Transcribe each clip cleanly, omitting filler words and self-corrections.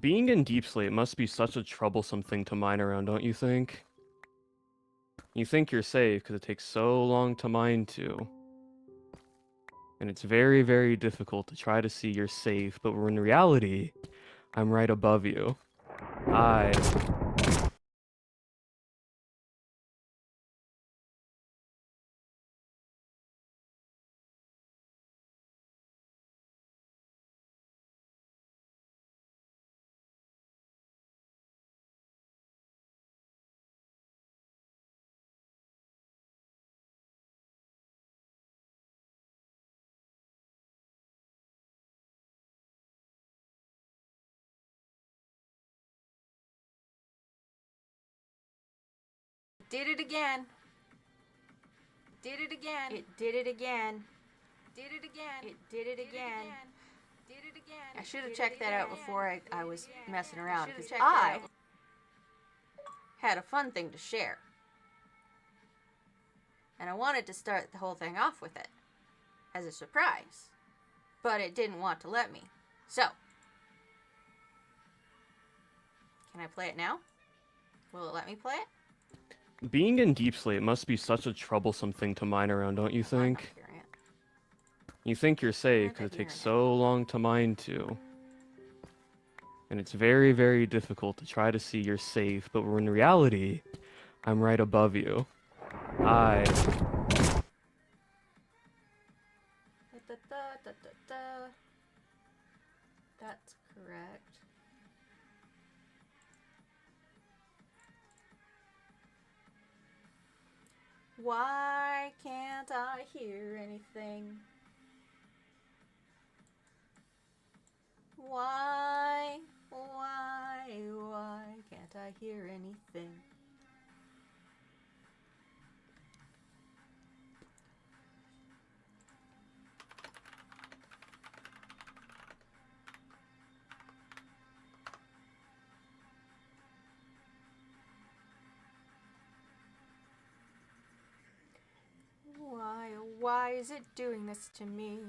Being in deep sleep must be such a troublesome thing to mine around, don't you think? You think you're safe because it takes so long to mine too. And it's very, very difficult to try to see you're safe, but in reality, I'm right above you. Hi. Did it again. Did it again. It did it again. Did it again. It did it again. Did it again. I should have checked that out before I was messing around, because I had a fun thing to share. And I wanted to start the whole thing off with it as a surprise. But it didn't want to let me. So, can I play it now? Will it let me play it? Being in deep sleep must be such a troublesome thing to mine around, don't you think? You think you're safe because it takes so long to mine too. And it's very, very difficult to try to see you're safe, but in reality, I'm right above you. Hi. That's correct. Why can't I hear anything? Why can't I hear anything? Why is it doing this to me?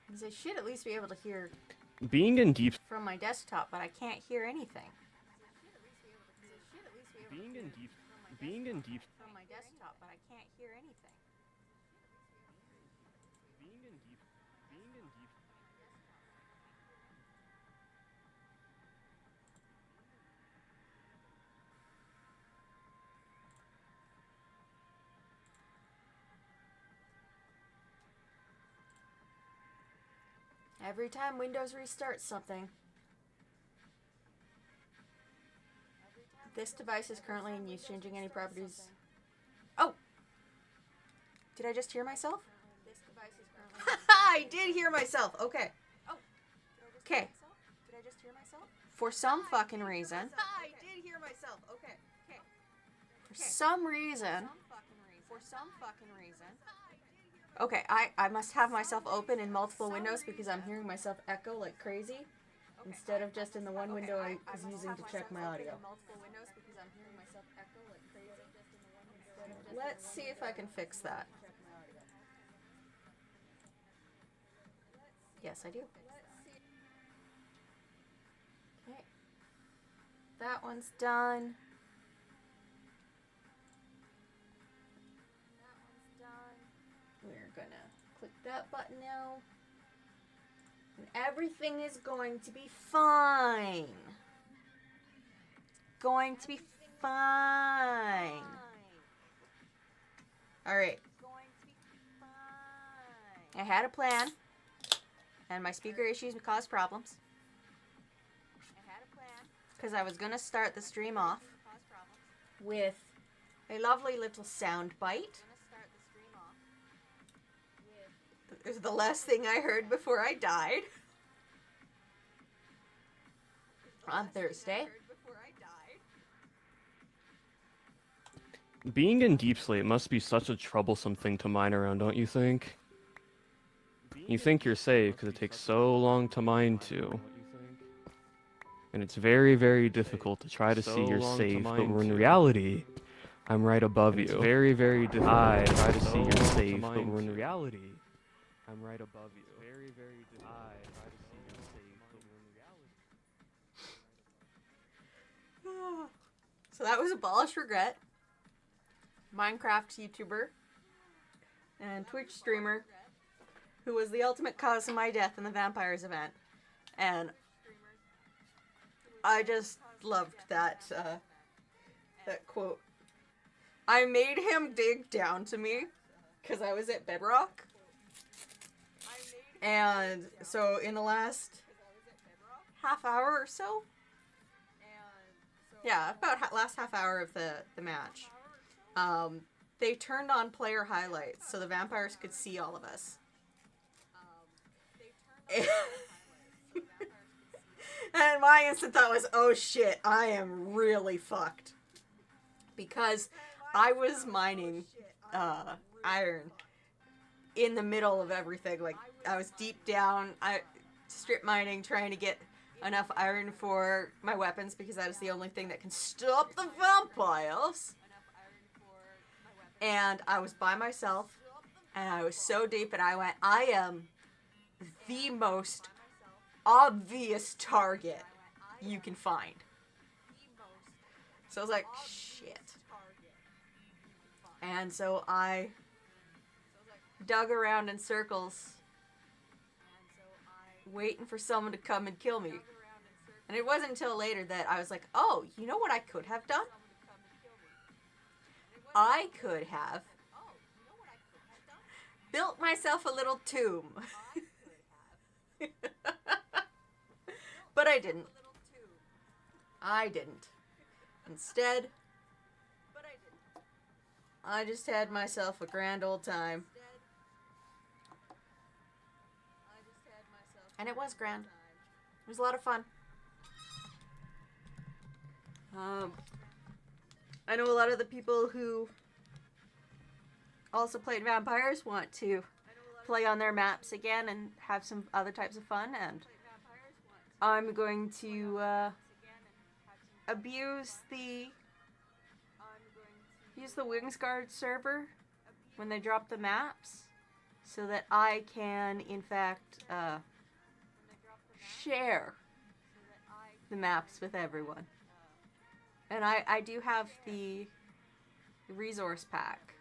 Because I should at least be able to hear Being in deep from my desktop, but I can't hear anything. Being in deep From my desktop, but I can't hear anything. Being in deep Every time Windows restarts something. This device is currently in use. Changing any properties. Oh! Did I just hear myself? I did hear myself. Okay. Okay. Did I just hear myself? For some fucking reason. I did hear myself. Okay. For some reason. Okay, I must have myself open in multiple windows because I'm hearing myself echo like crazy. Instead of just in the one window I was using to check my audio. Let's see if I can fix that. Yes, I do. Okay. That one's done. We're gonna click that button now. And everything is going to be fine. Going to be fine. Alright. I had a plan, and my speaker issues caused problems. Because I was going to start the stream off with a lovely little sound bite. It was the last thing I heard before I died. On Thursday. Being in Deep Slate must be such a troublesome thing to mine around, don't you think? You think you're safe because it takes so long to mine too. And it's very, very difficult to try to see you're safe, but when in reality, I'm right above you. It's very, very difficult to try to see you're safe, but when in reality, I'm right above you. Very, very difficult to try to see you're safe, but when in reality. So that was Abolish Regret, Minecraft YouTuber and Twitch streamer who was the ultimate cause of my death in the vampires event. And I just loved that that quote. I made him dig down to me because I was at Bedrock. And so in the last half hour or so, yeah, about last half hour of the match, they turned on player highlights so the vampires could see all of us. And my instant thought was, oh shit, I am really fucked. Because I was mining iron in the middle of everything. Like, I was deep down, strip mining, trying to get enough iron for my weapons because that is the only thing that can stop the vampires. And I was by myself, and I was so deep, and I went, I am the most obvious target you can find. So I was like, shit. And so I dug around in circles, waiting for someone to come and kill me. And it wasn't until later that I was like, oh, you know what I could have done? I could have built myself a little tomb. But I didn't. Instead, I just had myself a grand old time. And it was grand. It was a lot of fun. I know a lot of the people who also played vampires want to play on their maps again and have some other types of fun, and I'm going to use the Wingsguard server when they drop the maps so that I can in fact share the maps with everyone. And I do have the resource pack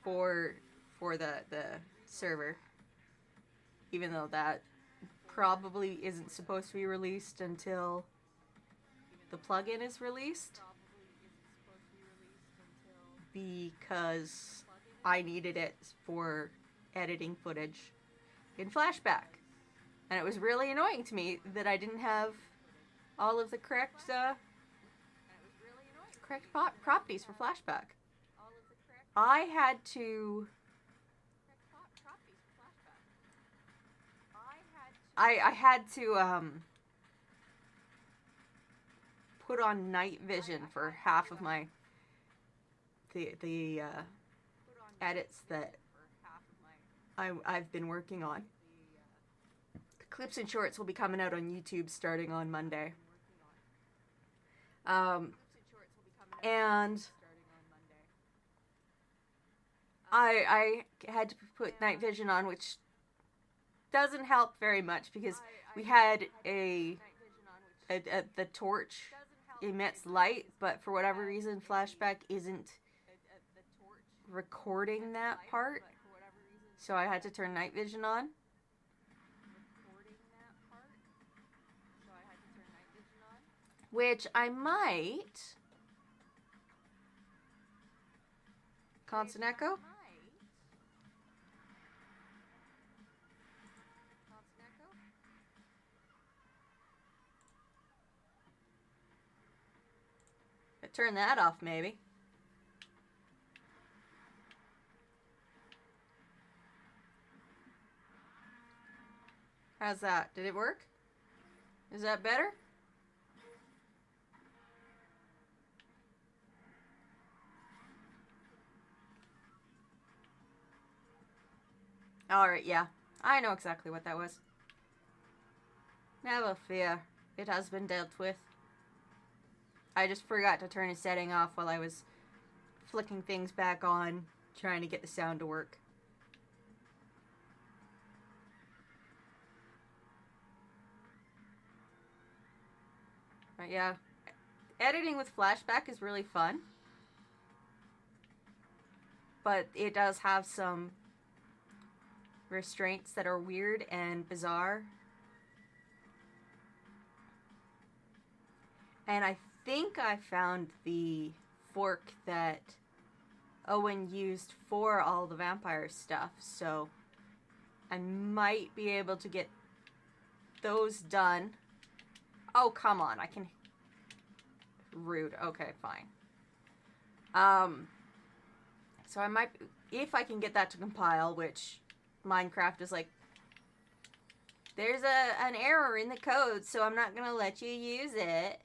for the server, even though that probably isn't supposed to be released until the plugin is released, because I needed it for editing footage in Flashback. And it was really annoying to me that I didn't have all of the correct properties for Flashback. I had to put on night vision for half of my the edits that I've been working on. The clips and shorts will be coming out on YouTube starting on Monday. And I had to put night vision on, which doesn't help very much because we had the torch emits light, but for whatever reason Flashback isn't recording that part, so I had to turn night vision on. Which I might... Constant echo? Turn that off, maybe. How's that? Did it work? Is that better? Alright, yeah. I know exactly what that was. Never fear. It has been dealt with. I just forgot to turn his setting off while I was flicking things back on, trying to get the sound to work. But yeah, editing with flashback is really fun. But it does have some restraints that are weird and bizarre. And I think I found the fork that Owen used for all the vampire stuff, so I might be able to get those done. Oh, come on, I can... Rude. Okay, fine. So I might... If I can get that to compile, which Minecraft is like... There's an error in the code, so I'm not gonna let you use it.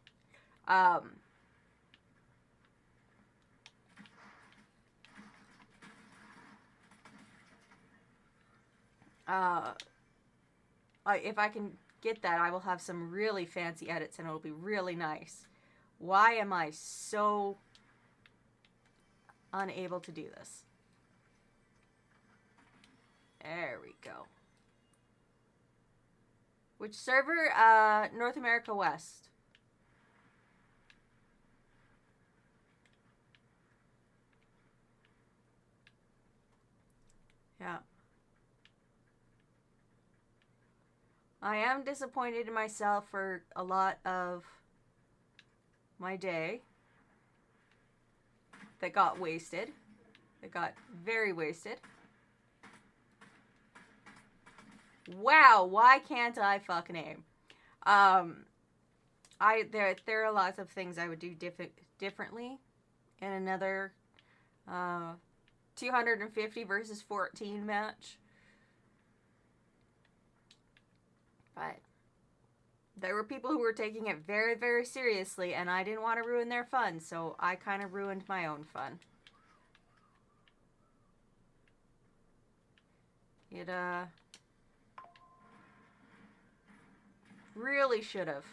If I can get that, I will have some really fancy edits and it'll be really nice. Why am I so unable to do this? There we go. Which server? North America West. Yeah. I am disappointed in myself for a lot of my day that got wasted. That got very wasted. Wow, why can't I fucking aim? There are lots of things I would do differently in another 250 versus 14 match. But there were people who were taking it very, very seriously, and I didn't want to ruin their fun, so I kind of ruined my own fun. It, really should have.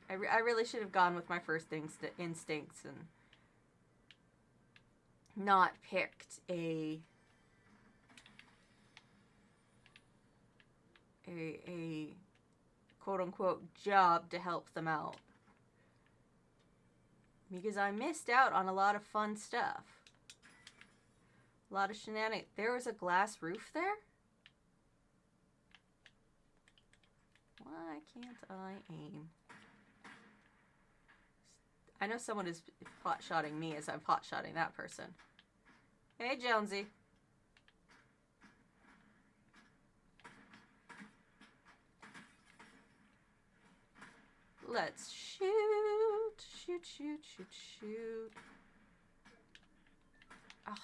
I really should have gone with my first instincts and not picked a quote-unquote job to help them out. Because I missed out on a lot of fun stuff. A lot of shenanigans. There was a glass roof there? Why can't I aim? I know someone is pot-shotting me as I'm pot-shotting that person. Hey, Jonesy. Let's shoot. Shoot, shoot, shoot, shoot. Oh.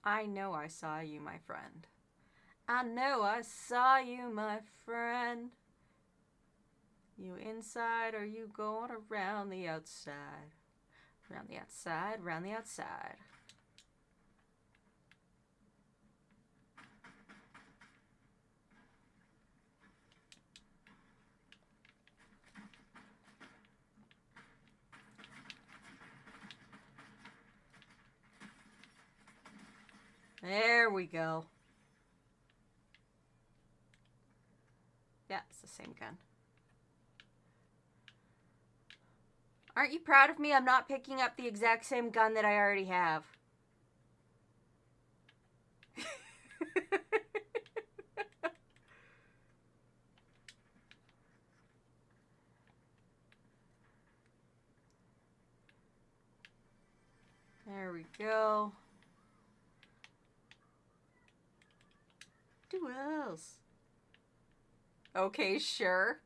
I know I saw you, my friend. I know I saw you, my friend. You inside or you going around the outside? Around the outside, around the outside. There we go. Yeah, it's the same gun. Aren't you proud of me? I'm not picking up the exact same gun that I already have. There we go. Duels. Okay, sure.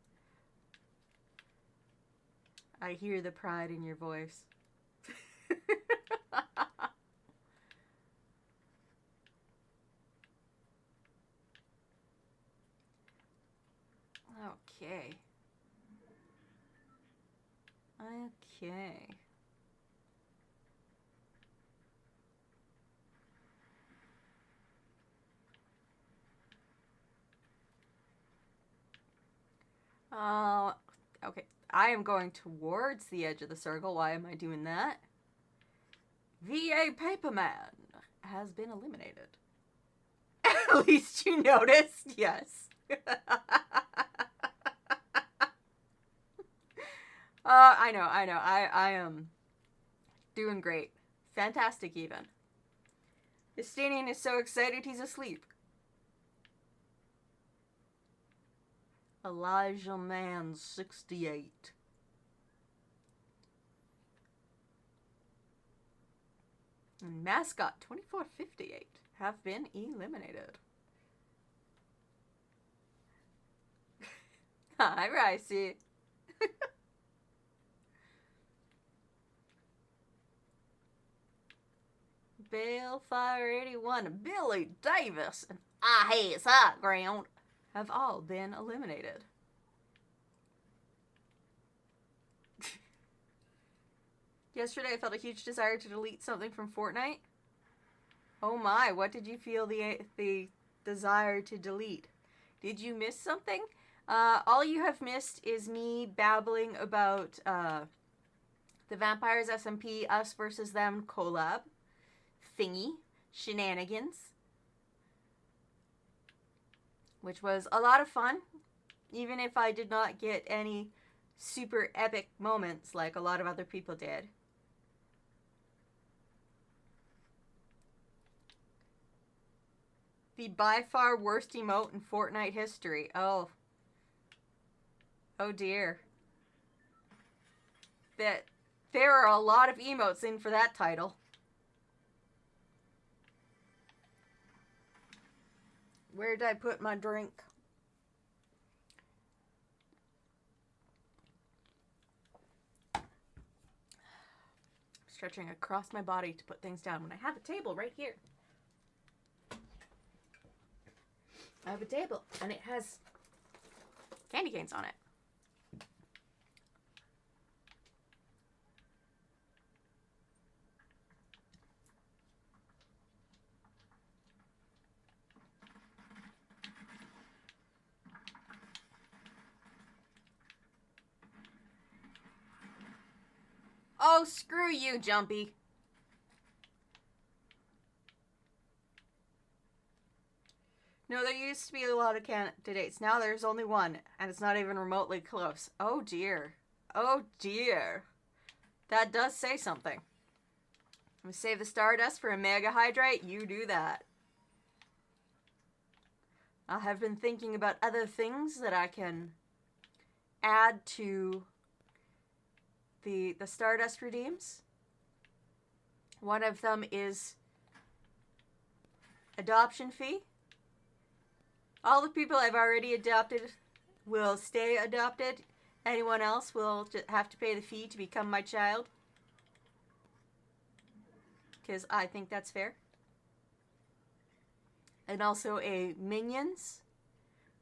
I hear the pride in your voice. Okay. Okay. Okay. I am going towards the edge of the circle. Why am I doing that? VA Paperman has been eliminated. At least you noticed, yes. I know. I am doing great. Fantastic, even. Estanian is so excited he's asleep. Elijah Man 68. And Mascot 2458 have been eliminated. Hi, Ricey. Balefire 81, Billy Davis, and I Hate High Ground have all been eliminated. Yesterday I felt a huge desire to delete something from Fortnite. Oh my, what did you feel the desire to delete? Did you miss something? All you have missed is me babbling about the Vampires SMP Us versus Them collab thingy shenanigans, which was a lot of fun, even if I did not get any super epic moments like a lot of other people did. The by far worst emote in Fortnite history. Oh dear. That there are a lot of emotes in for that title. Where did I put my drink? Stretching across my body to put things down when I have a table right here. I have a table and it has candy canes on it. Oh, screw you, Jumpy. No, there used to be a lot of candidates. Now there's only one, and it's not even remotely close. Oh, dear. Oh, dear. That does say something. I'm gonna save the Stardust for a Mega Hydrate. You do that. I have been thinking about other things that I can add to the Stardust redeems. One of them is adoption fee. All the people I've already adopted will stay adopted. Anyone else will have to pay the fee to become my child. Because I think that's fair. And also a minions.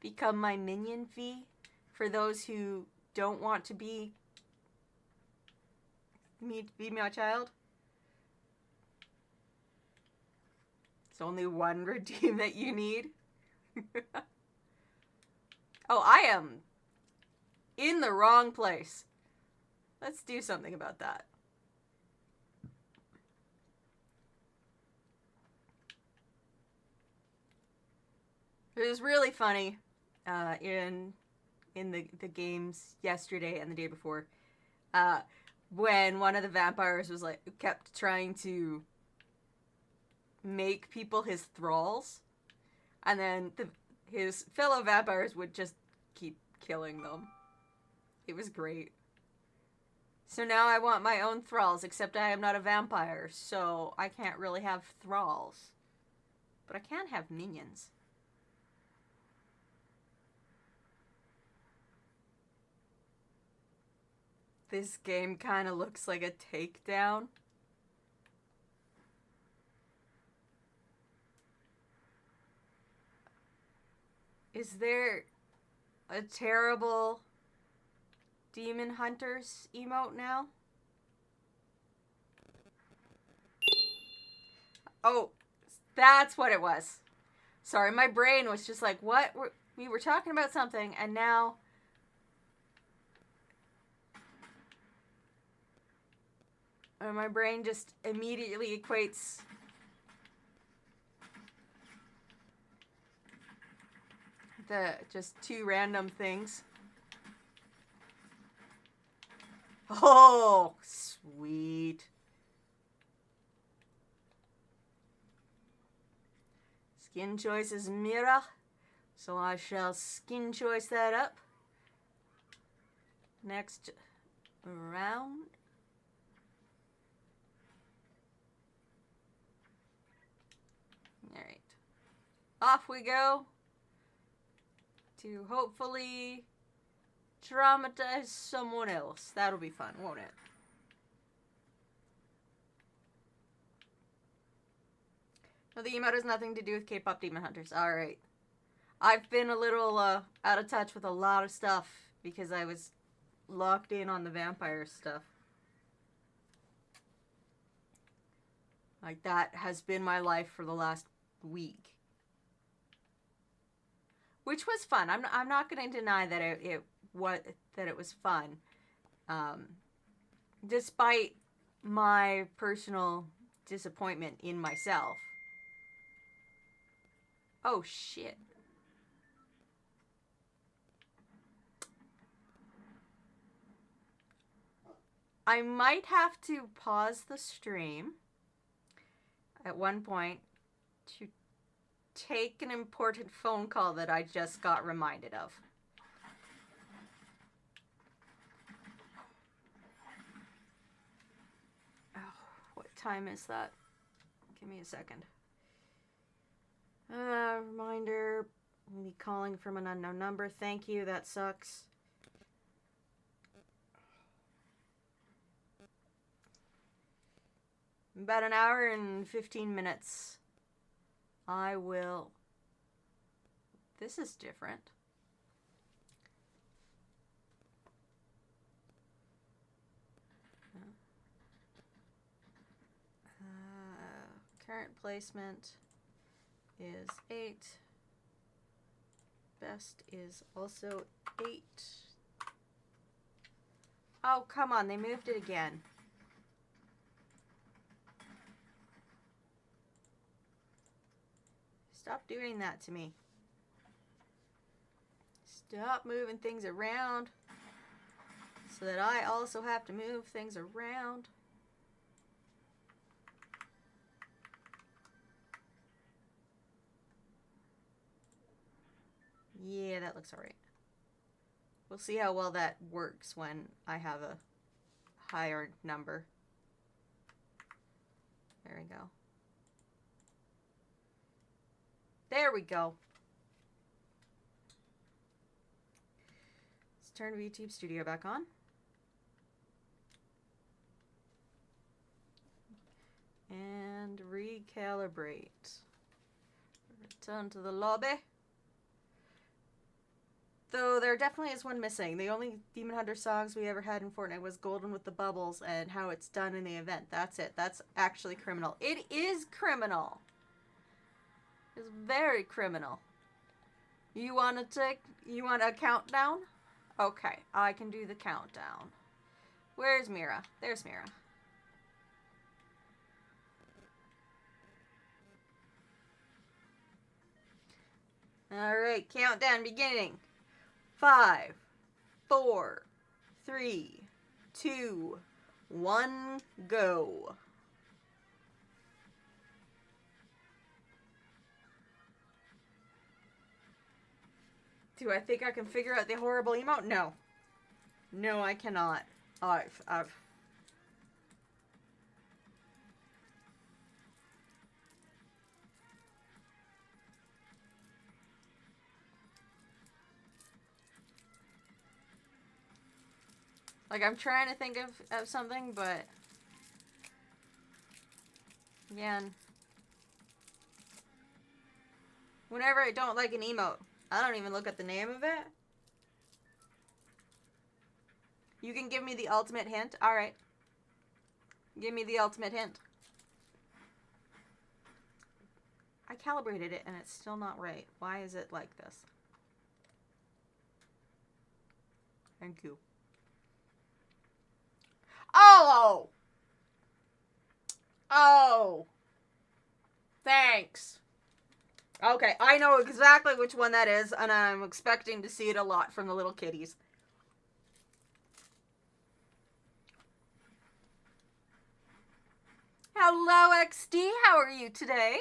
Become my minion fee. For those who don't want to be my child. It's only one redeem that you need. Oh, I am in the wrong place. Let's do something about that. It was really funny in the games yesterday and the day before when one of the vampires was like kept trying to make people his thralls, and then his fellow vampires would just keep killing them. It was great. So now I want my own thralls, except I am not a vampire, so I can't really have thralls. But I can have minions. This game kind of looks like a takedown. Is there a terrible Demon Hunters emote now? Oh, that's what it was. Sorry, my brain was just like, what? We were talking about something, and now And my brain just immediately equates the just two random things. Oh, sweet. Skin choice is Mira, so I shall skin choice that up. Next round. Alright. Off we go to hopefully traumatize someone else. That'll be fun, won't it? No, the emote has nothing to do with K-pop Demon Hunters. Alright. I've been a little out of touch with a lot of stuff because I was locked in on the vampire stuff. Like, that has been my life for the last week. Which was fun. I'm not going to deny that it was fun. Despite my personal disappointment in myself. Oh, shit. I might have to pause the stream at one point to take an important phone call that I just got reminded of. Oh, what time is that? Give me a second. Reminder, me calling from an unknown number. Thank you, that sucks. About an hour and 15 minutes. I will... This is different. Current placement is 8. Best is also 8. Oh, come on, they moved it again. Stop doing that to me. Stop moving things around so that I also have to move things around. Yeah, that looks alright. We'll see how well that works when I have a higher number. There we go. There we go. Let's turn VTube Studio back on. And recalibrate. Return to the lobby. Though there definitely is one missing. The only Demon Hunter songs we ever had in Fortnite was Golden with the Bubbles and how it's done in the event. That's it. That's actually criminal. It is criminal. It's very criminal. You want a countdown? Okay, I can do the countdown. Where's Mira? There's Mira. Alright, countdown beginning. 5, 4, 3, 2, 1, go. Do I think I can figure out the horrible emote? No. No, I cannot. I've like, I'm trying to think of something, but again, whenever I don't like an emote, I don't even look at the name of it. You can give me the ultimate hint? Alright. Give me the ultimate hint. I calibrated it and it's still not right. Why is it like this? Thank you. Oh! Oh. Thanks. Okay, I know exactly which one that is, and I'm expecting to see it a lot from the little kitties. Hello, XD. How are you today?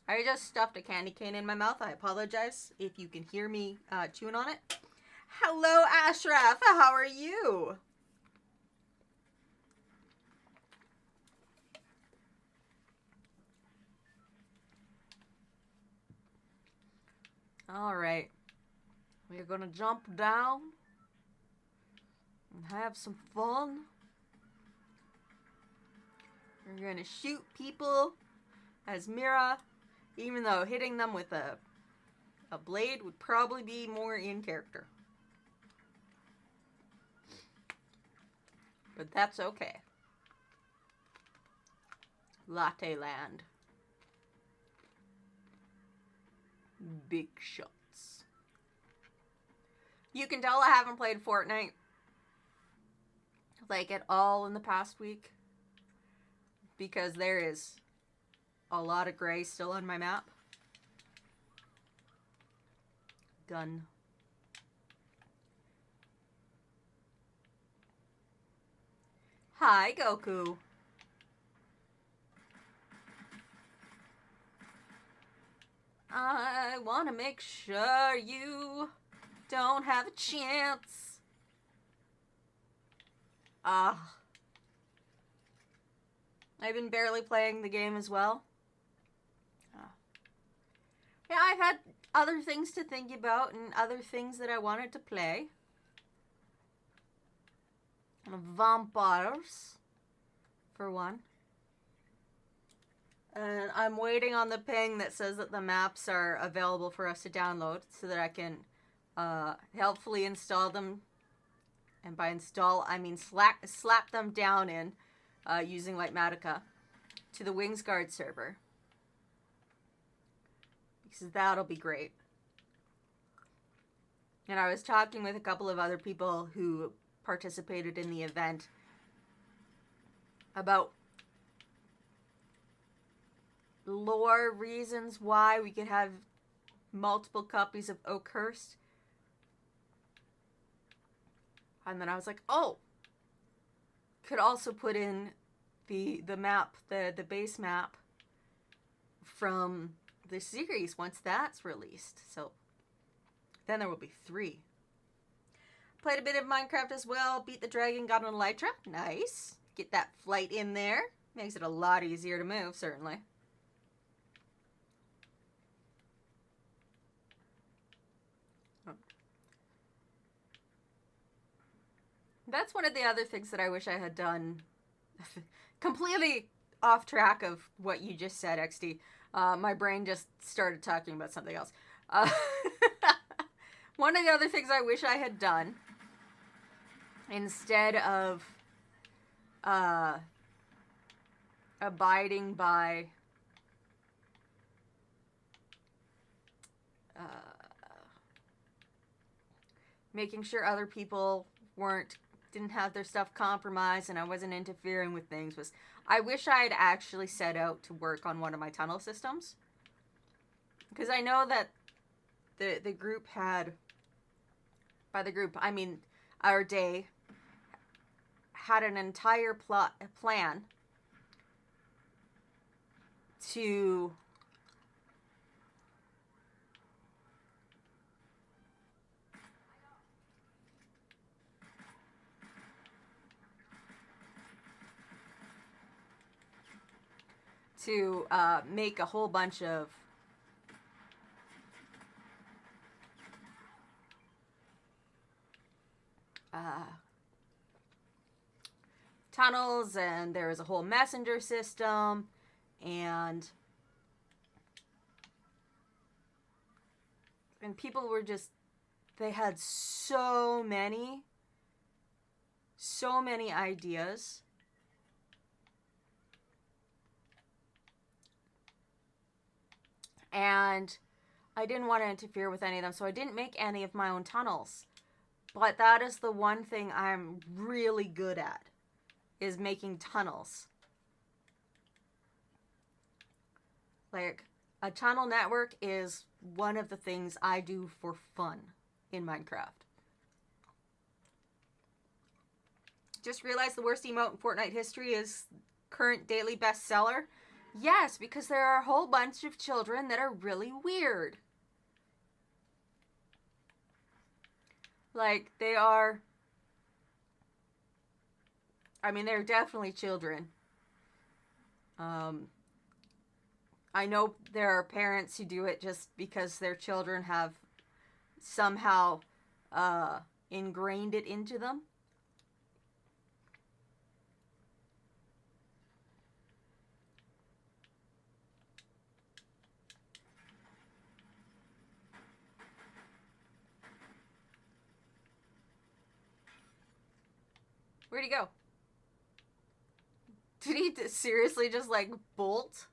I just stuffed a candy cane in my mouth. I apologize if you can hear me chewing on it. Hello, Ashraf. How are you? All right. We're going to jump down and have some fun. We're going to shoot people as Mira, even though hitting them with a blade would probably be more in character. But that's okay. Latte Land. Big shots. You can tell I haven't played Fortnite like at all in the past week because there is a lot of gray still on my map. Gun. Hi, Goku. I want to make sure you don't have a chance. I've been barely playing the game as well. Yeah, I've had other things to think about and other things that I wanted to play. Vampires, for one. And I'm waiting on the ping that says that the maps are available for us to download so that I can helpfully install them. And by install, I mean slap them down in using Lightmatica to the Wingsguard server. Because that'll be great. And I was talking with a couple of other people who participated in the event about lore reasons why we could have multiple copies of Oakhurst. And then I was like, oh, could also put in the map, the base map from the series once that's released. So then there will be 3. Played a bit of Minecraft as well. Beat the dragon, got an elytra. Nice. Get that flight in there. Makes it a lot easier to move, certainly. That's one of the other things that I wish I had done. Completely off track of what you just said, XD. My brain just started talking about something else. One of the other things I wish I had done, instead of abiding by making sure other people didn't have their stuff compromised and I wasn't interfering with things, was I wish I had actually set out to work on one of my tunnel systems. Because I know that the group had, by the group, I mean our day, had an entire plan to make a whole bunch of tunnels, and there was a whole messenger system, and people were just, they had so many ideas. And I didn't want to interfere with any of them, so I didn't make any of my own tunnels. But that is the one thing I'm really good at, is making tunnels. Like, a tunnel network is one of the things I do for fun in Minecraft. Just realized the worst emote in Fortnite history is current daily bestseller. Yes, because there are a whole bunch of children that are really weird. Like, they are... I mean, they're definitely children. I know there are parents who do it just because their children have somehow ingrained it into them. Where'd he go? Did he seriously just, like, bolt?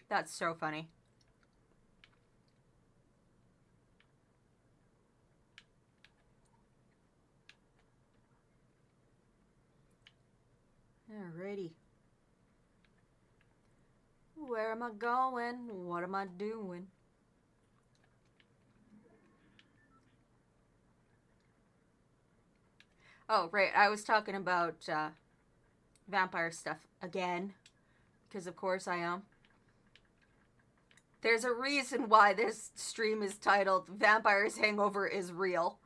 That's so funny. Alrighty. Where am I going? What am I doing? Oh, right. I was talking about vampire stuff again. Because of course I am. There's a reason why this stream is titled Vampires Hangover is Real.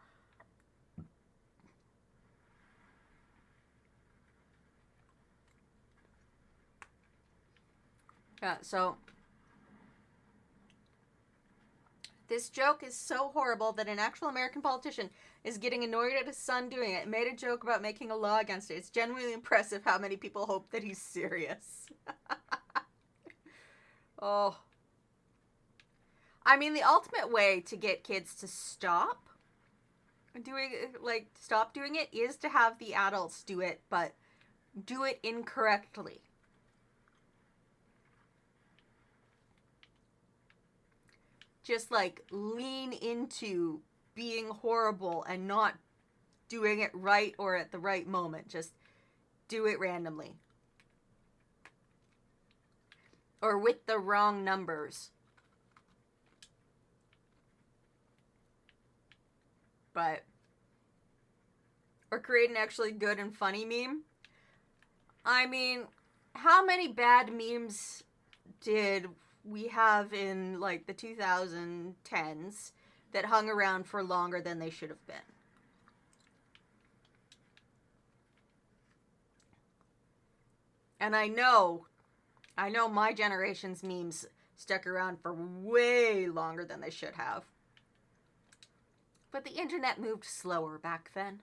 Yeah, so this joke is so horrible that an actual American politician is getting annoyed at his son doing it and made a joke about making a law against it. It's genuinely impressive how many people hope that he's serious. Oh. I mean, the ultimate way to get kids to stop doing it is to have the adults do it, but do it incorrectly. Just, like, lean into being horrible and not doing it right or at the right moment. Just do it randomly. Or with the wrong numbers. But... or create an actually good and funny meme. I mean, how many bad memes did we have in, like, the 2010s that hung around for longer than they should have been? And I know my generation's memes stuck around for way longer than they should have. But the internet moved slower back then.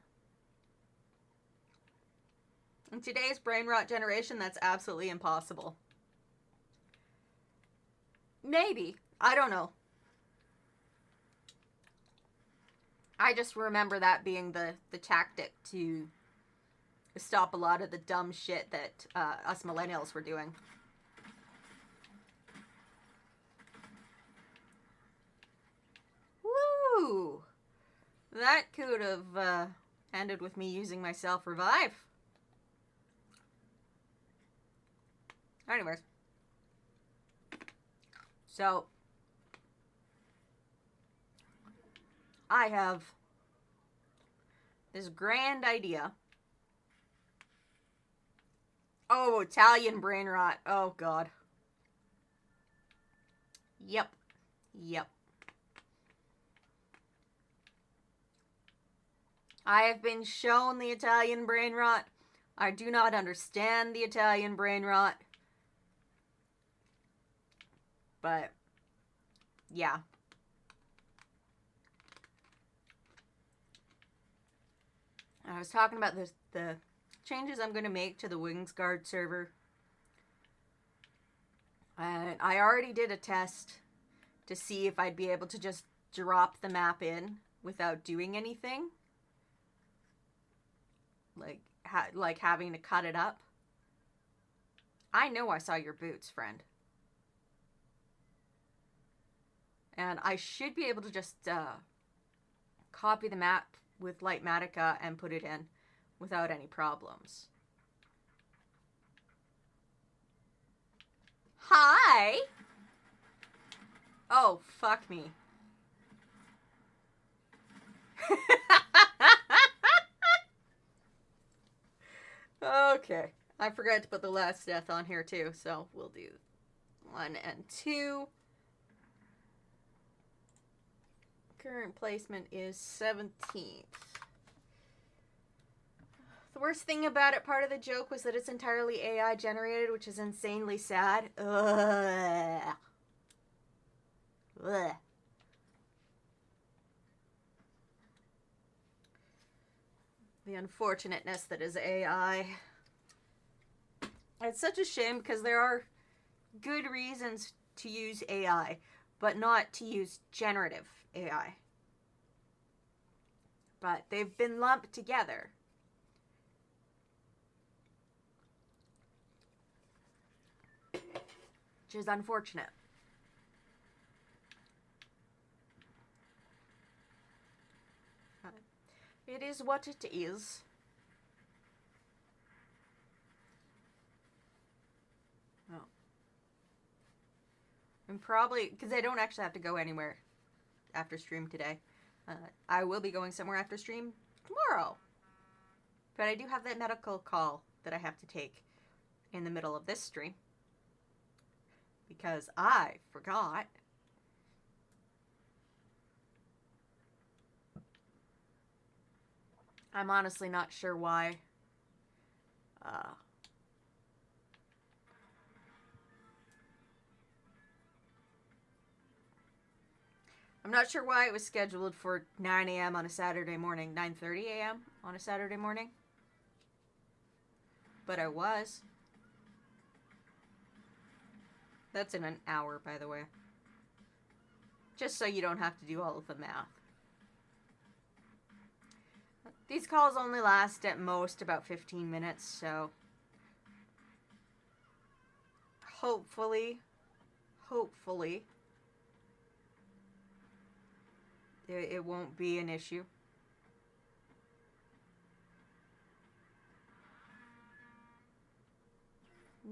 In today's brain rot generation, that's absolutely impossible. Maybe. I don't know. I just remember that being the tactic to stop a lot of the dumb shit that us millennials were doing. Woo! That could have ended with me using my self-revive. Anyways. So, I have this grand idea. Oh, Italian brain rot. Oh, God. Yep. I have been shown the Italian brain rot. I do not understand the Italian brain rot. But, yeah. I was talking about the changes I'm going to make to the Wingsguard server. And I already did a test to see if I'd be able to just drop the map in without doing anything. Like having to cut it up. I know I saw your boots, friend. And I should be able to just copy the map with Lightmatica and put it in without any problems. Hi! Oh, fuck me. Okay. I forgot to put the last death on here too, so we'll do 1 and 2. Current placement is 17th. The worst thing about it, part of the joke, was that it's entirely AI generated, which is insanely sad. Ugh. Ugh. The unfortunateness that is AI. It's such a shame because there are good reasons to use AI, but not to use generative AI. But they've been lumped together. Which is unfortunate. It is what it is. Oh. And probably, because I don't actually have to go anywhere after stream today. I will be going somewhere after stream tomorrow. But I do have that medical call that I have to take in the middle of this stream. Because I forgot. I'm honestly not sure why. I'm not sure why it was scheduled for 9 a.m. on a Saturday morning. 9:30 a.m. on a Saturday morning. But I was. That's in an hour, by the way. Just so you don't have to do all of the math. These calls only last at most about 15 minutes, so hopefully, it won't be an issue.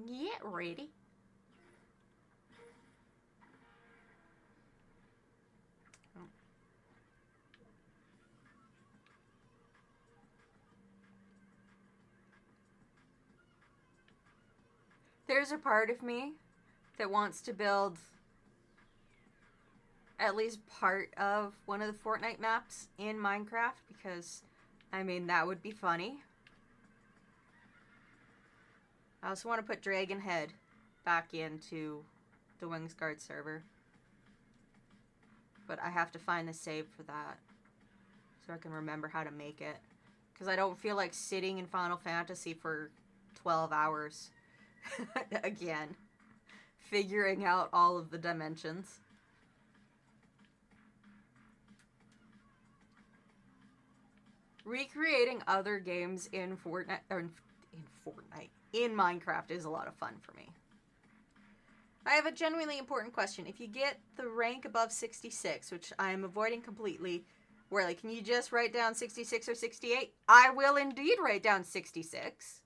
Get ready. There's a part of me that wants to build at least part of one of the Fortnite maps in Minecraft because, I mean, that would be funny. I also want to put Dragon Head back into the Wingsguard server. But I have to find the save for that so I can remember how to make it. Because I don't feel like sitting in Final Fantasy for 12 hours. Again, figuring out all of the dimensions. Recreating other games in Fortnite, or in Minecraft is a lot of fun for me. I have a genuinely important question. If you get the rank above 66, which I am avoiding completely, where like, can you just write down 66 or 68? I will indeed write down 66.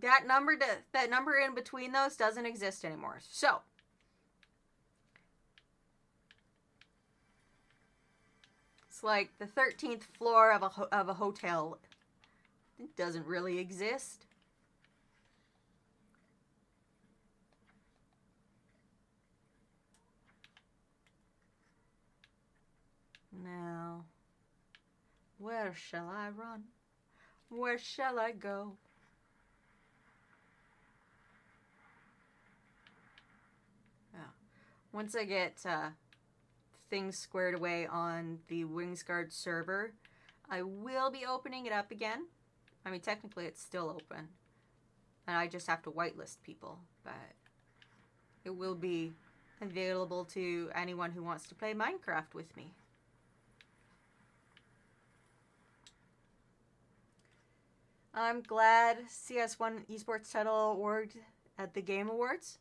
That number in between those doesn't exist anymore. So, it's like the 13th floor of a hotel. It doesn't really exist. Now, where shall I run? Where shall I go? Once I get things squared away on the Wingsguard server, I will be opening it up again. I mean, technically it's still open. And I just have to whitelist people. But it will be available to anyone who wants to play Minecraft with me. I'm glad CS won Esports Title Award at the Game Awards.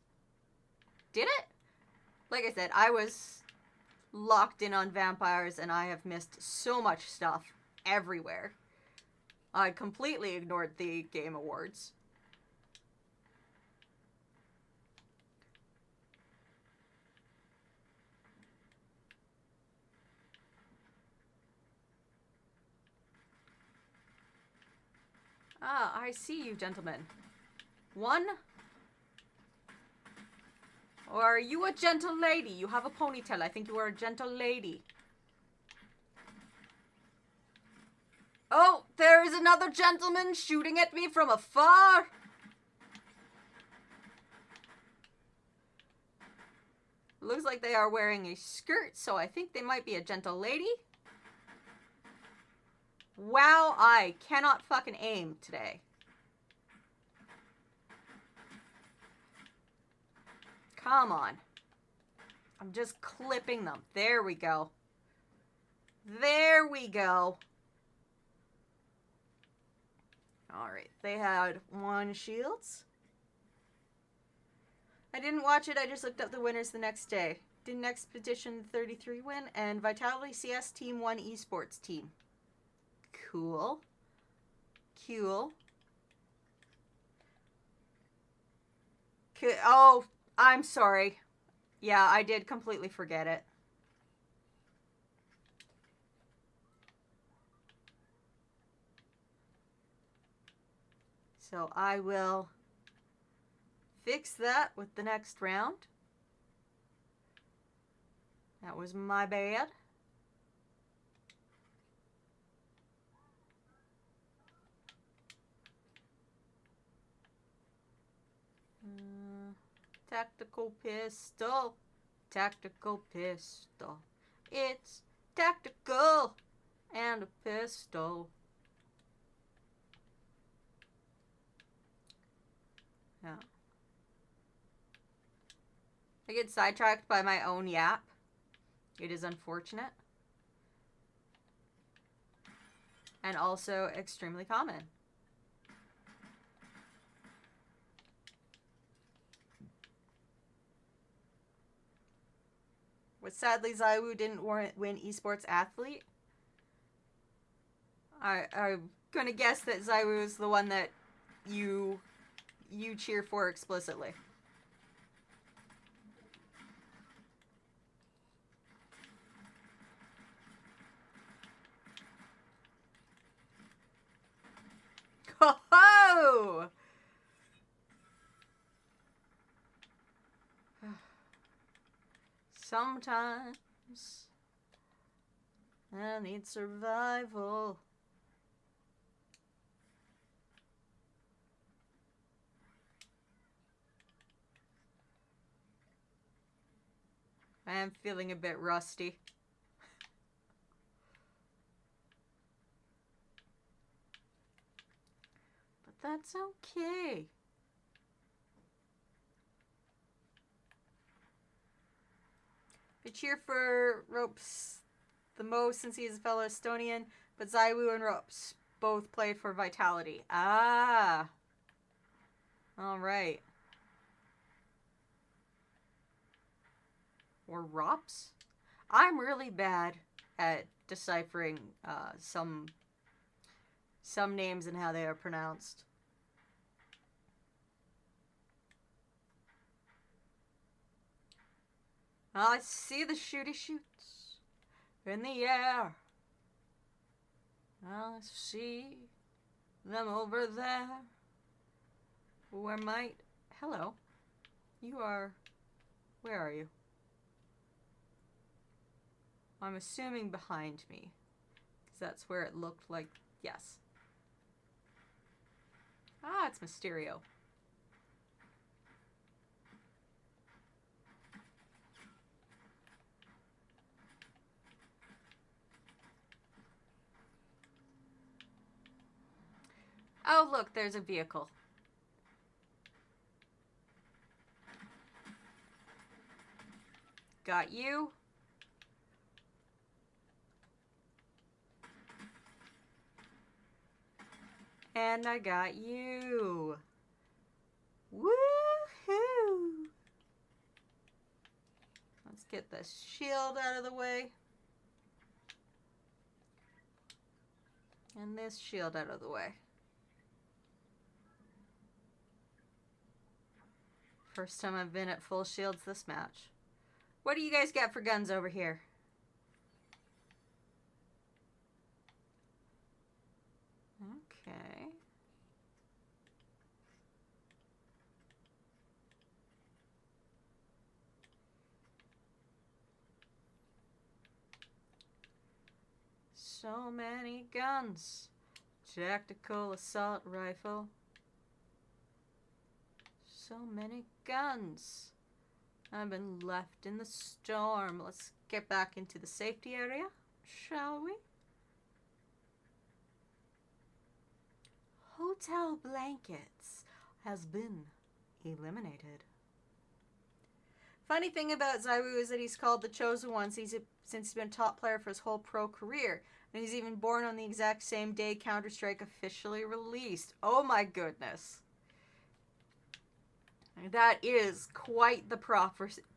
Did it? Like I said, I was locked in on vampires and I have missed so much stuff everywhere. I completely ignored the Game Awards. Ah, I see you, gentlemen. One? Or are you a gentle lady? You have a ponytail. I think you are a gentle lady. Oh, there is another gentleman shooting at me from afar. Looks like they are wearing a skirt, so I think they might be a gentle lady. Wow, I cannot fucking aim today. Come on. I'm just clipping them. There we go. There we go. Alright, they had 1 shields. I didn't watch it, I just looked up the winners the next day. Didn't Expedition 33 win, and Vitality CS Team 1 Esports Team. Cool. Cool. Oh, I'm sorry. Yeah, I did completely forget it. So I will fix that with the next round. That was my bad. Tactical pistol. Tactical pistol. It's tactical and a pistol. Yeah. I get sidetracked by my own yap. It is unfortunate. And also extremely common. But sadly, Zaiwu didn't win Esports Athlete. I'm gonna guess that Zaiwu is the one that you cheer for explicitly. Ho-ho! Sometimes I need survival. I am feeling a bit rusty. But that's okay. I cheer for Ropes the most since he is a fellow Estonian, but Zaiwu and Ropes both played for Vitality. Ah. Alright. Or Rops? I'm really bad at deciphering some names and how they are pronounced. I see the shooty shoots in the air. I see them over there. Where might... Hello. You are... Where are you? I'm assuming behind me. Because that's where it looked like... Yes. Ah, it's Mysterio. Oh, look, there's a vehicle. Got you. And I got you. Woohoo! Let's get this shield out of the way. And this shield out of the way. First time I've been at full shields this match. What do you guys got for guns over here? Okay. So many guns. Tactical assault rifle. So many guns. I've been left in the storm. Let's get back into the safety area, shall we? Hotel blankets has been eliminated. Funny thing about Zaiwu is that he's called the Chosen One since he's been a top player for his whole pro career. And he's even born on the exact same day Counter-Strike officially released. Oh my goodness. That is quite the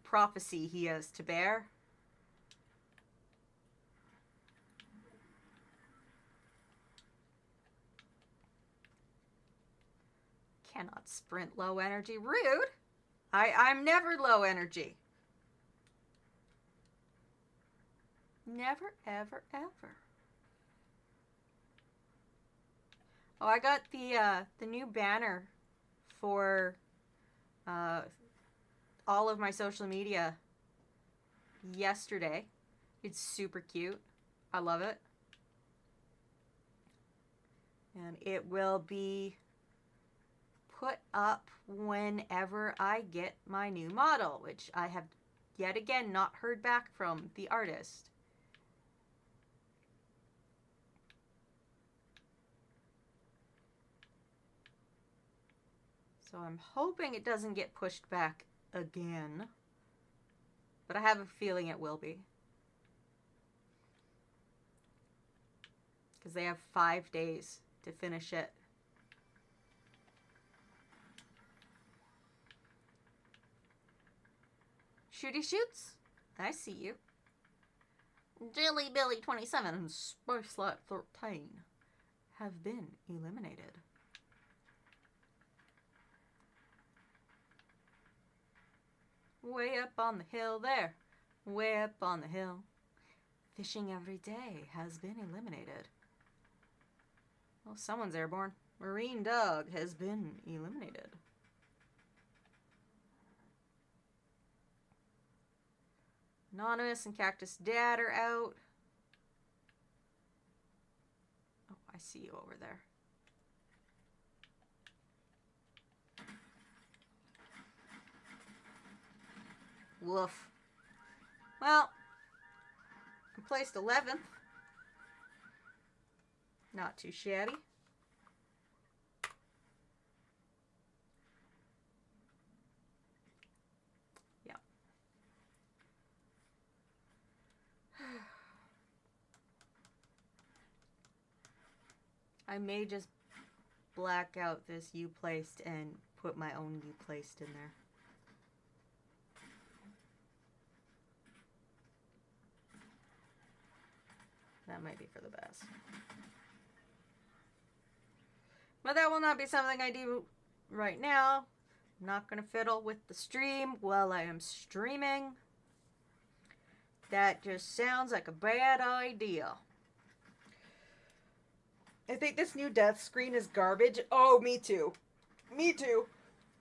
prophecy he has to bear. Cannot sprint low energy. Rude. I'm never low energy. Never, ever, ever. Oh, I got the new banner for all of my social media yesterday. It's super cute. I love it. And it will be put up whenever I get my new model, which I have yet again not heard back from the artist. So I'm hoping it doesn't get pushed back again. But I have a feeling it will be. Because they have 5 days to finish it. Shooty shoots? I see you. Jelly Billy 27 and Spice Light 13 have been eliminated. Way up on the hill there. Way up on the hill. Fishing every day has been eliminated. Well, someone's airborne. Marine Dog has been eliminated. Anonymous and Cactus Dad are out. Oh, I see you over there. Woof. Well, I placed 11th. Not too shabby. Yeah. I may just black out this you placed and put my own you placed in there. That might be for the best. But that will not be something I do right now. I'm not going to fiddle with the stream while I am streaming. That just sounds like a bad idea. I think this new death screen is garbage. Oh, me too. Me too.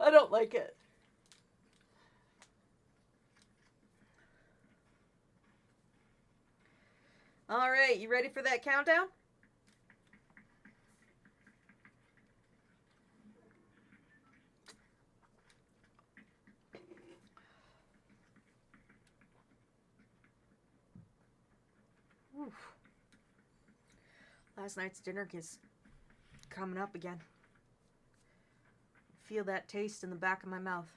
I don't like it. All right, you ready for that countdown? Oof. Last night's dinner is coming up again. Feel that taste in the back of my mouth.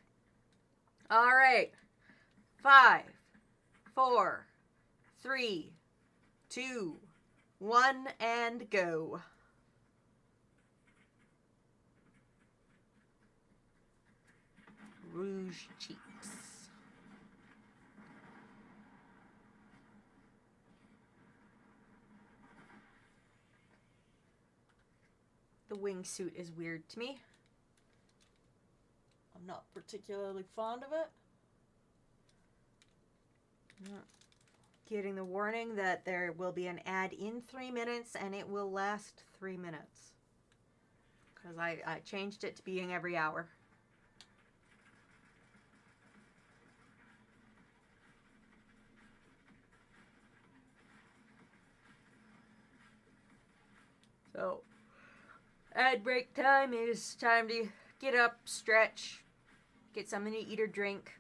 All right. 5, 4, 3, 2, 1, and go. Rouge cheeks. The wingsuit is weird to me. I'm not particularly fond of it. Getting the warning that there will be an ad in 3 minutes and it will last 3 minutes. Because I changed it to being every hour. So, ad break time is time to get up, stretch, get something to eat or drink.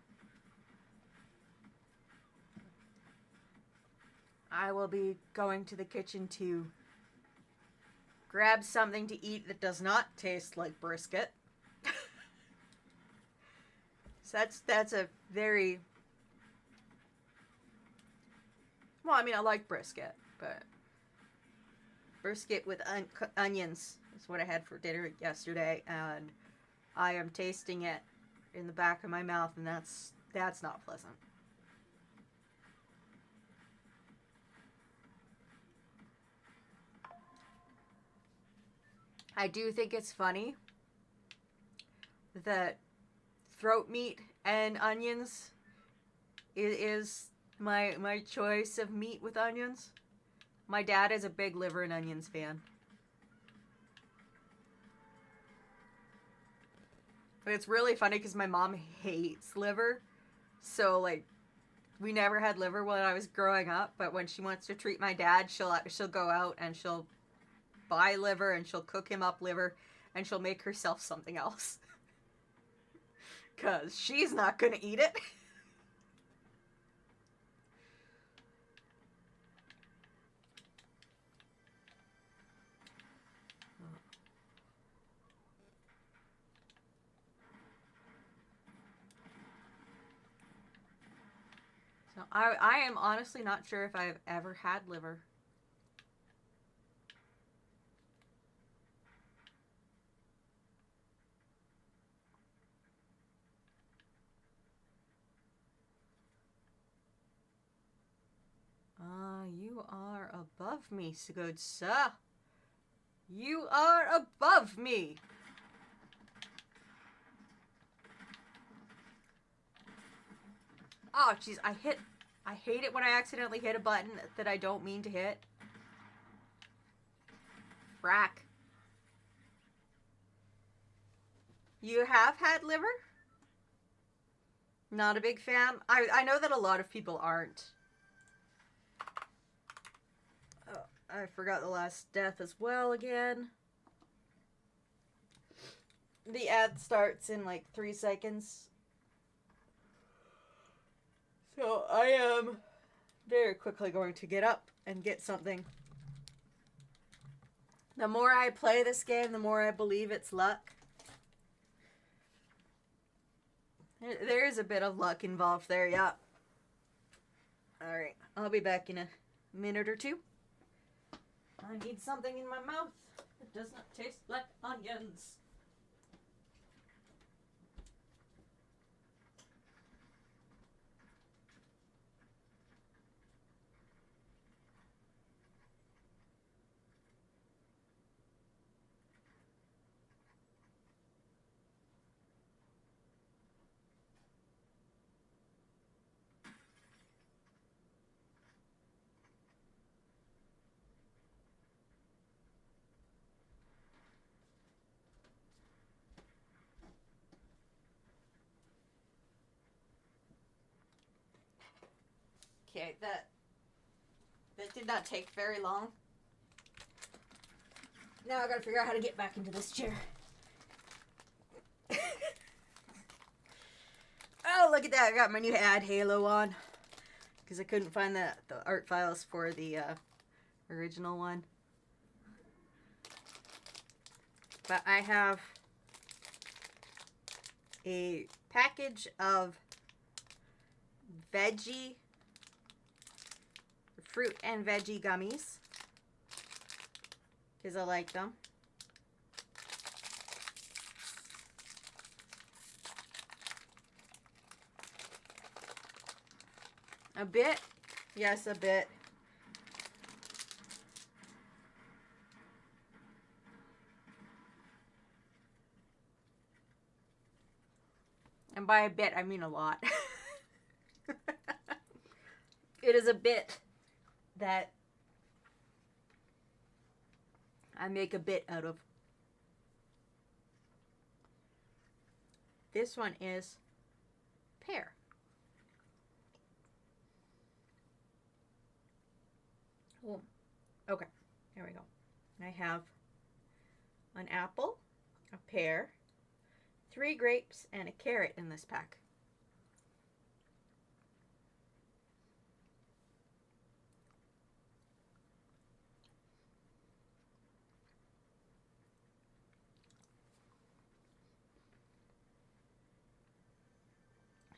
I will be going to the kitchen to grab something to eat that does not taste like brisket. So that's a very... Well, I mean, I like brisket, but... Brisket with onions is what I had for dinner yesterday, and I am tasting it in the back of my mouth, and that's not pleasant. I do think it's funny that throat meat and onions is my choice of meat with onions. My dad is a big liver and onions fan. But it's really funny because my mom hates liver. So, like, we never had liver when I was growing up. But when she wants to treat my dad, she'll go out and she'll buy liver and she'll cook him up liver. And she'll make herself something else. Because she's not going to eat it. So I am honestly not sure if I've ever had liver. You are above me, so good sir. You are above me. Oh, jeez, I hate it when I accidentally hit a button that I don't mean to hit. Frack. You have had liver? Not a big fan? I know that a lot of people aren't. Oh, I forgot the last death as well again. The ad starts in like 3 seconds. So I am very quickly going to get up and get something. The more I play this game, the more I believe it's luck. There is a bit of luck involved there, yeah. Alright, I'll be back in a minute or two. I need something in my mouth that does not taste like onions. Okay, that did not take very long. Now I gotta figure out how to get back into this chair. Oh, look at that. I got my new ad Halo on. Because I couldn't find the art files for the original one. But I have a package of fruit and veggie gummies. Because I like them. A bit? Yes, a bit. And by a bit, I mean a lot. It is a bit that I make a bit out of. This one is pear. Oh, okay, there we go. I have an apple, a pear, 3 grapes, and a carrot in this pack.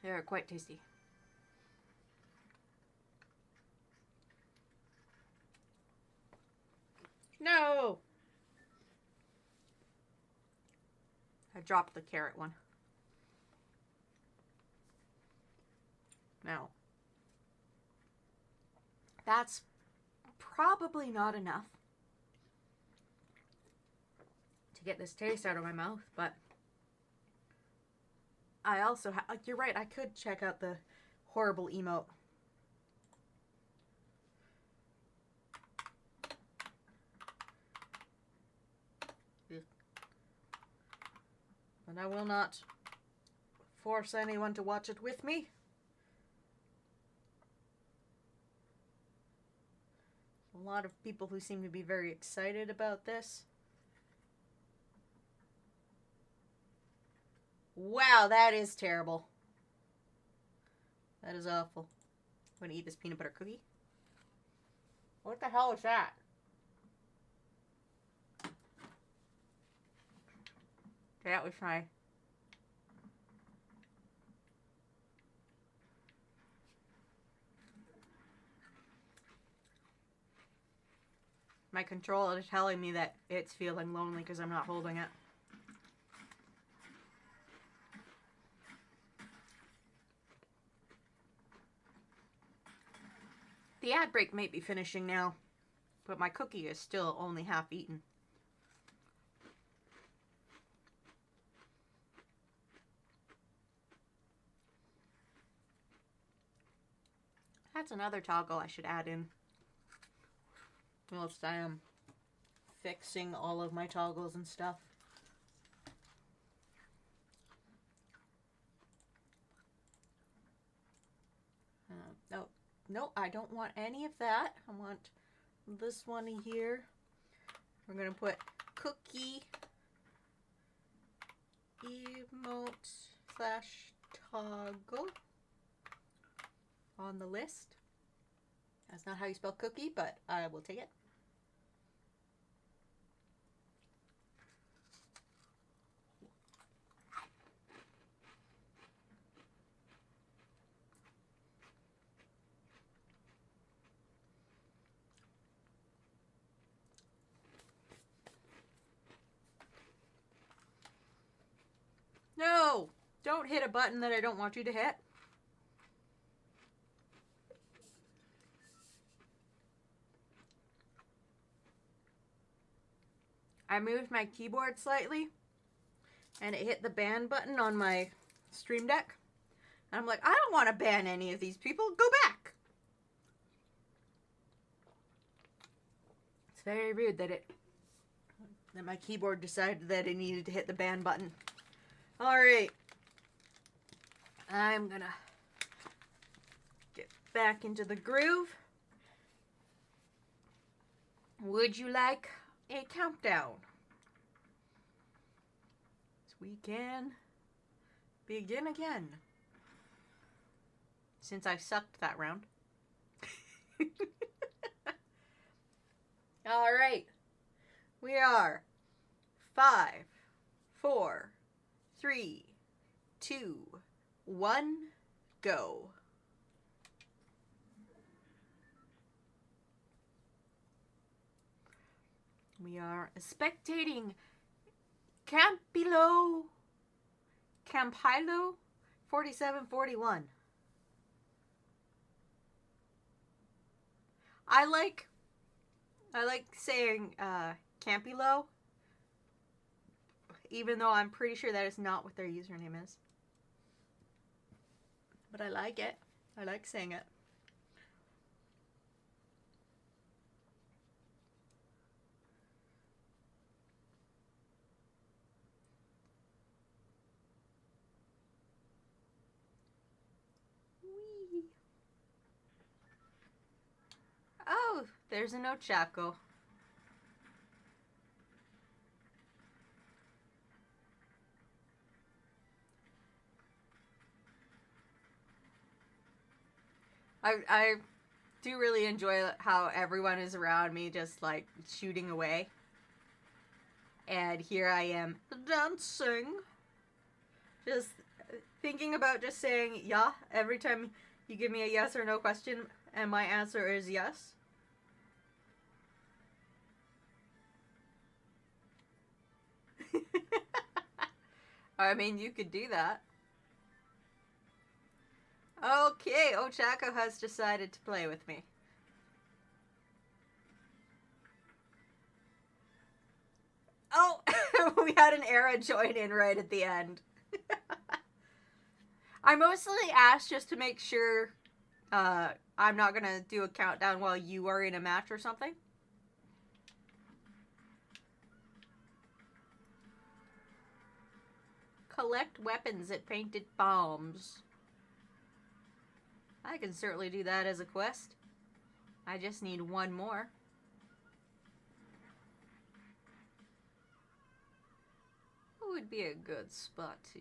They're quite tasty. No! I dropped the carrot one. No. That's probably not enough to get this taste out of my mouth, but I also you're right, I could check out the horrible emote. But I will not force anyone to watch it with me. A lot of people who seem to be very excited about this. Wow, that is terrible. That is awful. I'm gonna eat this peanut butter cookie. What the hell is that? That was my controller is telling me that it's feeling lonely because I'm not holding it. The ad break may be finishing now, but my cookie is still only half eaten. That's another toggle I should add in whilst I am fixing all of my toggles and stuff. No, I don't want any of that. I want this one here. We're going to put cookie emote / toggle on the list. That's not how you spell cookie, but I will take it. No! Don't hit a button that I don't want you to hit. I moved my keyboard slightly and it hit the ban button on my Stream Deck. And I'm like, I don't want to ban any of these people. Go back. It's very rude that my keyboard decided that it needed to hit the ban button. All right. I'm gonna get back into the groove. Would you like a countdown? So we can begin again. Since I sucked that round. All right. We are 5, 4, 3, 2, 1, go. We are spectating Campilo 4741. I like saying Campy Low, even though I'm pretty sure that is not what their username is. But I like it. I like saying it. Whee. Oh, there's a Ochako. I do really enjoy how everyone is around me just like shooting away. And here I am dancing. Just thinking about just saying yeah every time you give me a yes or no question and my answer is yes. I mean, you could do that. Okay, Ochako has decided to play with me. Oh, we had an era join in right at the end. I mostly asked just to make sure I'm not gonna do a countdown while you are in a match or something. Collect weapons at painted bombs. I can certainly do that as a quest. I just need one more. What would be a good spot to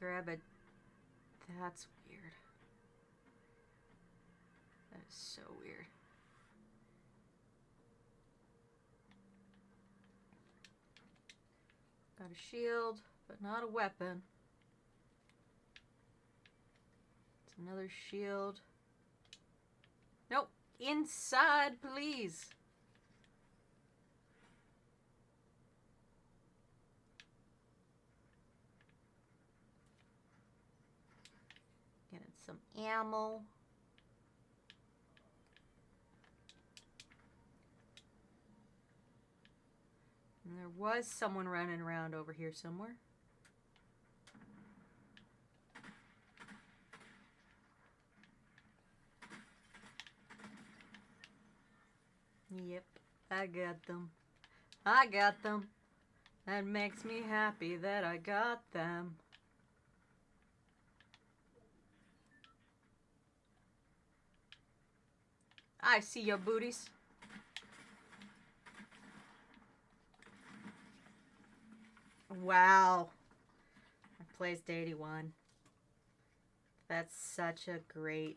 grab a... That's weird. That is so weird. Got a shield, but not a weapon. It's another shield. Nope. Inside, please. Getting some ammo. And there was someone running around over here somewhere. Yep, I got them. I got them. That makes me happy that I got them. I see your booties. Wow. I placed 81. That's such a great...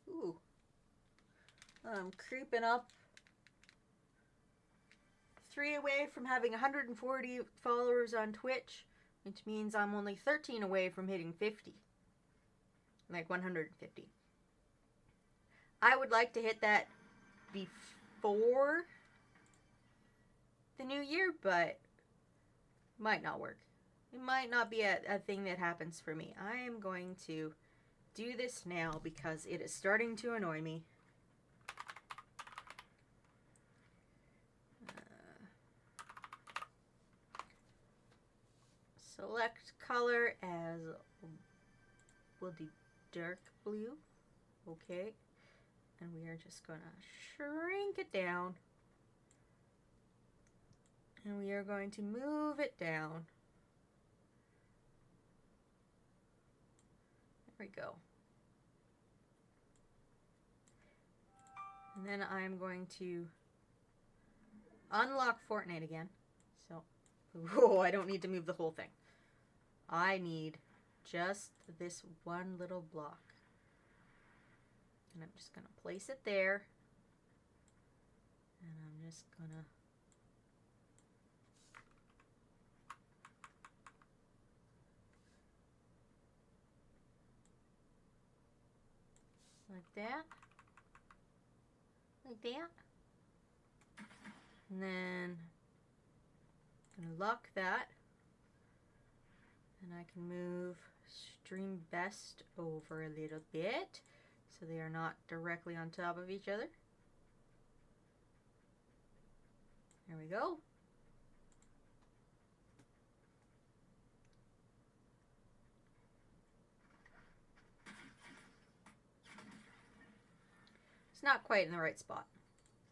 Ooh. I'm creeping up. 3 away from having 140 followers on Twitch, which means I'm only 13 away from hitting 50. Like 150. I would like to hit that before the new year, but might not work. It might not be a thing that happens for me. I am going to do this now because it is starting to annoy me. Select color as, we'll do dark blue. Okay. And we are just going to shrink it down. And we are going to move it down. There we go. And then I'm going to unlock Fortnite again. So, oh, I don't need to move the whole thing. I need just this one little block. And I'm just going to place it there. And I'm just going to... Like that. Like that. And then I'm going to lock that. And I can move stream best over a little bit so they are not directly on top of each other. There we go. It's not quite in the right spot.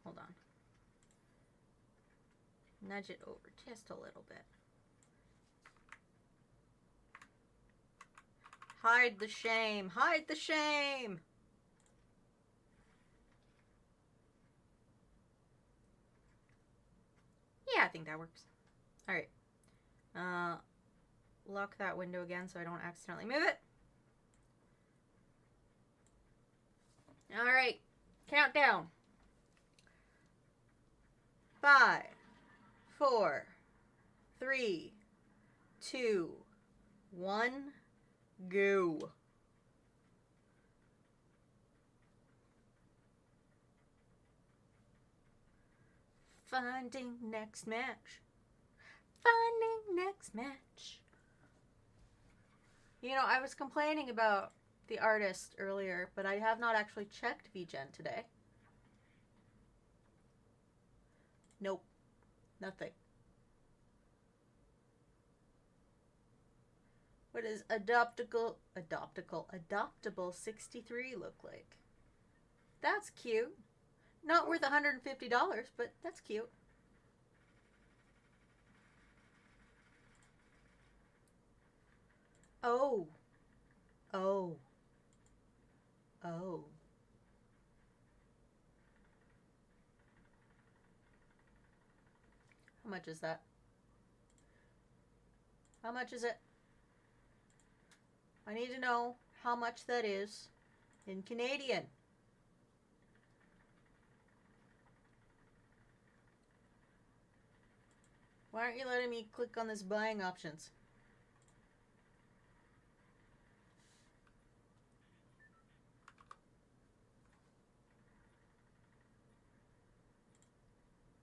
Hold on. Nudge it over just a little bit. Hide the shame. Hide the shame. Yeah, I think that works. All right. Lock that window again so I don't accidentally move it. All right. Countdown. 5, 4, 3, 2, 1, go. Finding next match. Finding next match. You know, I was complaining about the artist earlier, but I have not actually checked VGen today. Nope. Nothing. What does adoptable 63 look like? That's cute. Not worth $150, but that's cute. Oh. Oh. Oh. How much is that? How much is it? I need to know how much that is in Canadian. Why aren't you letting me click on this buying options?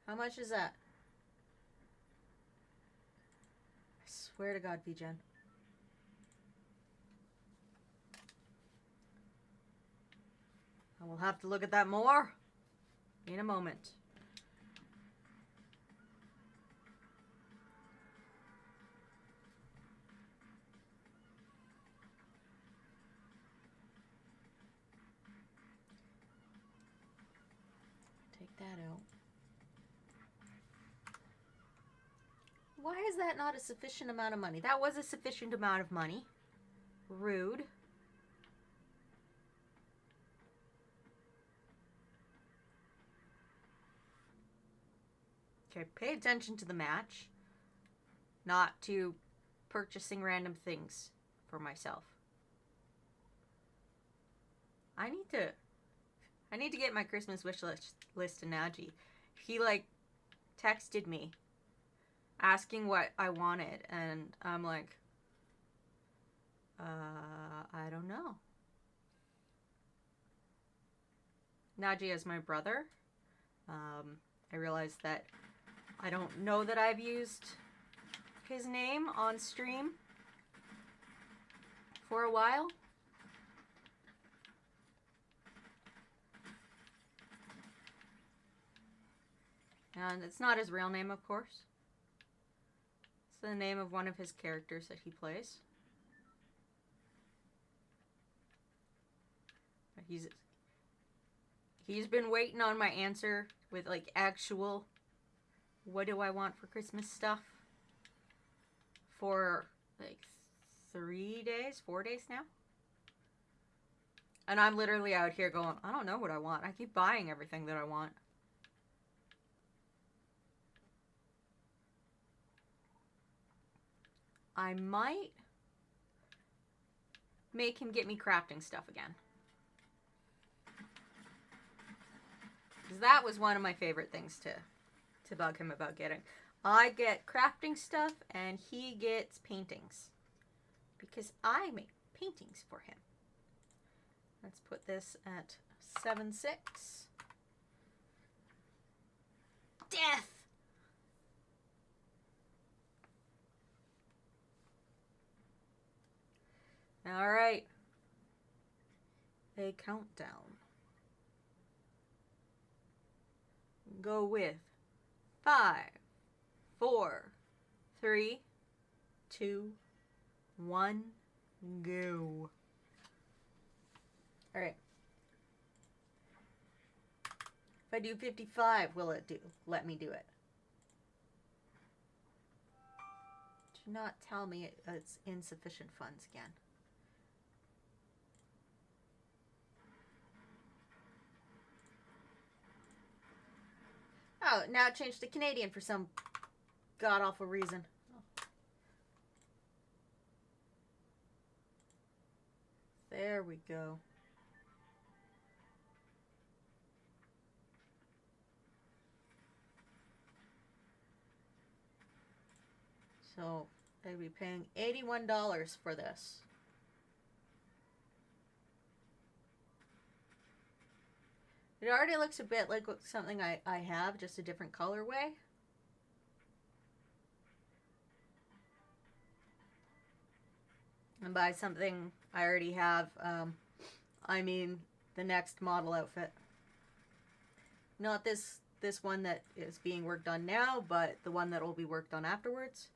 How much is that? I swear to God, VGen. I will have to look at that more in a moment. Take that out. Why is that not a sufficient amount of money? That was a sufficient amount of money. Rude. Okay, pay attention to the match, not to purchasing random things for myself. I need to get my Christmas wish list to Najee. He texted me asking what I wanted, and I'm like, I don't know. Najee is my brother. I realized that I don't know that I've used his name on stream for a while. And it's not his real name, of course. It's the name of one of his characters that he plays. But he's been waiting on my answer with actual what do I want for Christmas stuff for 3 days, 4 days now. And I'm literally out here going, I don't know what I want. I keep buying everything that I want. I might make him get me crafting stuff again. Because that was one of my favorite things to bug him about getting. I get crafting stuff and he gets paintings. Because I make paintings for him. Let's put this at 7.6. Death! All right. A countdown. Go with 5, 4, 3, 2, 1, go. All right. If I do 55, will it let me do it? Do not tell me it's insufficient funds again. Oh, now it changed to Canadian for some god-awful reason. Oh. There we go. So, I'd be paying $81 for this. It already looks a bit like something I have, just a different colorway. And by something I already have, I mean the next model outfit. Not this one that is being worked on now, but the one that will be worked on afterwards.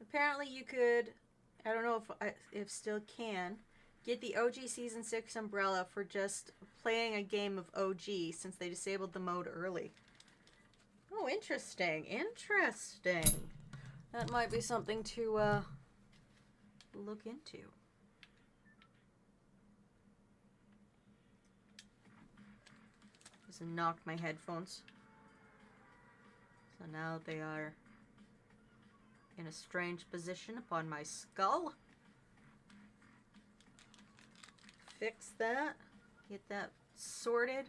Apparently you could, I don't know if still can, get the OG Season 6 umbrella for just playing a game of OG since they disabled the mode early. Oh, interesting. Interesting. That might be something to look into. Just knocked my headphones. So now they are in a strange position upon my skull. Fix that. Get that sorted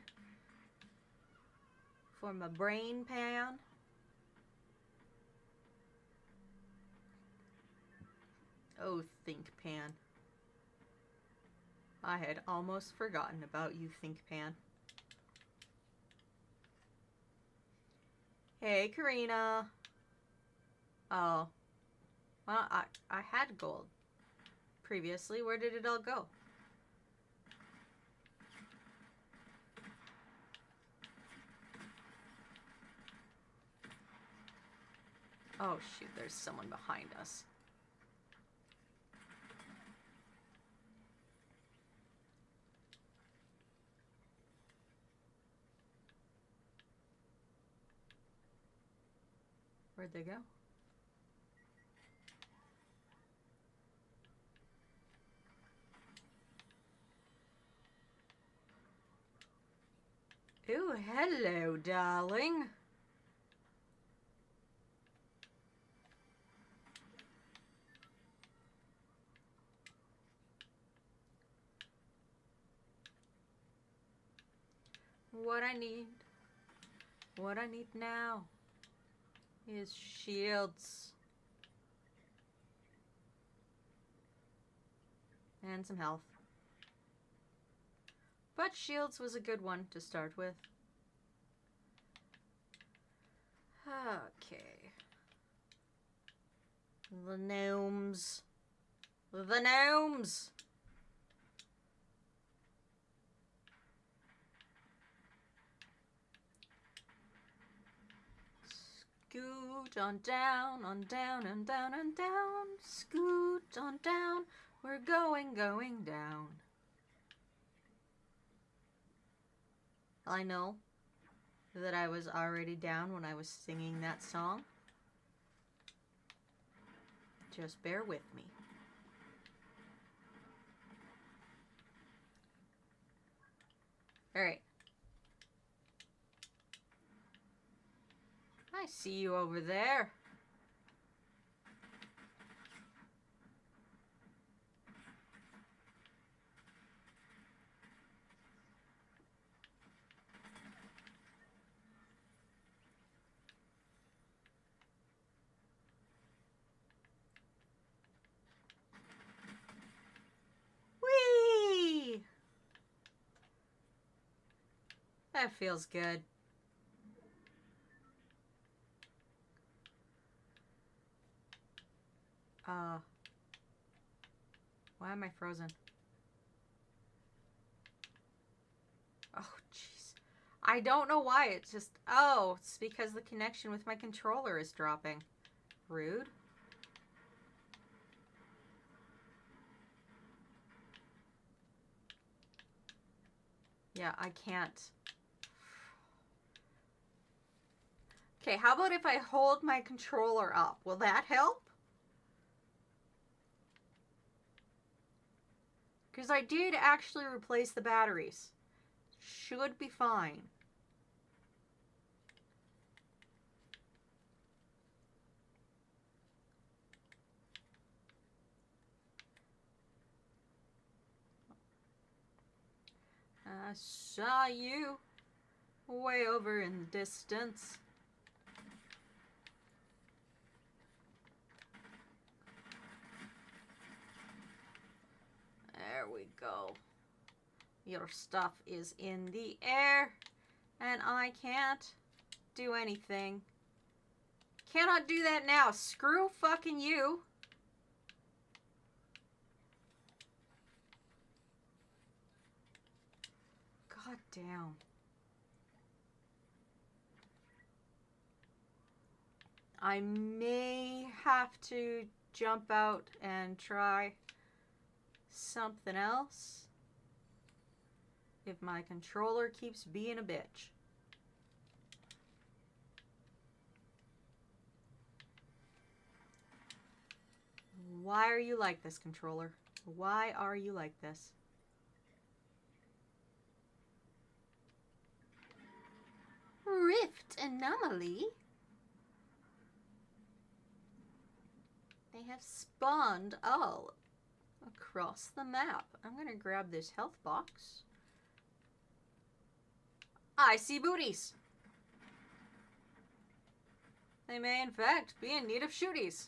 for my brain pan. Oh, Think Pan. I had almost forgotten about you, Think Pan. Hey, Karina. Oh. Well, I had gold previously. Where did it all go? Oh, shoot. There's someone behind us. Where'd they go? Ooh, hello, darling. What I need now is shields. And some health. But shields was a good one to start with. Okay. The gnomes. The gnomes! Scoot on down, and down, and down. Scoot on down. We're going down. I know that I was already down when I was singing that song. Just bear with me. Alright. I see you over there. That feels good. Why am I frozen? Oh, jeez. I don't know why. It's just... Oh, it's because the connection with my controller is dropping. Rude. Yeah, I can't. Okay, how about if I hold my controller up? Will that help? Because I did actually replace the batteries. Should be fine. I saw you way over in the distance. There we go. Your stuff is in the air, and I can't do anything. Cannot do that now. Screw fucking you. God damn. I may have to jump out and try something else if my controller keeps being a bitch. Why are you like this, controller? Why are you like this? Rift anomaly? They have spawned all across the map. I'm going to grab this health box. I see booties. They may, in fact, be in need of shooties.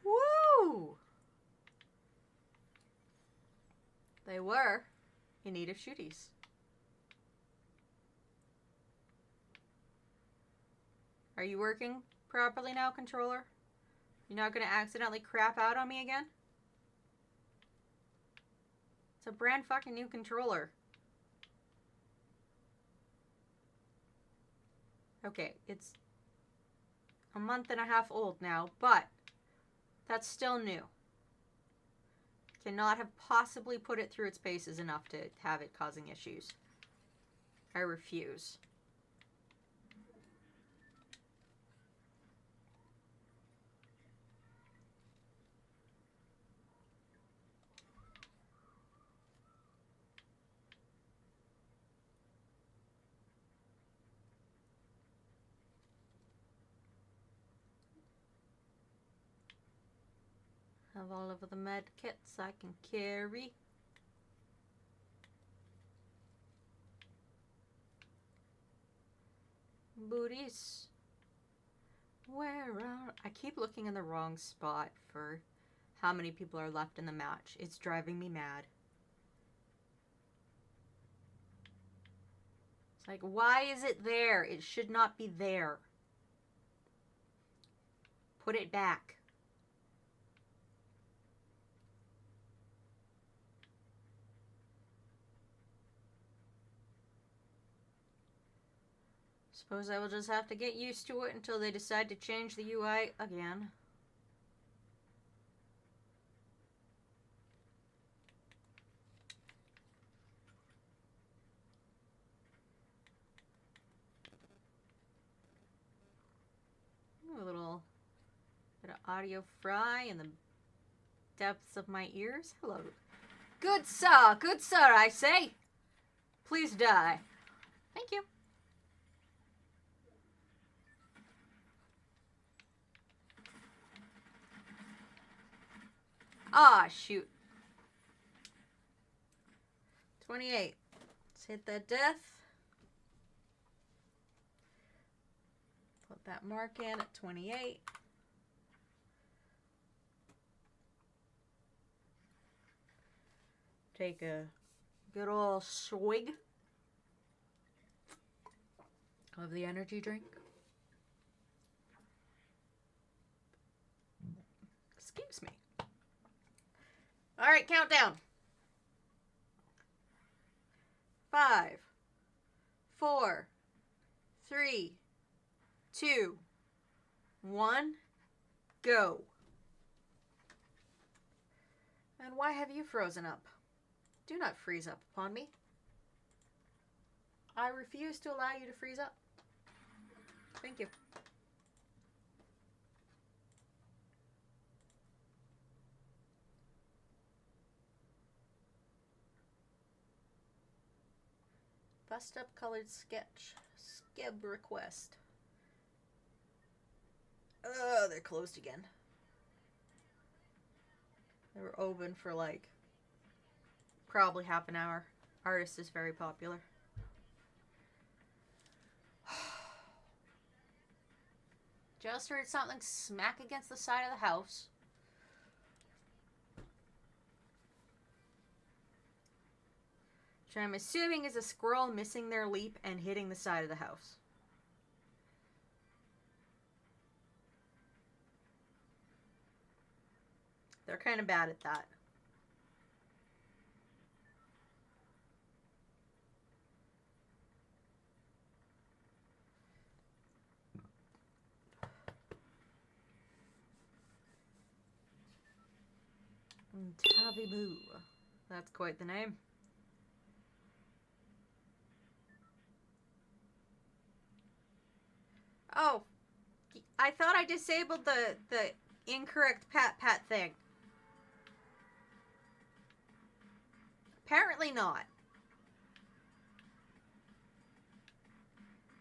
Woo! They were in need of shooties. Are you working properly now, controller? You're not going to accidentally crap out on me again? It's a brand fucking new controller. Okay, it's a month and a half old now, but that's still new. Cannot have possibly put it through its paces enough to have it causing issues. I refuse. Have all of the med kits I can carry. Booties. Where are... I keep looking in the wrong spot for how many people are left in the match. It's driving me mad. It's like, why is it there? It should not be there. Put it back. Suppose I will just have to get used to it until they decide to change the UI again. Ooh, a little bit of audio fry in the depths of my ears. Hello. Good sir, I say. Please die. Thank you. Ah, shoot. 28. Let's hit that death. Put that mark in at 28. take a good old swig of the energy drink. Excuse me. All right, countdown. 5, 4, 3, 2, 1, go. And why have you frozen up? Do not freeze up upon me. I refuse to allow you to freeze up. Thank you. Bust up colored sketch. Skeb request. Oh, they're closed again. They were open for like probably half an hour. Artist is very popular. Just heard something smack against the side of the house. Which I'm assuming is a squirrel missing their leap and hitting the side of the house. They're kind of bad at that. Tabby Boo. That's quite the name. Oh, I thought I disabled the incorrect pat thing. Apparently not.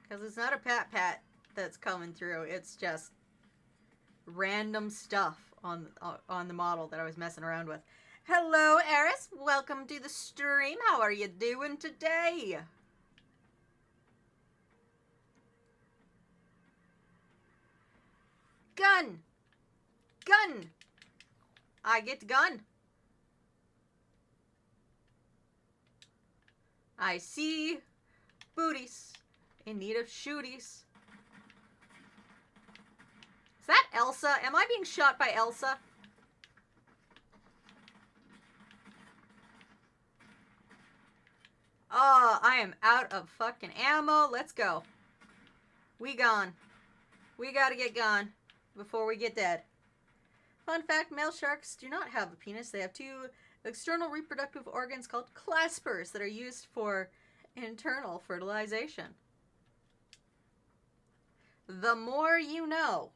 Because it's not a pat that's coming through. It's just random stuff on the model that I was messing around with. Hello, Eris. Welcome to the stream. How are you doing today? Gun! Gun! I get gun. I see booties in need of shooties. Is that Elsa? Am I being shot by Elsa? Oh, I am out of fucking ammo. Let's go. We gone. We gotta get gone before we get dead. Fun fact, male sharks do not have a penis. They have two external reproductive organs called claspers that are used for internal fertilization. The more you know.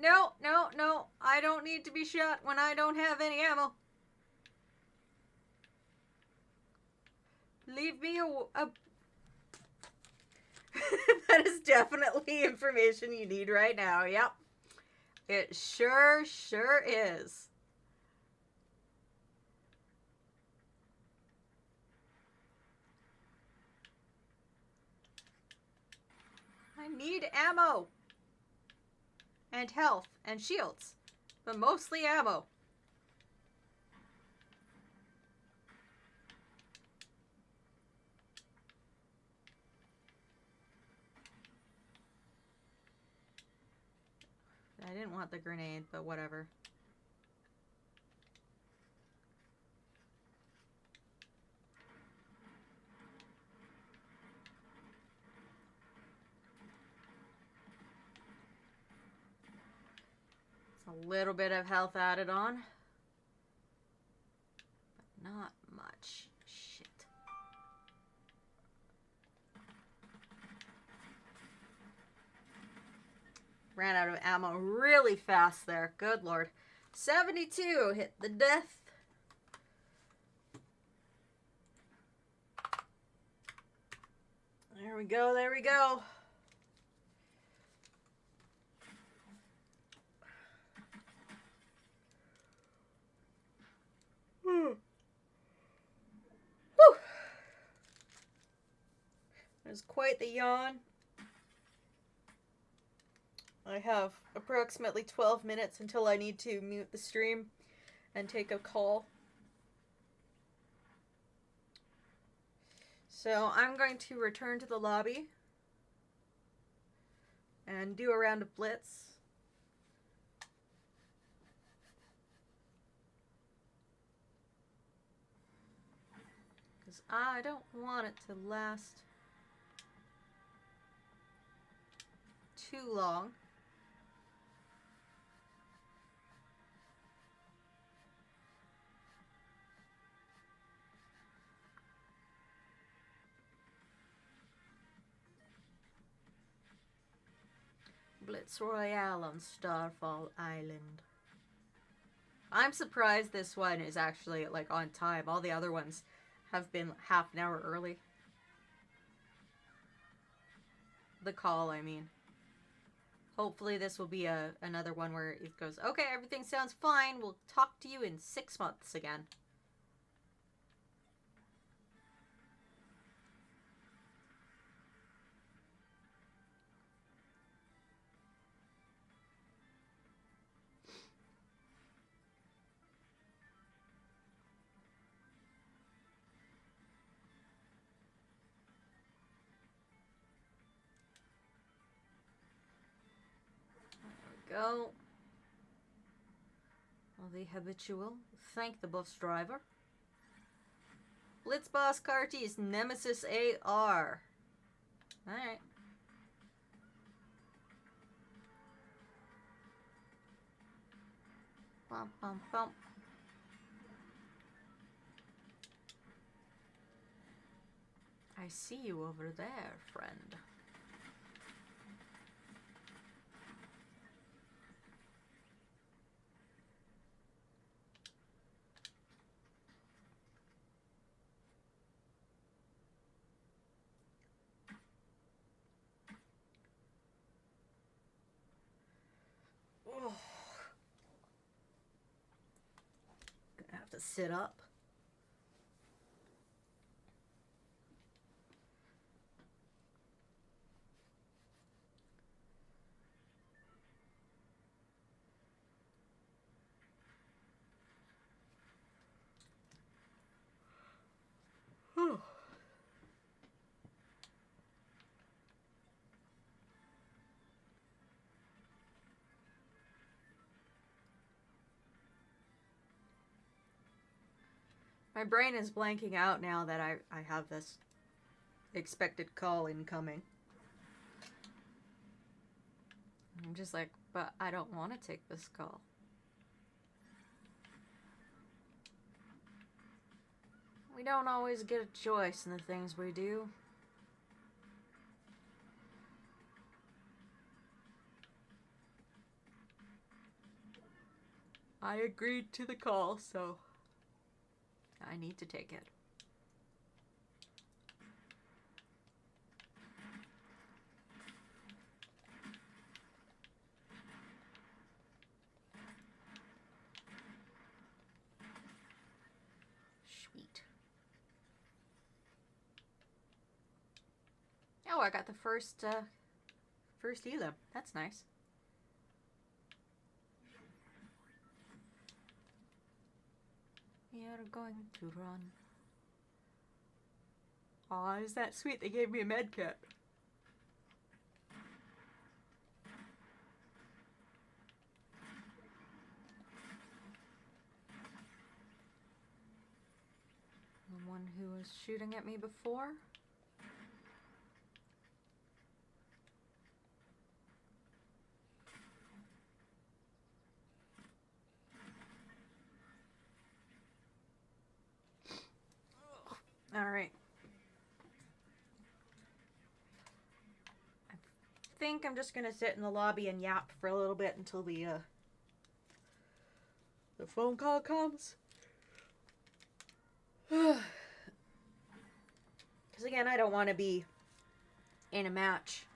No, no, no. I don't need to be shot when I don't have any ammo. Leave me a that is definitely information you need right now. Yep. It sure is. I need ammo. And health and shields. But mostly ammo. I didn't want the grenade, but whatever. It's a little bit of health added on. But not much. Shit. Ran out of ammo really fast there. Good lord. 72 hit the death. There we go, there we go. Whew. There's quite the yawn. I have approximately 12 minutes until I need to mute the stream and take a call. So I'm going to return to the lobby and do a round of Blitz. Because I don't want it to last too long. Blitz Royale on Starfall Island. I'm surprised this one is actually like on time. All the other ones have been half an hour early. The call, I mean. Hopefully this will be another one where it goes, okay, everything sounds fine. We'll talk to you in 6 months again. Go. Well, the habitual. Thank the bus driver. Blitz Boss Carty's Nemesis AR. Alright. Bum, bum, bum. I see you over there, friend. Oh. Gonna have to sit up. My brain is blanking out now that I have this expected call incoming. I'm just like, but I don't want to take this call. We don't always get a choice in the things we do. I agreed to the call, so I need to take it. Sweet. Oh, I got the first elim. That's nice. You're going to run. Aw, is that sweet? They gave me a med kit. The one who was shooting at me before? Alright. I think I'm just gonna sit in the lobby and yap for a little bit until the phone call comes. Because again, I don't want to be in a match.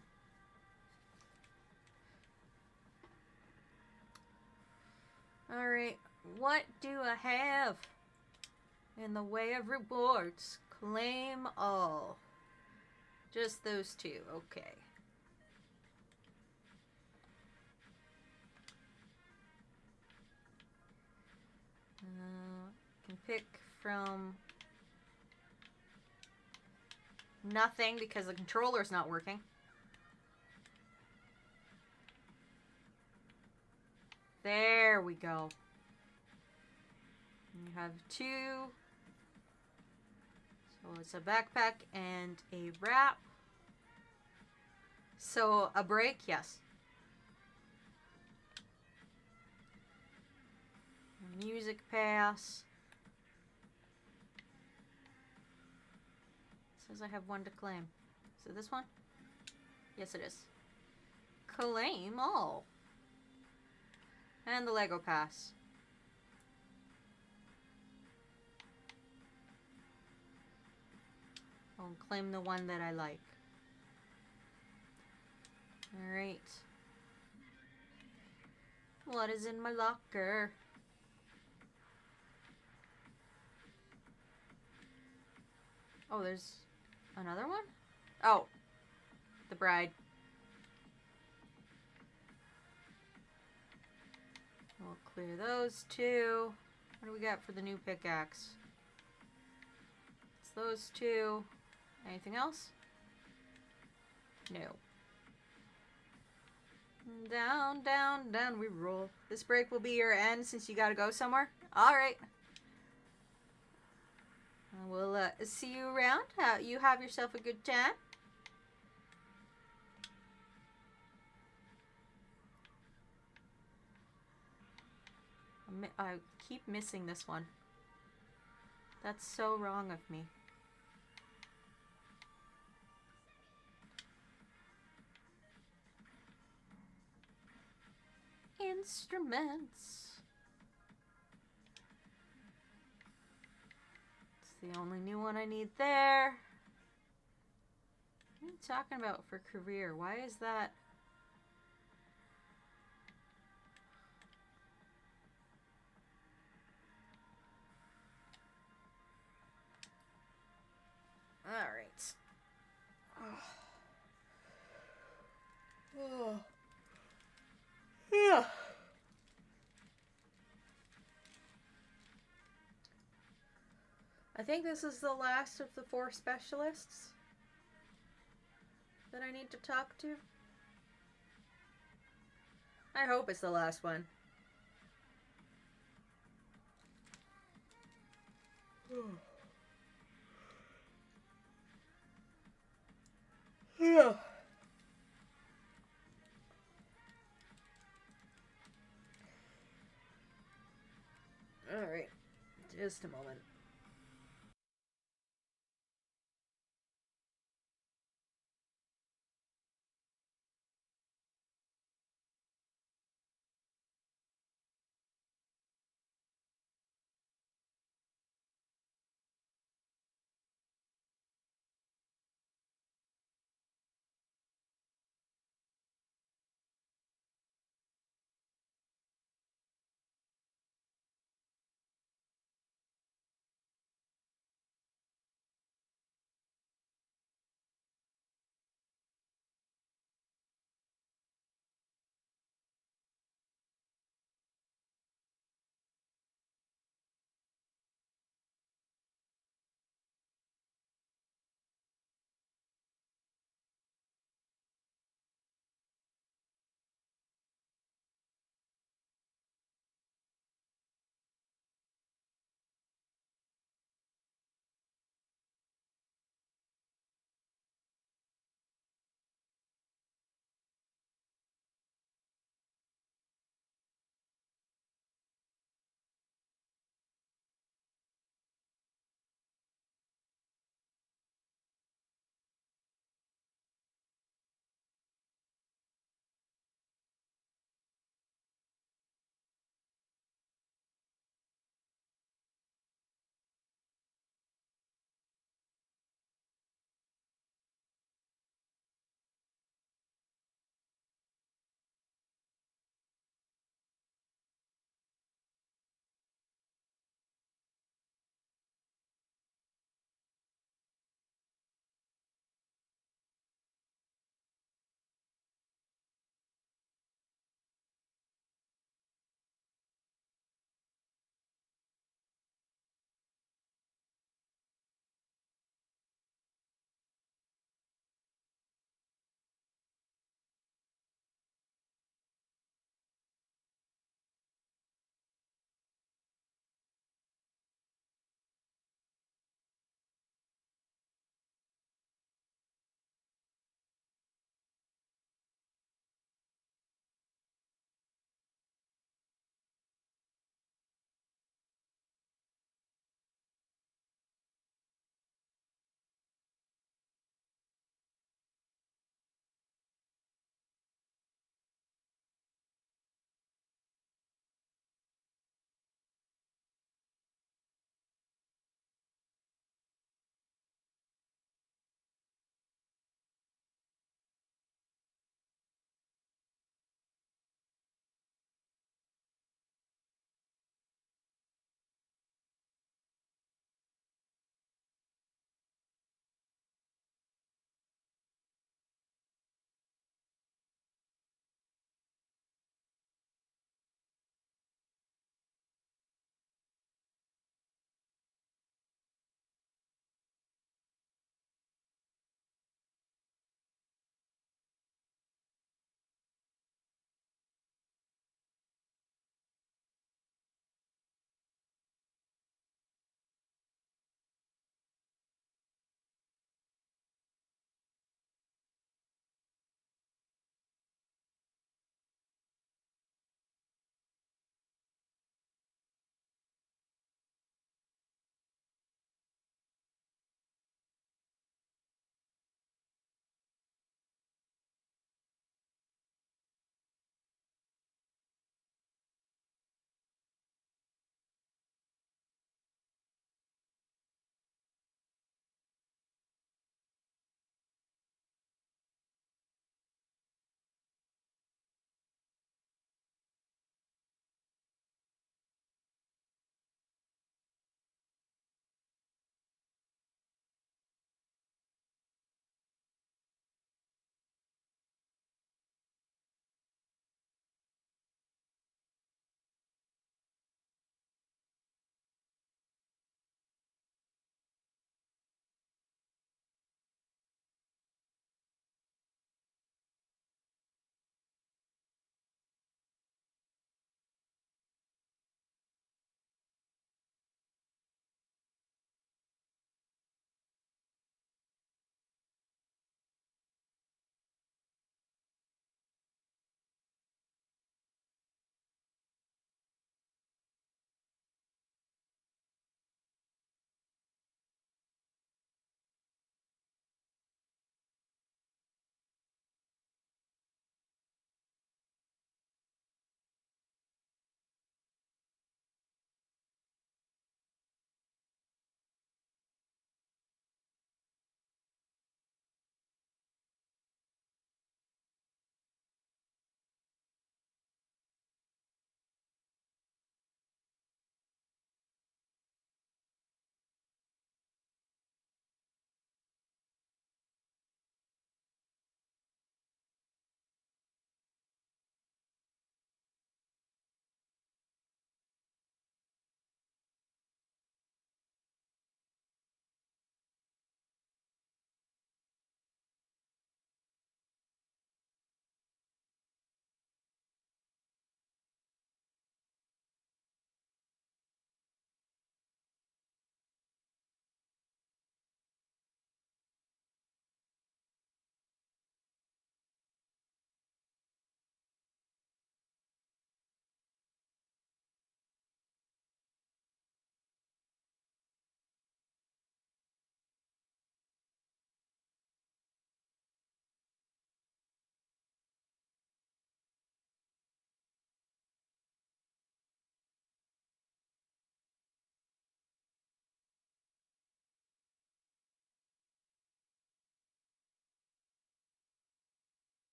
Alright, what do I have in the way of rewards? Claim all. Just those two, okay. Can pick from nothing because the controller's not working. There we go. You have 2. So it's a backpack and a wrap. So a break, yes. Music pass. Says I have 1 to claim. Is it this one? Yes, it is. Claim all. And the Lego pass. I'll claim the one that I like. Alright. What is in my locker? Oh, there's another one? Oh. The bride. We'll clear those 2. What do we got for the new pickaxe? It's those 2. Anything else? No. Down, down, down we roll. This break will be your end since you gotta go somewhere? Alright. We'll see you around. You have yourself a good time. I keep missing this one. That's so wrong of me. Instruments. It's the only new one I need there. What are you talking about for career? Why is that? Alright. Oh. Yeah. I think this is the last of the 4 specialists that I need to talk to. I hope it's the last one. Yeah. Alright. Just a moment.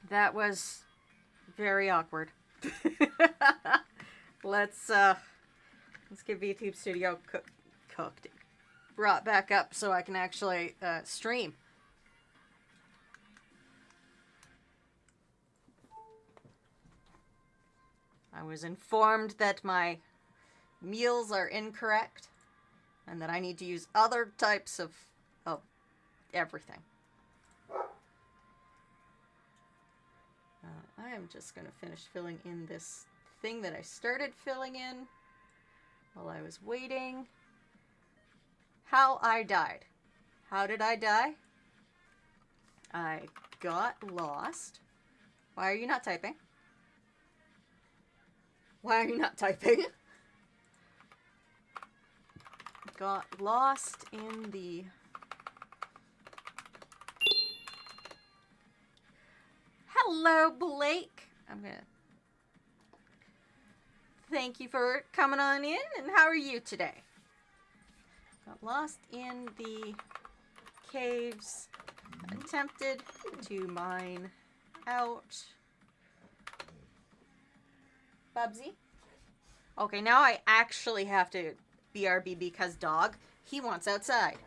That was very awkward. Let's get VTube Studio cooked. Brought back up so I can actually stream. I was informed that my meals are incorrect and that I need to use other types of everything. I am just going to finish filling in this thing that I started filling in while I was waiting. How I died. How did I die? I got lost. Why are you not typing? Why are you not typing? Got lost in the... Hello, Blake. I'm gonna... Thank you for coming on in, and how are you today? Got lost in the caves. Attempted to mine out. Bubsy? Okay, now I actually have to BRB because dog. He wants outside.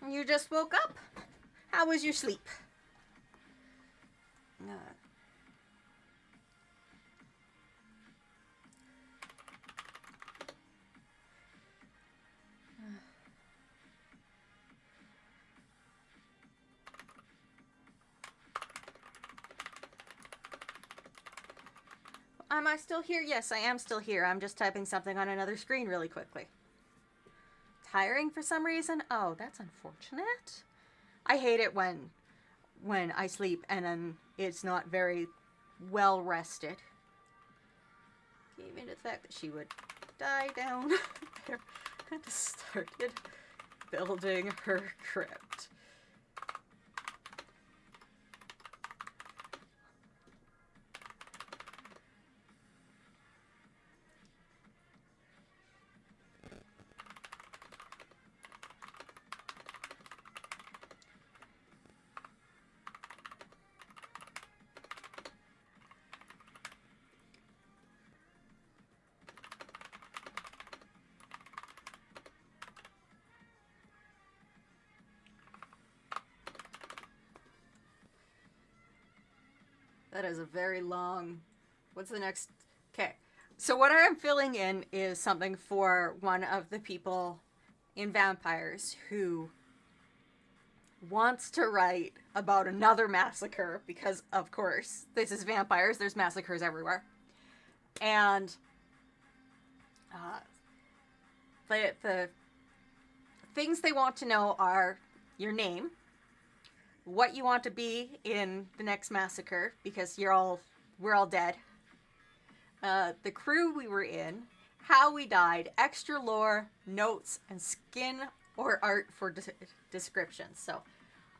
You just woke up? How was your sleep? Am I still here? Yes, I am still here. I'm just typing something on another screen really quickly. Tiring for some reason? Oh, that's unfortunate. I hate it when I sleep and then it's not very well rested. Gave into the fact that she would die down there and started building her crypt. That is a very long... What's the next... Okay. So what I'm filling in is something for one of the people in Vampires who wants to write about another massacre because, of course, this is Vampires. There's massacres everywhere. And the things they want to know are your name, what you want to be in the next massacre, because we're all dead. The crew we were in, how we died, extra lore, notes, and skin or art for descriptions. So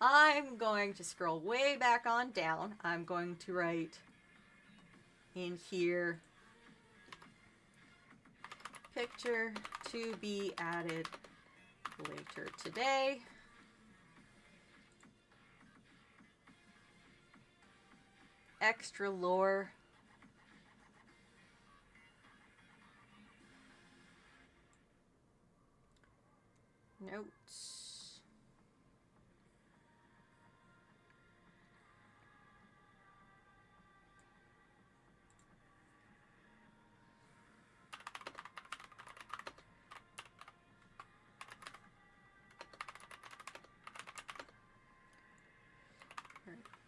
I'm going to scroll way back on down. I'm going to write in here, picture to be added later today. Extra lore. Notes.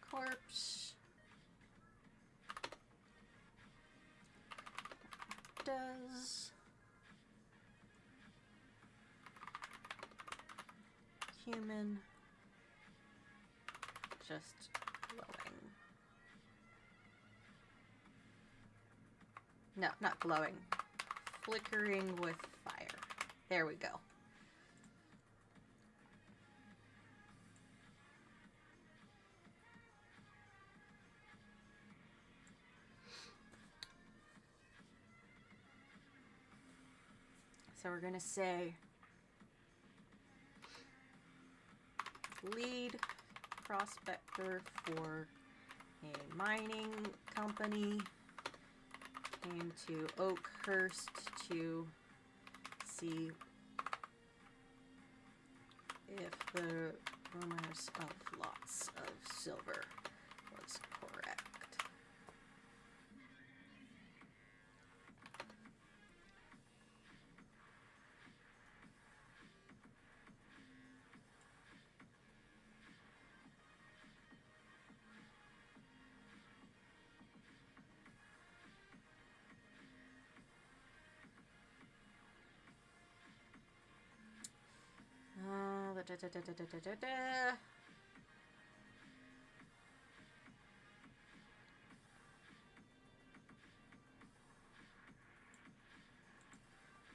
Corpse. Does human just glowing? No, not glowing. Flickering with fire. There we go. So we're going to say lead prospector for a mining company came to Oakhurst to see if the rumors of lots of silver was correct.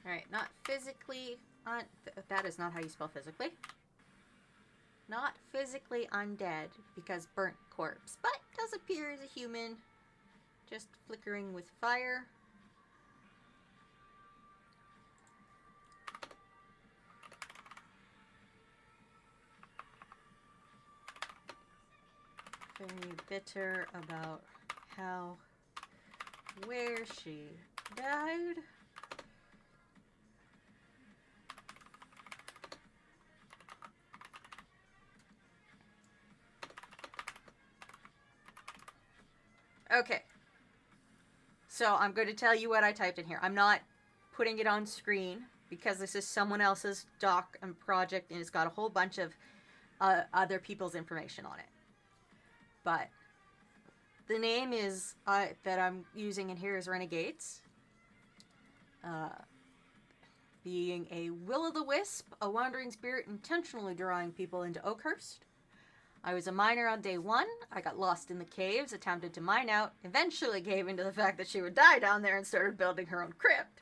Alright, not physically that is not how you spell physically. Not physically undead, because burnt corpse, but does appear as a human, just flickering with fire. Very bitter about where she died. Okay. So I'm going to tell you what I typed in here. I'm not putting it on screen because this is someone else's doc and project, and it's got a whole bunch of other people's information on it. But the name is that I'm using in here is Renegades. Being a will-o'-the-wisp, a wandering spirit intentionally drawing people into Oakhurst. I was a miner on day 1. I got lost in the caves, attempted to mine out, eventually gave into the fact that she would die down there and started building her own crypt.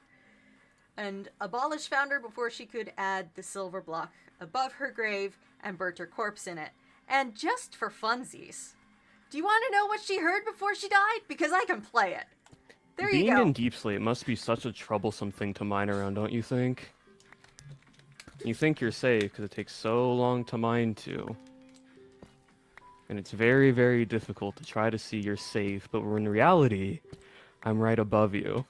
And abolished found her before she could add the silver block above her grave and burnt her corpse in it. And just for funsies, do you want to know what she heard before she died? Because I can play it. There you go. Being in Deep Slate must be such a troublesome thing to mine around, don't you think? You think you're safe because it takes so long to mine too. And it's very, very difficult to try to see you're safe, but in reality, I'm right above you.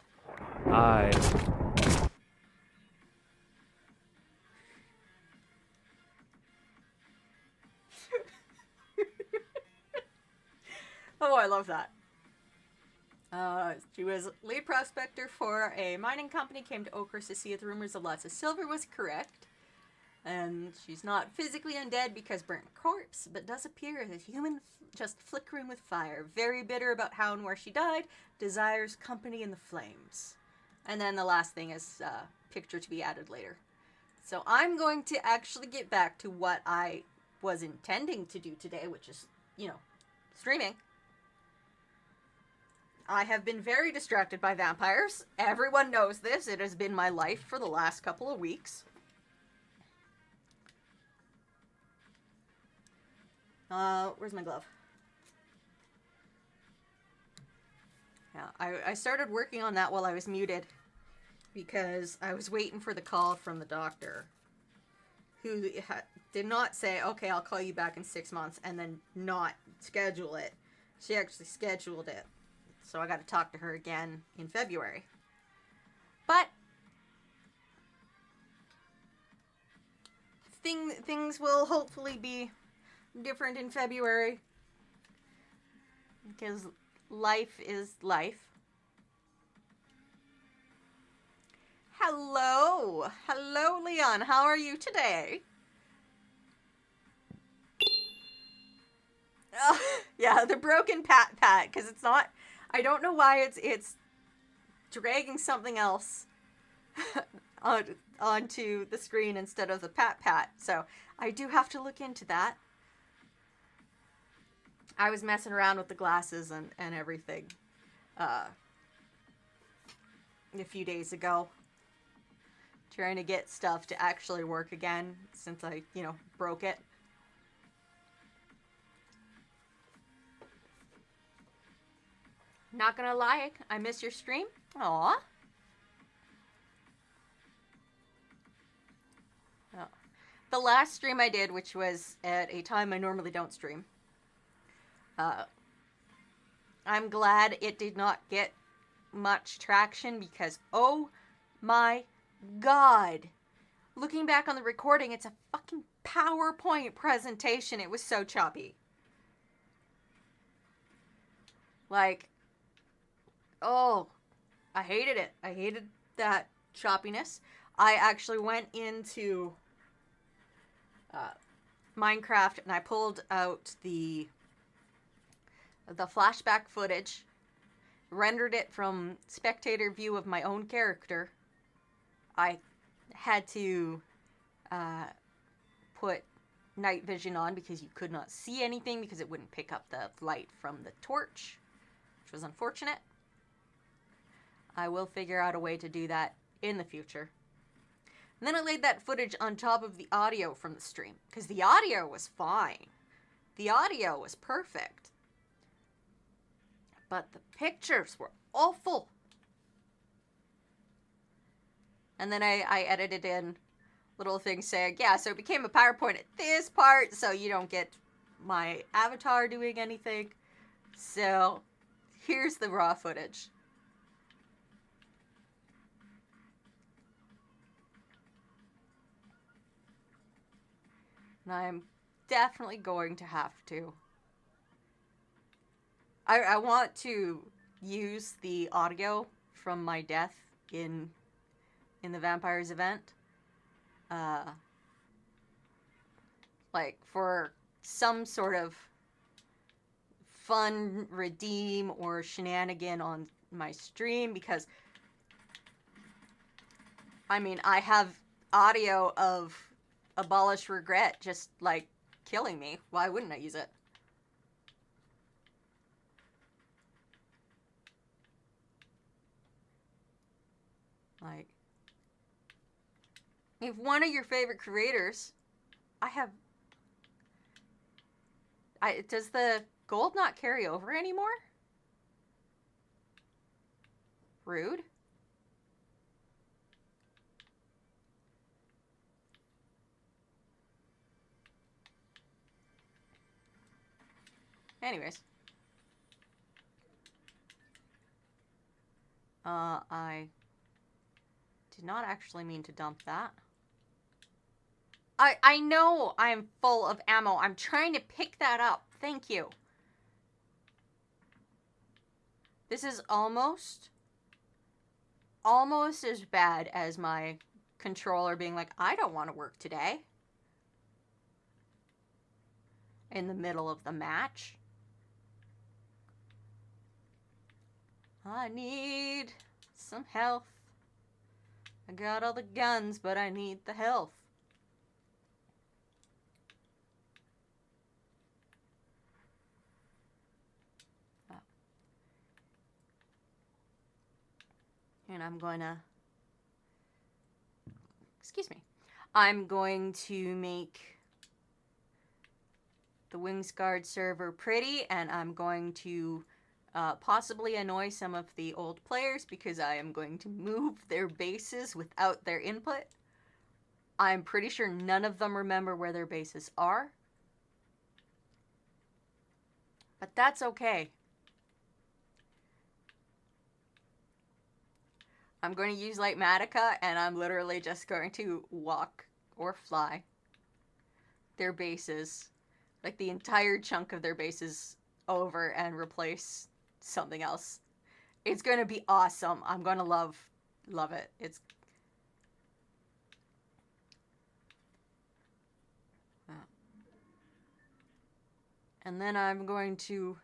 Oh, I love that. She was lead prospector for a mining company, came to Oakhurst to see if the rumors of lots of silver was correct. And she's not physically undead because burnt corpse, but does appear as a human just flickering with fire. Very bitter about how and where she died. Desires company in the flames. And then the last thing is picture to be added later. So I'm going to actually get back to what I was intending to do today, which is, streaming. I have been very distracted by vampires. Everyone knows this. It has been my life for the last couple of weeks. Where's my glove? Yeah, I started working on that while I was muted because I was waiting for the call from the doctor who did not say, okay, I'll call you back in 6 months and then not schedule it. She actually scheduled it. So I got to talk to her again in February. But things will hopefully be different in February because life is life. Hello, Leon. How are you today? Yeah, the broken pat because it's not. I don't know why it's dragging something else onto the screen instead of the pat. So I do have to look into that. I was messing around with the glasses and everything a few days ago. Trying to get stuff to actually work again since I, broke it. Not gonna lie, I miss your stream. Aww. Oh. The last stream I did, which was at a time I normally don't stream, I'm glad it did not get much traction because, oh my god. Looking back on the recording, it's a fucking PowerPoint presentation. It was so choppy. Like, oh, I hated it. I hated that choppiness. I actually went into Minecraft and I pulled out the flashback footage, rendered it from spectator view of my own character. I had to put night vision on because you could not see anything because it wouldn't pick up the light from the torch, which was unfortunate. I will figure out a way to do that in the future. And then I laid that footage on top of the audio from the stream because the audio was fine. The audio was perfect. But the pictures were awful. And then I edited in little things saying, yeah, so it became a PowerPoint at this part, so you don't get my avatar doing anything. So here's the raw footage. And I'm definitely going to have to. I want to use the audio from my death in the vampires event, like for some sort of fun redeem or shenanigan on my stream, because I mean I have audio of Abolish Regret just like killing me. Why wouldn't I use it? Like, if one of your favorite creators, does the gold not carry over anymore? Rude. Anyways. I did not actually mean to dump that. I know I'm full of ammo. I'm trying to pick that up. Thank you. This is almost as bad as my controller being like, I don't want to work today. In the middle of the match. I need some health. I got all the guns, but I need the health. Oh. And I'm going to... Excuse me. I'm going to make the Wingsguard server pretty, and I'm going to possibly annoy some of the old players because I am going to move their bases without their input. I'm pretty sure none of them remember where their bases are. But that's okay. I'm going to use Lightmatica, and I'm literally just going to walk or fly their bases, like the entire chunk of their bases, over and replace something else. It's going to be awesome. I'm going to love it. It's... And then I'm going to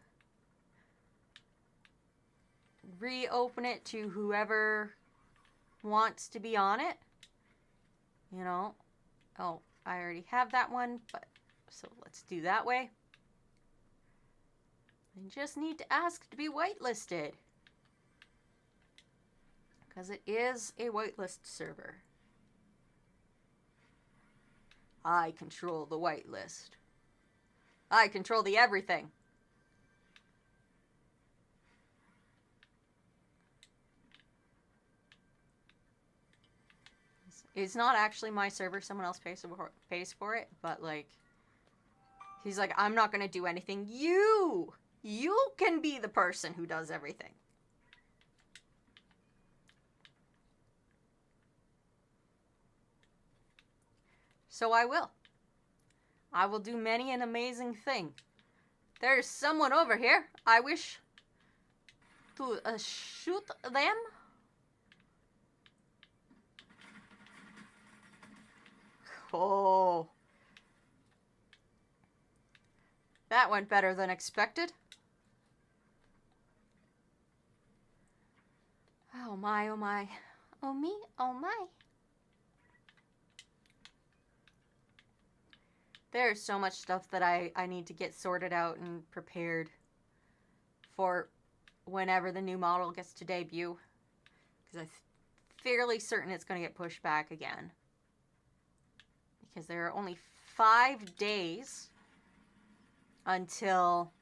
reopen it to whoever wants to be on it. You know. Oh, I already have that one, but so let's do that way. I just need to ask to be whitelisted. Because it is a whitelist server. I control the whitelist. I control the everything. It's not actually my server. Someone else pays for it. But, like, he's like, I'm not going to do anything. You can be the person who does everything. So I will. I will do many an amazing thing. There's someone over here. I wish to shoot them. Oh. That went better than expected. Oh my, oh my. Oh me, oh my. There's so much stuff that I need to get sorted out and prepared for whenever the new model gets to debut. Because I'm fairly certain it's going to get pushed back again. Because there are only 5 days until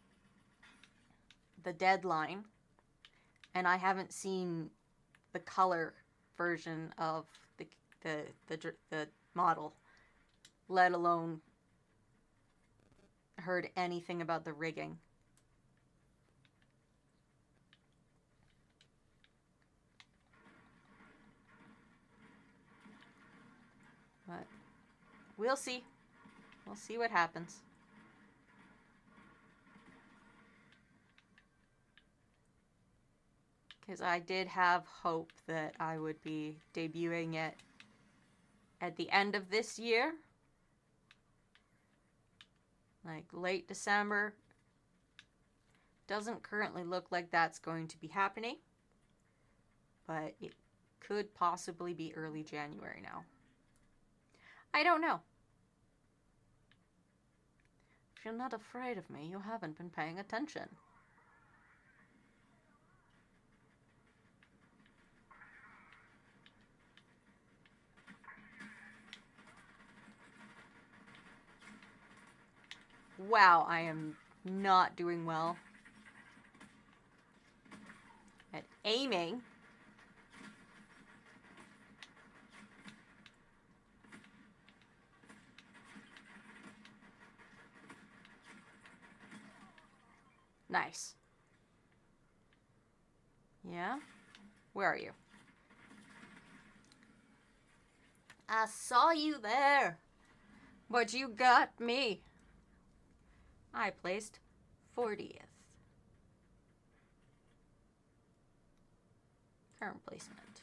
the deadline. And I haven't seen the color version of the model, let alone heard anything about the rigging. But we'll see. We'll see what happens. Because I did have hope that I would be debuting it at the end of this year. Like late December. Doesn't currently look like that's going to be happening. But it could possibly be early January now. I don't know. If you're not afraid of me, you haven't been paying attention. Wow, I am not doing well at aiming. Nice. Yeah? Where are you? I saw you there, but you got me. I placed 40th. Current placement.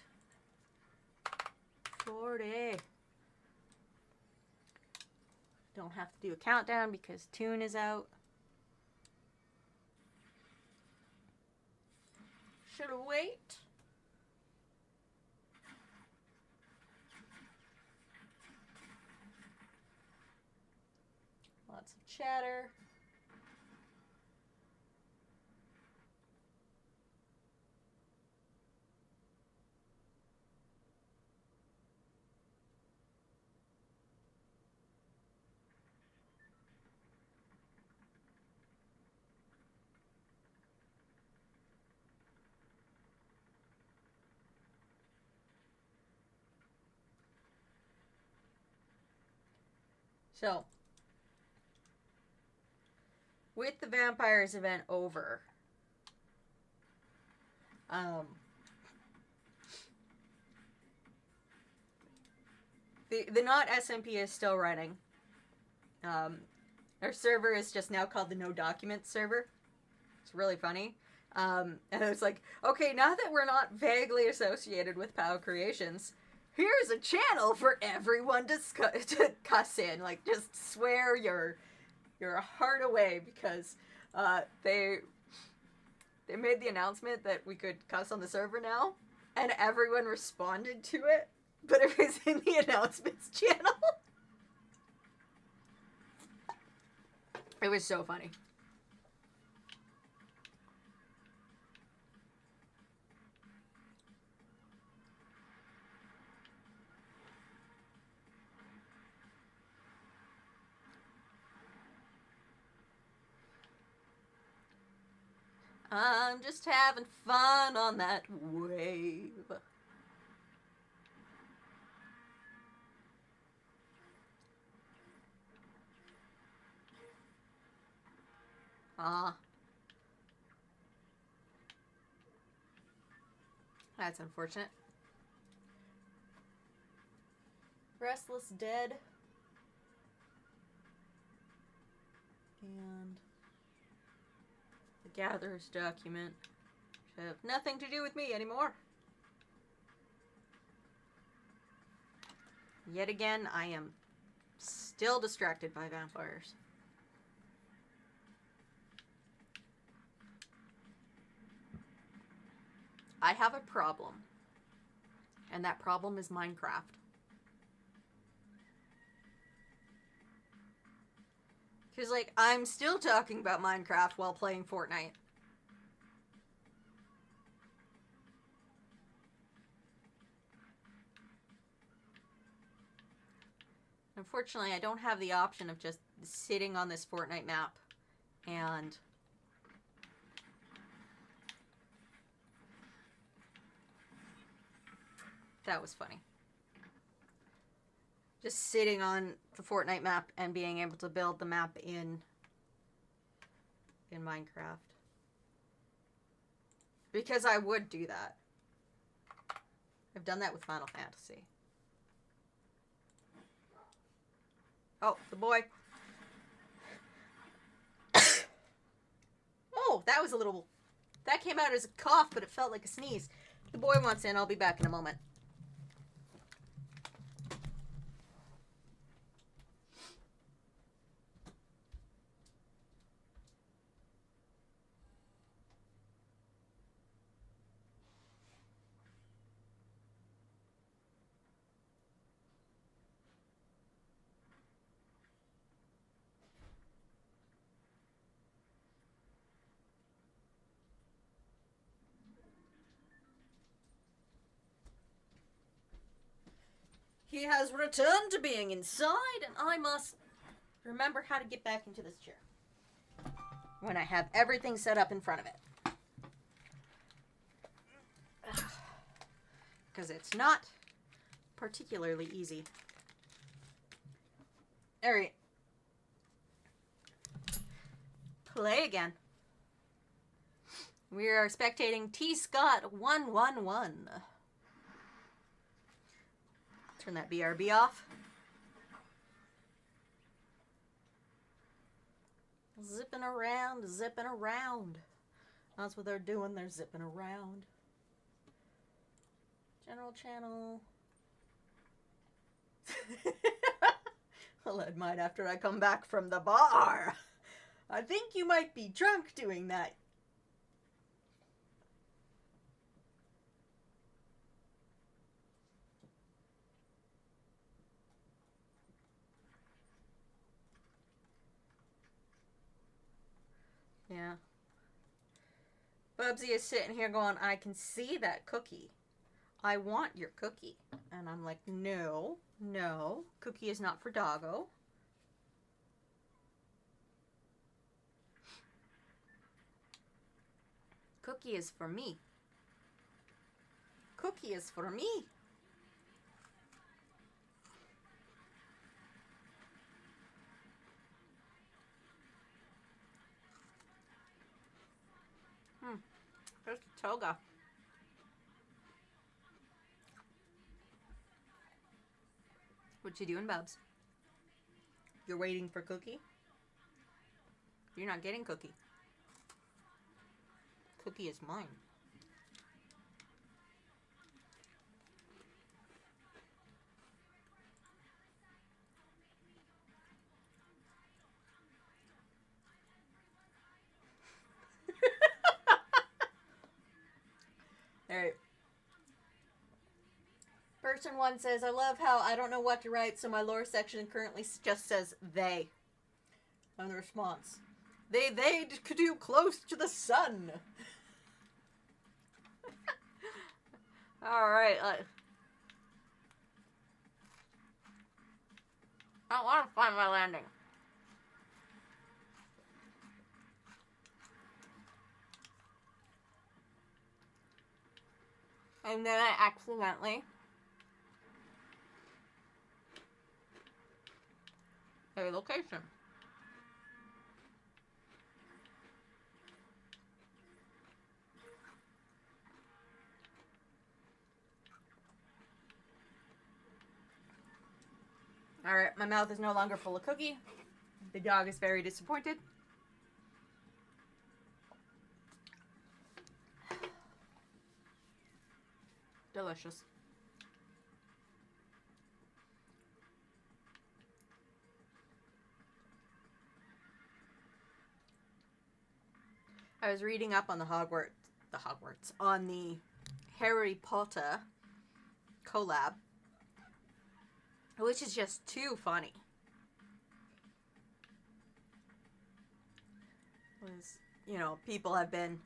40. Don't have to do a countdown because Tune is out. Should I wait? Lots of chatter. So, with the vampires event over, the not SMP is still running. Our server is just now called the No Documents server. It's really funny. And it's like, okay, now that we're not vaguely associated with POW Creations, here's a channel for everyone to cuss in. Like, just swear your heart away because they made the announcement that we could cuss on the server now, and everyone responded to it, but it was in the announcements channel. It was so funny. I'm just having fun on that wave. Ah. That's unfortunate. Restless Dead. And the Gatherer's Document. Which have nothing to do with me anymore. Yet again, I am still distracted by vampires. I have a problem. And that problem is Minecraft. Because, like, I'm still talking about Minecraft while playing Fortnite. Unfortunately, I don't have the option of just sitting on this Fortnite map and that was funny. Just sitting on the Fortnite map and being able to build the map in Minecraft. Because I would do that. I've done that with Final Fantasy. Oh, the boy. Oh, that was a little... That came out as a cough, but it felt like a sneeze. The boy wants in. I'll be back in a moment. He has returned to being inside, and I must remember how to get back into this chair. When I have everything set up in front of it. Because it's not particularly easy. Alright. Play again. We are spectating T. Scott 111. Turn that BRB off. Zipping around, zipping around. That's what they're doing, they're zipping around. General channel. Well, I might after I come back from the bar. I think you might be drunk doing that. Yeah. Bubsy is sitting here going, I can see that cookie. I want your cookie. And I'm like, no, no. Cookie is not for doggo. Cookie is for me. Cookie is for me. There's the toga. What you doing, Bubs? You're waiting for Cookie? You're not getting Cookie. Cookie is mine. Alright. Person 1 says, I love how I don't know what to write, so my lore section currently just says they. And the response, they too close to the sun. Alright. I want to find my landing. And then I accidentally a location. Alright, my mouth is no longer full of cookie. The dog is very disappointed. Delicious. I was reading up on the Harry Potter collab, which is just too funny. You know, people have been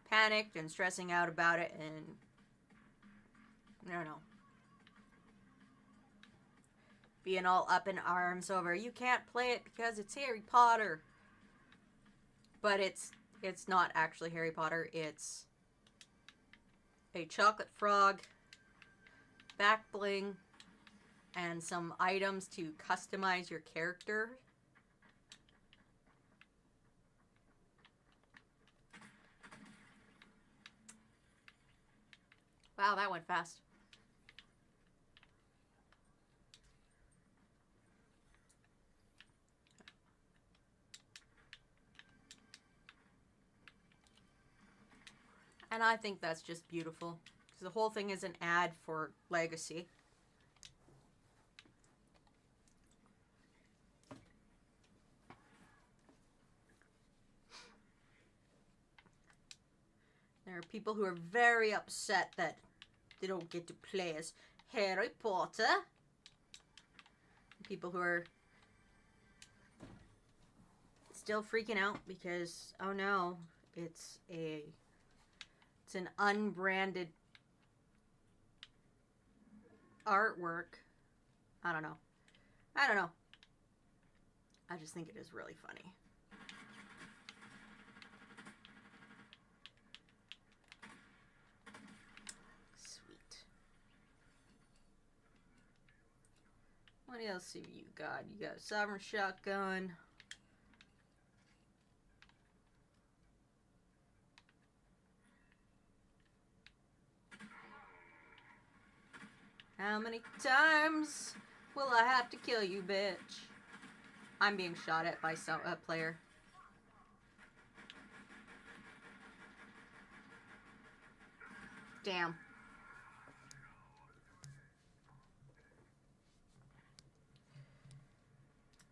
panicked and stressing out about it, and I don't know, being all up in arms over you can't play it because it's Harry Potter. But it's not actually Harry Potter. It's a chocolate frog, back bling, and some items to customize your character. Wow, that went fast. And I think that's just beautiful. Because the whole thing is an ad for Legacy. There are people who are very upset that they don't get to play as Harry Potter. People who are still freaking out because, oh no, it's an unbranded artwork. I don't know. I just think it is really funny. Sweet. What else have you got? You got a sovereign shotgun. How many times will I have to kill you, bitch? I'm being shot at by a player. Damn.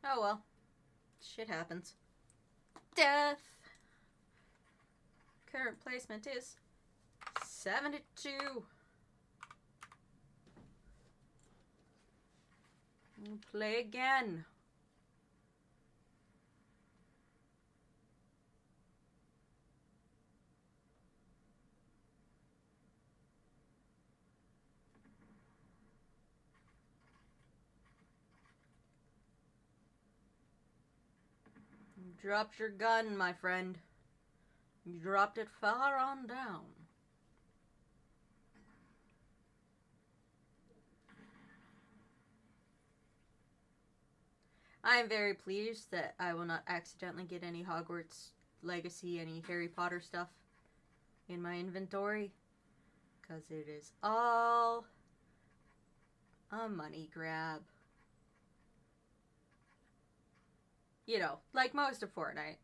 Oh well. Shit happens. Death. Current placement is 72. We'll play again. You dropped your gun, my friend. You dropped it far on down. I am very pleased that I will not accidentally get any Hogwarts Legacy, any Harry Potter stuff in my inventory, because it is all a money grab. You know, like most of Fortnite.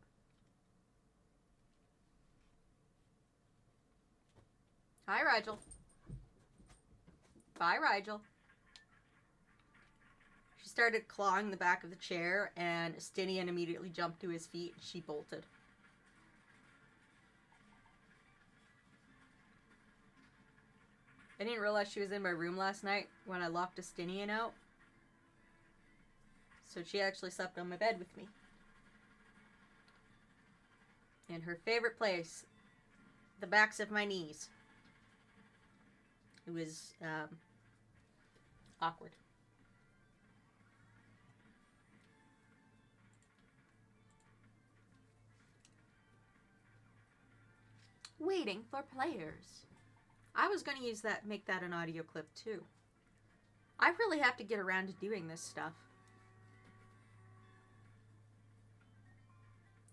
Hi, Rigel. Bye, Rigel. She started clawing the back of the chair, and Stinian immediately jumped to his feet. She bolted. I didn't realize she was in my room last night when I locked Stinian out. So she actually slept on my bed with me. In her favorite place, the backs of my knees. It was awkward. Waiting for players. I was going to use that, make that an audio clip too. I really have to get around to doing this stuff.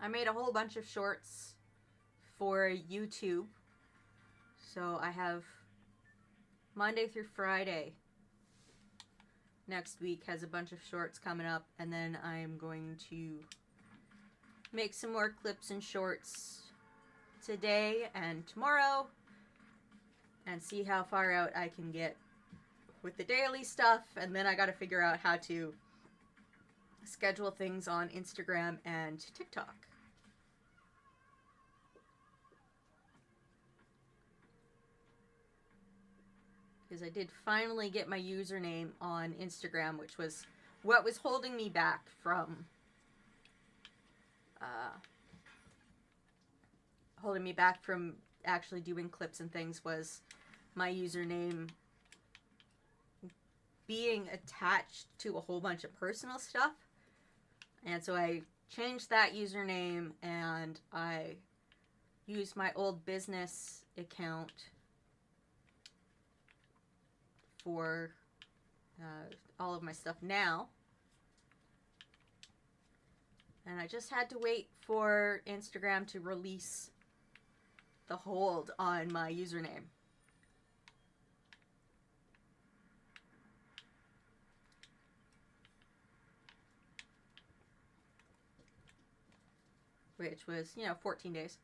I made a whole bunch of shorts for YouTube. So I have Monday through Friday next week has a bunch of shorts coming up, and then I'm going to make some more clips and shorts today and tomorrow and see how far out I can get with the daily stuff, and then I got to figure out how to schedule things on Instagram and TikTok. Because I did finally get my username on Instagram, which was what was holding me back from actually doing clips and things, was my username being attached to a whole bunch of personal stuff. And so I changed that username, and I used my old business account for all of my stuff now. And I just had to wait for Instagram to release the hold on my username. Which was, 14 days.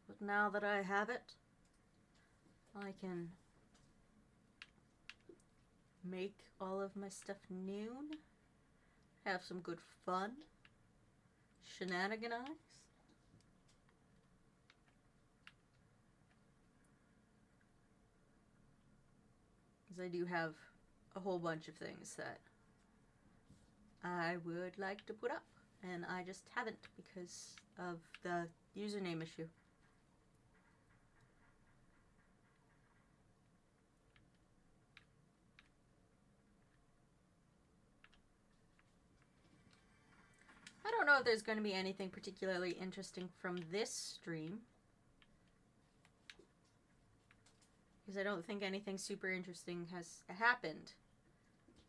But now that I have it, I can make all of my stuff noon, have some good fun, shenanigans. Because I do have a whole bunch of things that I would like to put up, and I just haven't because of the username issue. I don't know if there's going to be anything particularly interesting from this stream, because I don't think anything super interesting has happened,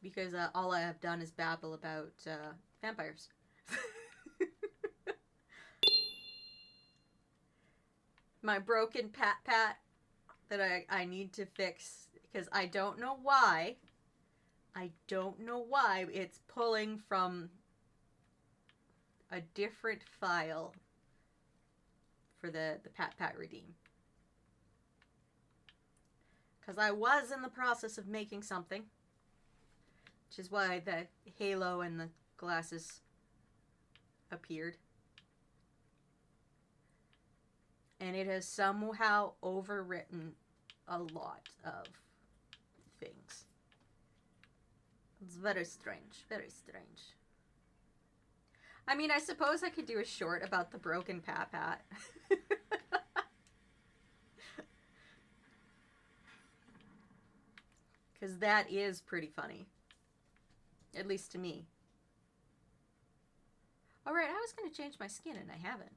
because all I have done is babble about vampires. My broken pat that I need to fix, because I don't know why it's pulling from a different file for the pat redeem. Because I was in the process of making something, which is why the halo and the glasses appeared. And it has somehow overwritten a lot of things. It's very strange, very strange. I mean, I suppose I could do a short about the broken pat. Because that is pretty funny. At least to me. Alright, I was going to change my skin and I haven't.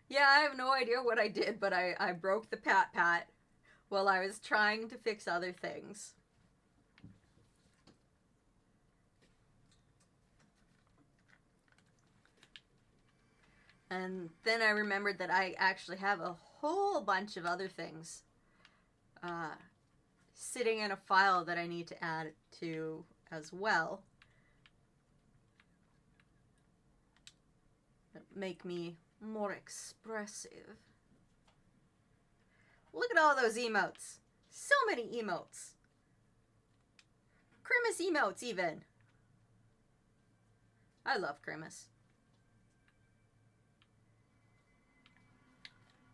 Yeah, I have no idea what I did, but I broke the pat while I was trying to fix other things. And then I remembered that I actually have a whole bunch of other things sitting in a file that I need to add to as well. That make me more expressive. Look at all those emotes. So many emotes. Grimace emotes, even. I love Grimace.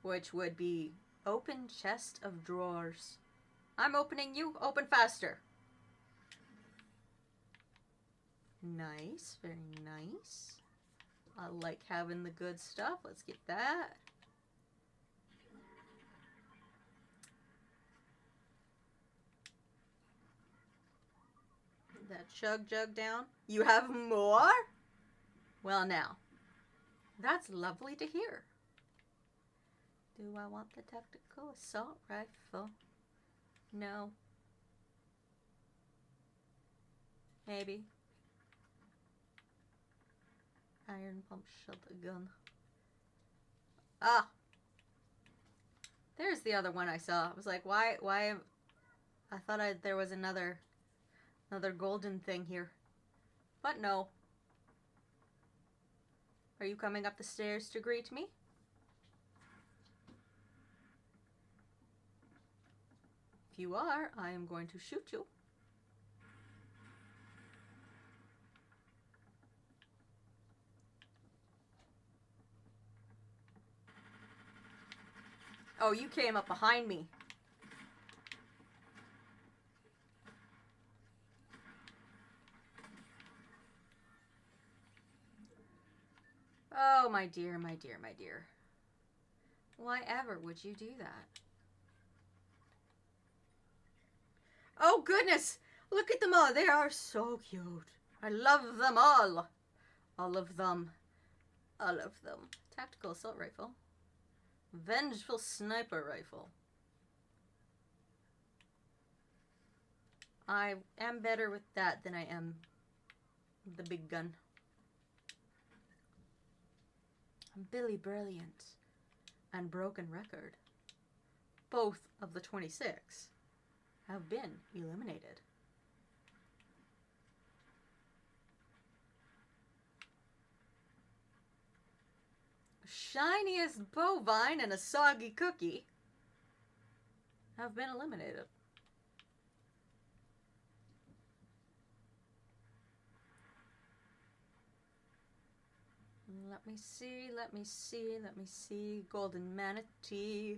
Which would be open chest of drawers. I'm opening you. Open faster. Nice. Very nice. I like having the good stuff. Let's get that. that chug jug down. You have more? Well, now, that's lovely to hear. Do I want the tactical assault rifle? No. Maybe. Iron pump shotgun. Ah! There's the other one I saw. I was like, why? I thought there was another golden thing here. But no. Are you coming up the stairs to greet me? If you are, I am going to shoot you. Oh, you came up behind me. Oh, my dear, my dear, my dear. Why ever would you do that? Oh, goodness! Look at them all. They are so cute. I love them all. All of them. All of them. Tactical assault rifle. Vengeful sniper rifle. I am better with that than I am the big gun. Billy Brilliant and Broken Record, both of the 26, have been eliminated. Shiniest Bovine and a Soggy Cookie have been eliminated. Let me see, let me see, let me see. Golden Manatee.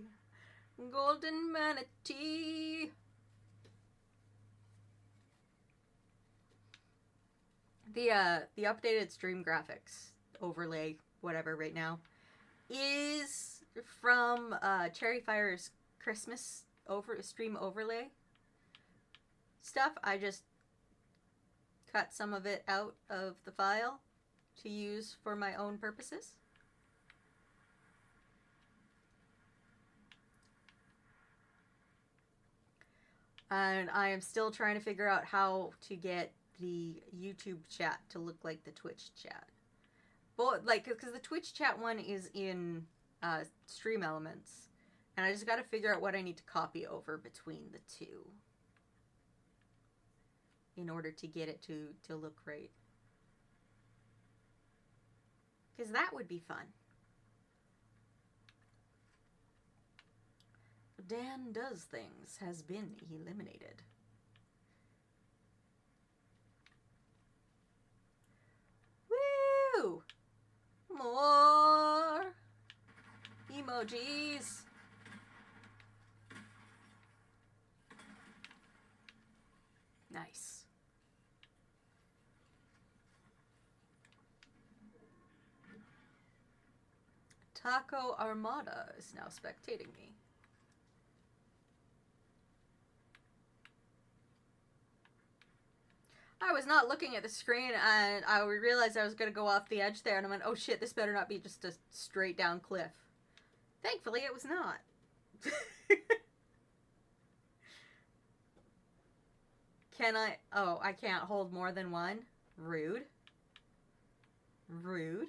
Golden Manatee. The updated stream graphics overlay, whatever, right now, is from Cherry Fire's Christmas stream overlay stuff. I just cut some of it out of the file to use for my own purposes. And I am still trying to figure out how to get the YouTube chat to look like the Twitch chat. But, like, because the Twitch chat one is in Stream Elements. And I just got to figure out what I need to copy over between the two in order to get it to look right. Because that would be fun. Dan Does Things has been eliminated. Woo! More emojis. Nice. Taco Armada is now spectating me. I was not looking at the screen and I realized I was going to go off the edge there and I went, oh shit, this better not be just a straight down cliff. Thankfully it was not. Can I? Oh, I can't hold more than one? Rude. Rude.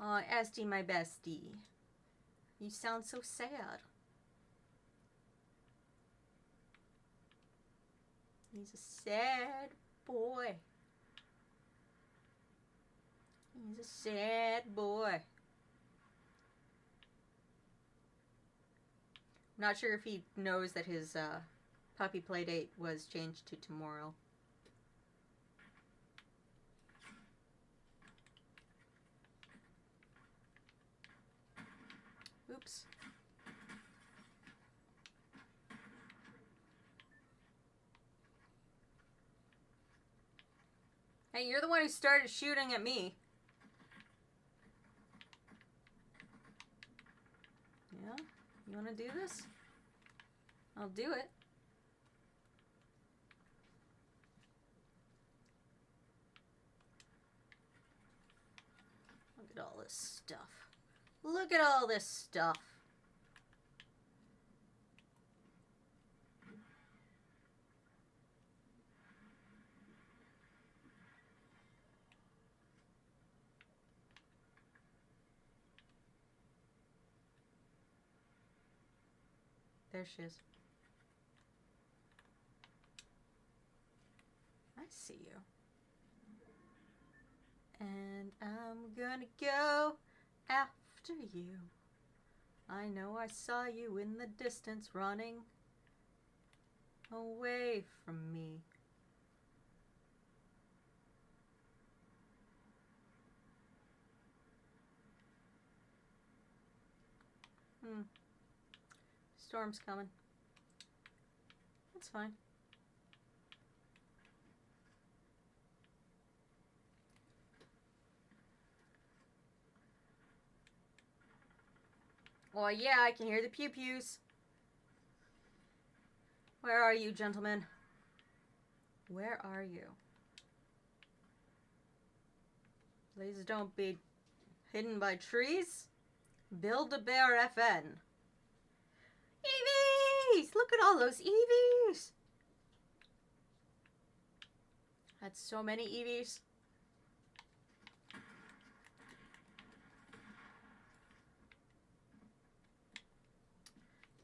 Oh, Esty, my bestie. You sound so sad. He's a sad boy. He's a sad boy. Not sure if he knows that his puppy play date was changed to tomorrow. Oops. Hey, you're the one who started shooting at me. Yeah? You want to do this? I'll do it. at all this stuff. Look at all this stuff. There she is. I see you. And I'm gonna go after you. I know I saw you in the distance running away from me. Storm's coming. That's fine. Oh yeah, I can hear the pew-pews. Where are you, gentlemen? Where are you? Please don't be hidden by trees. Build-A-Bear FN. EVs! Look at all those EVs! That's so many EVs.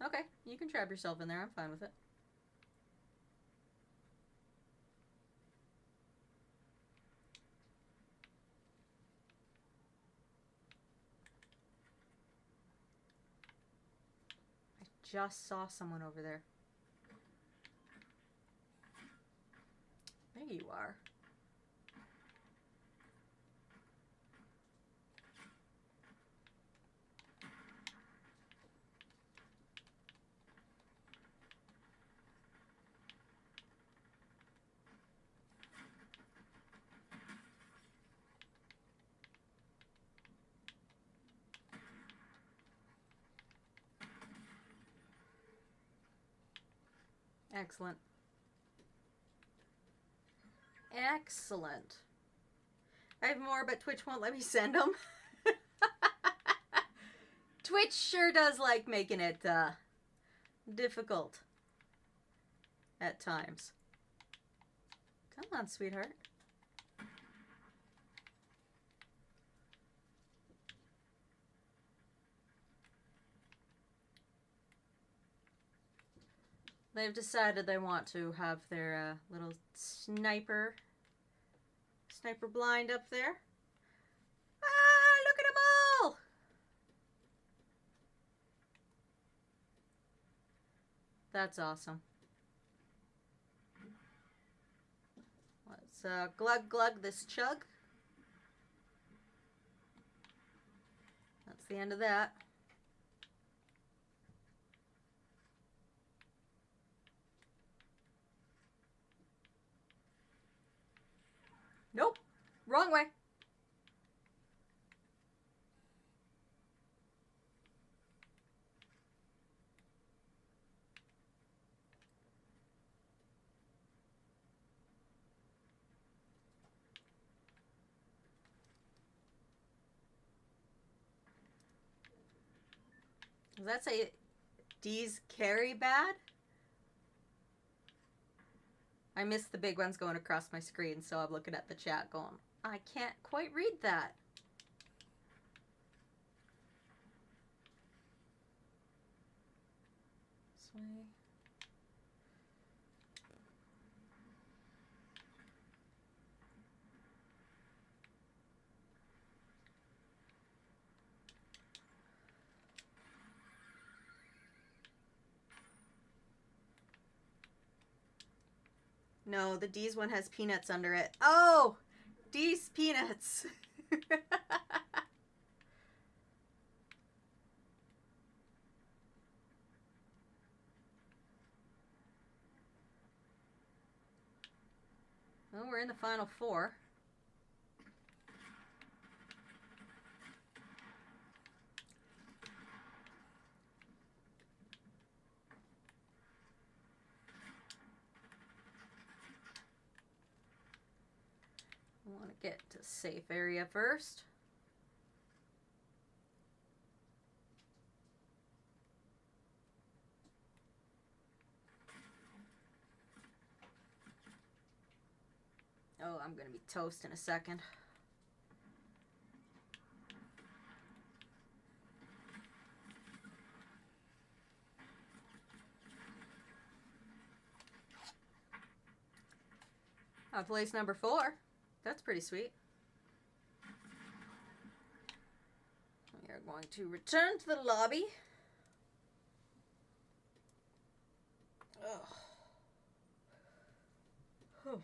Okay, you can trap yourself in there. I'm fine with it. I just saw someone over there. There you are. Excellent. Excellent. I have more, but Twitch won't let me send them. Twitch sure does like making it difficult at times. Come on, sweetheart. They've decided they want to have their little sniper blind up there. Ah, look at them all! That's awesome. Let's glug this chug. That's the end of that. Nope. Wrong way. Does that say D's carry bad? I missed the big ones going across my screen, so I'm looking at the chat going, I can't quite read that. This way. No, the D's one has peanuts under it. Oh! D's peanuts. Well, we're in the final four. I want to get to safe area first. I'm gonna be toast in a second. Place number 4. That's pretty sweet. We are going to return to the lobby. Ugh. Whew.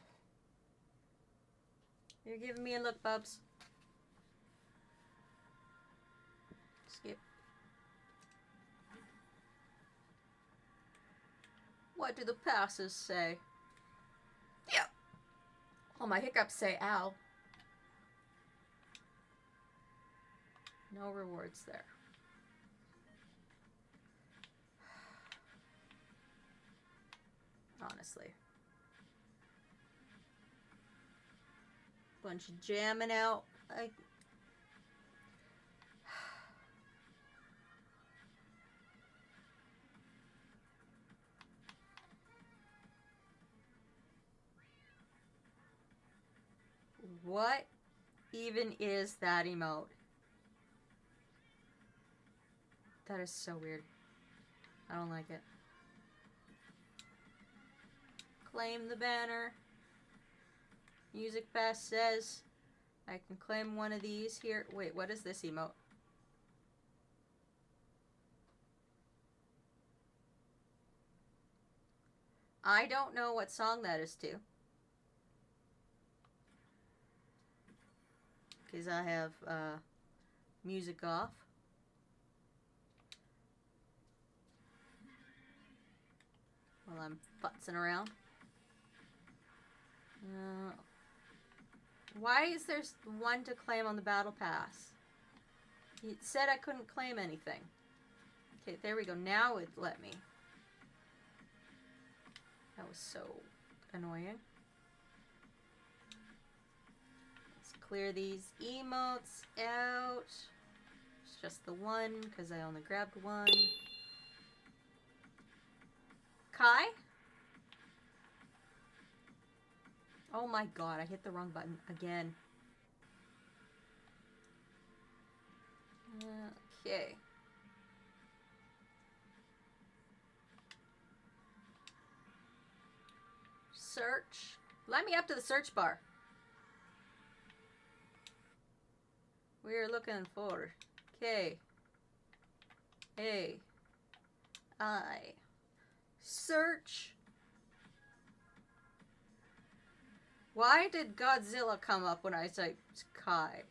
You're giving me a look, Bubs. Skip. What do the passes say? Yep. Oh, my hiccups say ow. No rewards there. Honestly. Bunch of jamming out. Like, what even is that emote? That is so weird. I don't like it. Claim the banner. Music Pass says I can claim one of these here. Wait, what is this emote? I don't know what song that is to. Because I have music off. While I'm futzing around. Why is there one to claim on the battle pass? It said I couldn't claim anything. Okay, there we go. Now it let me. That was so annoying. Let's clear these emotes out. It's just the one because I only grabbed one. Kai? Oh my god, I hit the wrong button again. Okay. Search. Let me up to the search bar. We're looking for K A I. Search. Why did Godzilla come up when I typed Kai?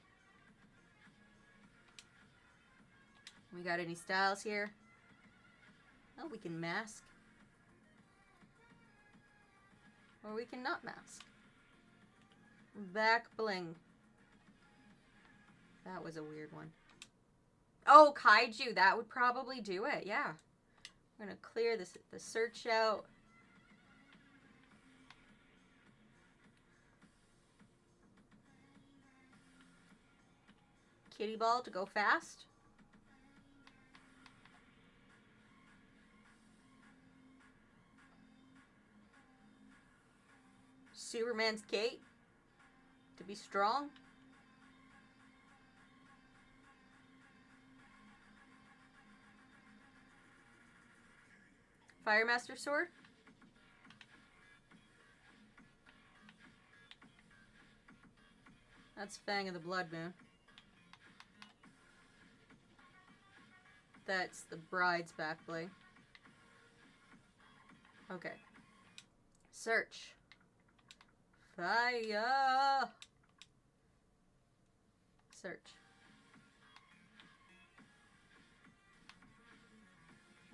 We got any styles here? Oh, we can mask. Or we can not mask. Back bling. That was a weird one. Oh, kaiju. That would probably do it. Yeah. I'm going to clear this, the search out. Kitty ball to go fast. Superman's cape to be strong. Firemaster sword. That's Fang of the Blood Moon. That's the bride's back bling. Okay. Search. Fire. Search.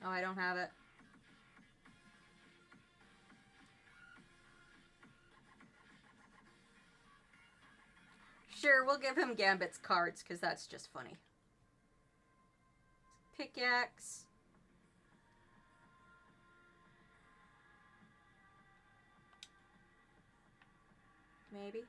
Oh, I don't have it. Sure, we'll give him Gambit's cards, because that's just funny. Pickaxe. Maybe.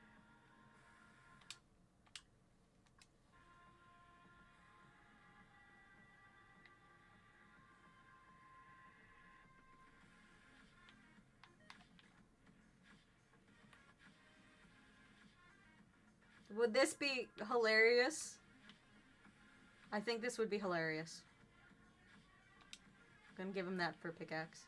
Would this be hilarious? I think this would be hilarious. I'm gonna give him that for pickaxe.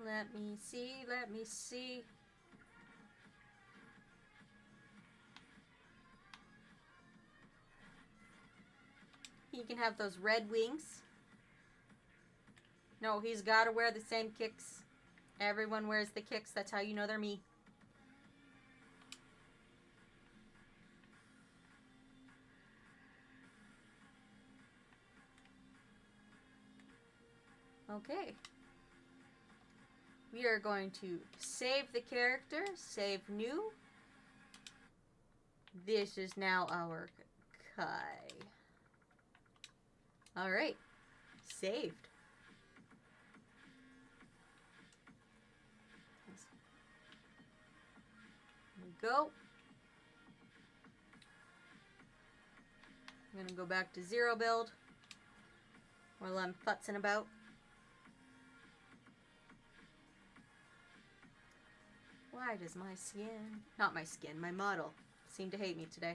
Let me see, let me see. He can have those red wings. No, he's gotta wear the same kicks. Everyone wears the kicks, that's how you know they're me. Okay. We are going to save the character, save new. This is now our Kai. Alright. Saved. There we go. I'm gonna go back to 0 build while I'm futzing about. Why does my skin, not my skin, my model, seem to hate me today?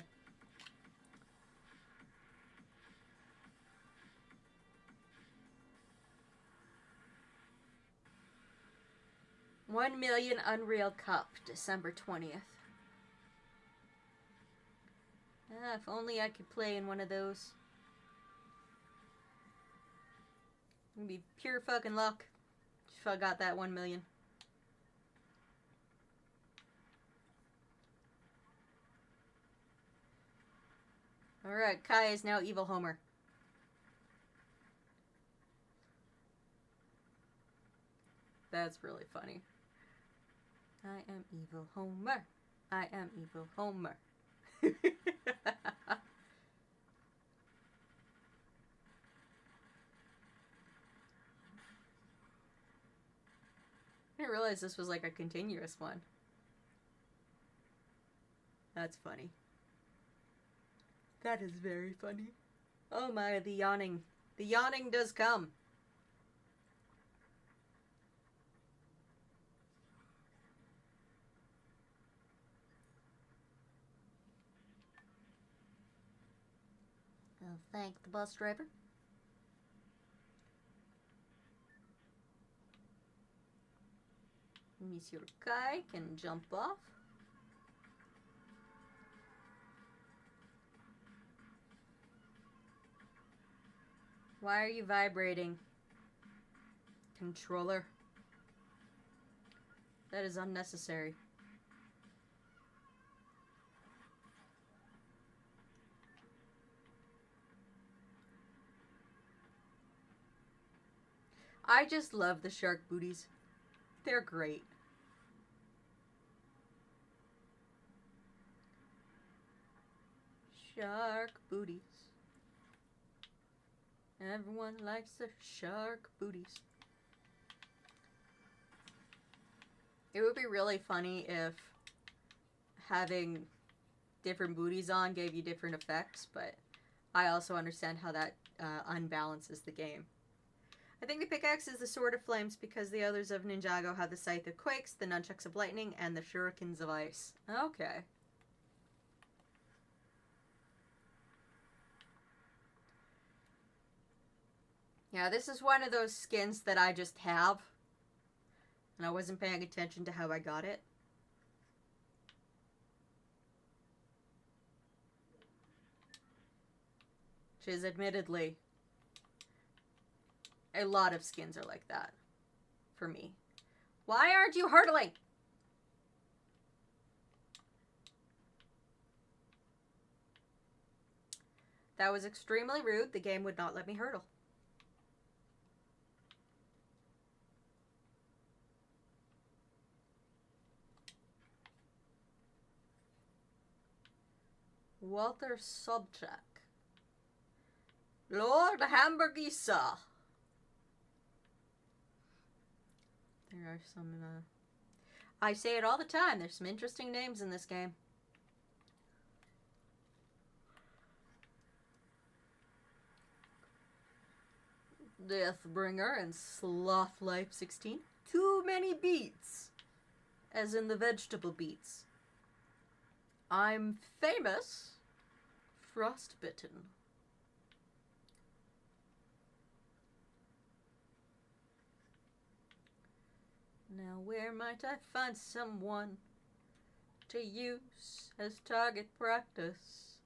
$1 million Unreal Cup, December 20th. Ah, if only I could play in one of those. It'd be pure fucking luck if I got that 1 million. Alright, Kai is now Evil Homer. That's really funny. I am Evil Homer. I am Evil Homer. I didn't realize this was like a continuous one. That's funny. That is very funny. Oh my, the yawning. The yawning does come. I'll thank the bus driver. Monsieur Kai can jump off. Why are you vibrating, controller? That is unnecessary. I just love the shark booties. They're great. Shark booties. Everyone likes the shark booties. It would be really funny if having different booties on gave you different effects, but I also understand how that unbalances the game. I think the pickaxe is the Sword of Flames because the others of Ninjago have the Scythe of Quakes, the Nunchucks of Lightning, and the Shurikens of Ice. Okay. Yeah, this is one of those skins that I just have. And I wasn't paying attention to how I got it. Which is admittedly, a lot of skins are like that. For me. Why aren't you hurdling? That was extremely rude. The game would not let me hurdle. Walter Sobchak. Lord Hamburgisa. There are some, I say it all the time. There's some interesting names in this game. Deathbringer and Sloth Life 16. Too many beets. As in the vegetable beets. I'm famous. Frostbitten. Now where might I find someone to use as target practice?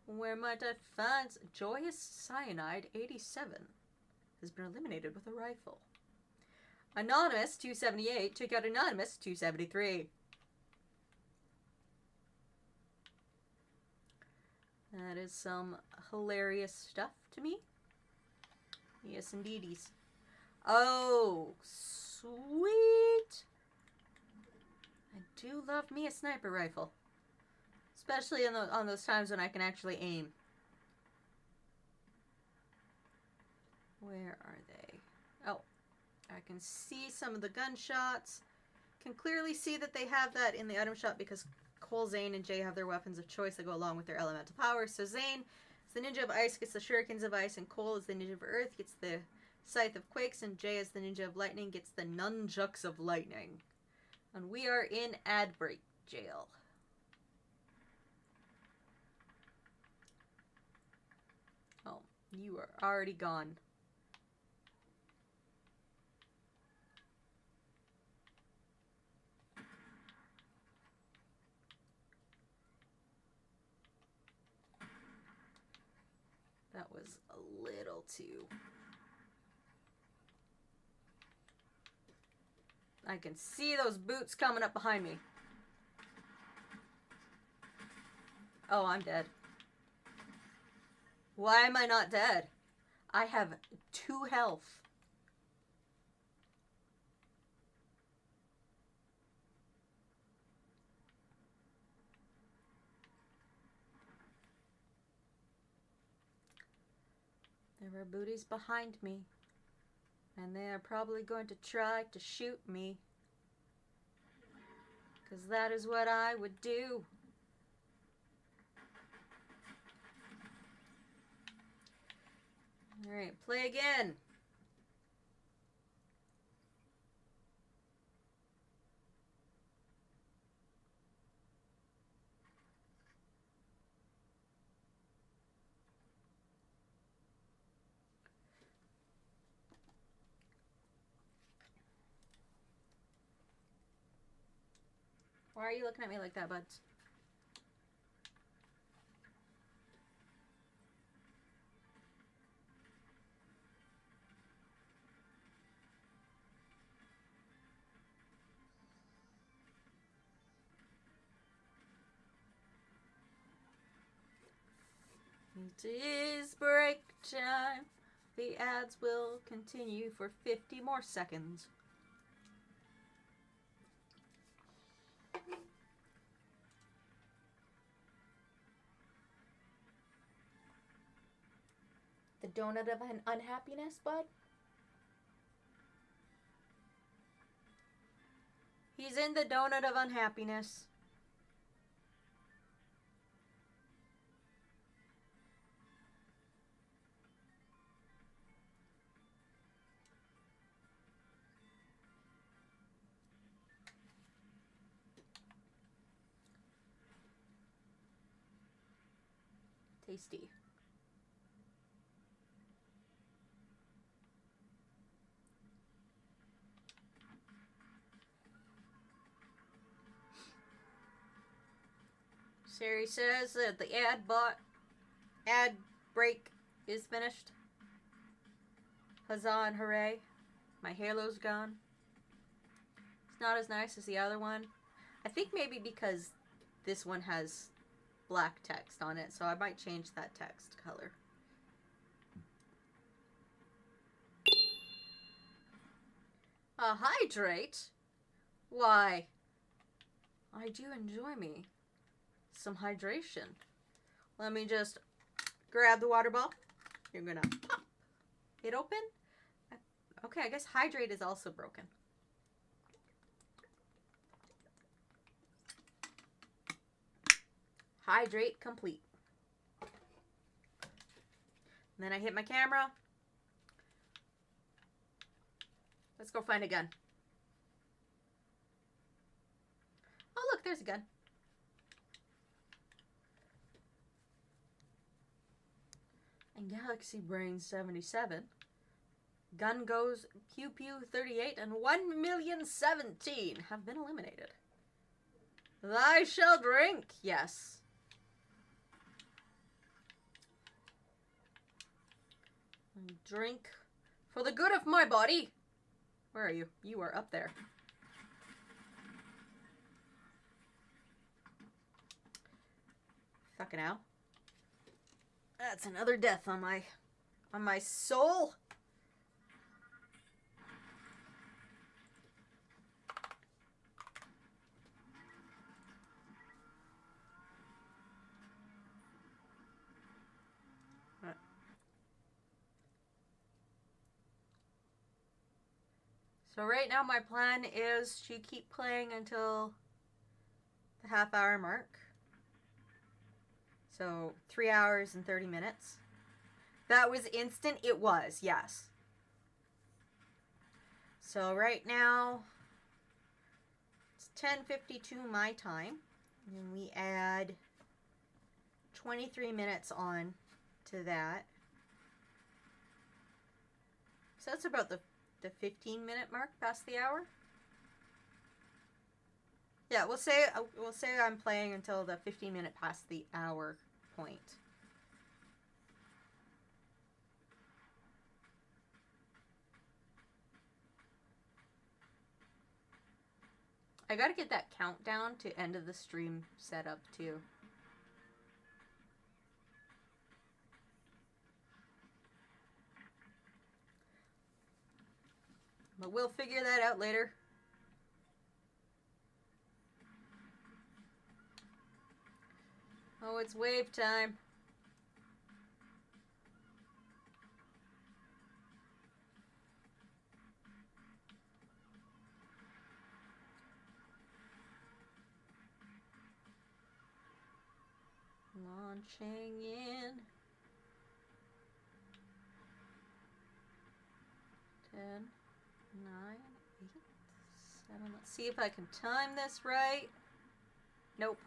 Where might I find... Joyous Cyanide 87 has been eliminated with a rifle. Anonymous 278 took out Anonymous 273. That is some hilarious stuff to me. Yes, indeedies. Oh, sweet. I do love me a sniper rifle. Especially on those times when I can actually aim. Where are they? Oh, I can see some of the gunshots. Can clearly see that they have that in the item shop because Cole, Zane, and Jay have their weapons of choice that go along with their elemental powers. So Zane is the Ninja of Ice, gets the Shurikens of Ice, and Cole is the Ninja of Earth, gets the Scythe of Quakes, and Jay is the Ninja of Lightning, gets the Nunchucks of Lightning. And we are in ad break jail. Oh, you are already gone. That was a little too... I can see those boots coming up behind me. Oh, I'm dead. Why am I not dead? I have 2 health. There are booties behind me. And they are probably going to try to shoot me. Because that is what I would do. Alright, play again. Why are you looking at me like that, buds? It is break time. The ads will continue for 50 more seconds. The donut of unhappiness, bud? He's in the donut of unhappiness. Tasty. Sari says that the ad break is finished. Huzzah and hooray. My halo's gone. It's not as nice as the other one. I think maybe because this one has black text on it, so I might change that text color. A hydrate? Why, I do enjoy me some hydration. Let me just grab the water ball. You're gonna pop it open. Okay, I guess hydrate is also broken. Hydrate complete. And then I hit my camera. Let's go find a gun. Oh, look, there's a gun. And Galaxy Brain 77. Gun goes Pew Pew 38 and 1,017,017 have been eliminated. I shall drink. Yes. Drink for the good of my body. Where are you? You are up there. Fucking hell. That's another death on my soul. So right now my plan is to keep playing until the half-hour mark. So 3 hours and 30 minutes. That was instant? It was, yes. So right now it's 10:52 my time. And we add 23 minutes on to that. So that's about the 15-minute mark past the hour. Yeah, we'll say I'm playing until the 15-minute past the hour point. I gotta get that countdown to end of the stream set up too. But we'll figure that out later. Oh, it's wave time. Launching in 10, 9, 8, 7. Let's see if I can time this right. Nope.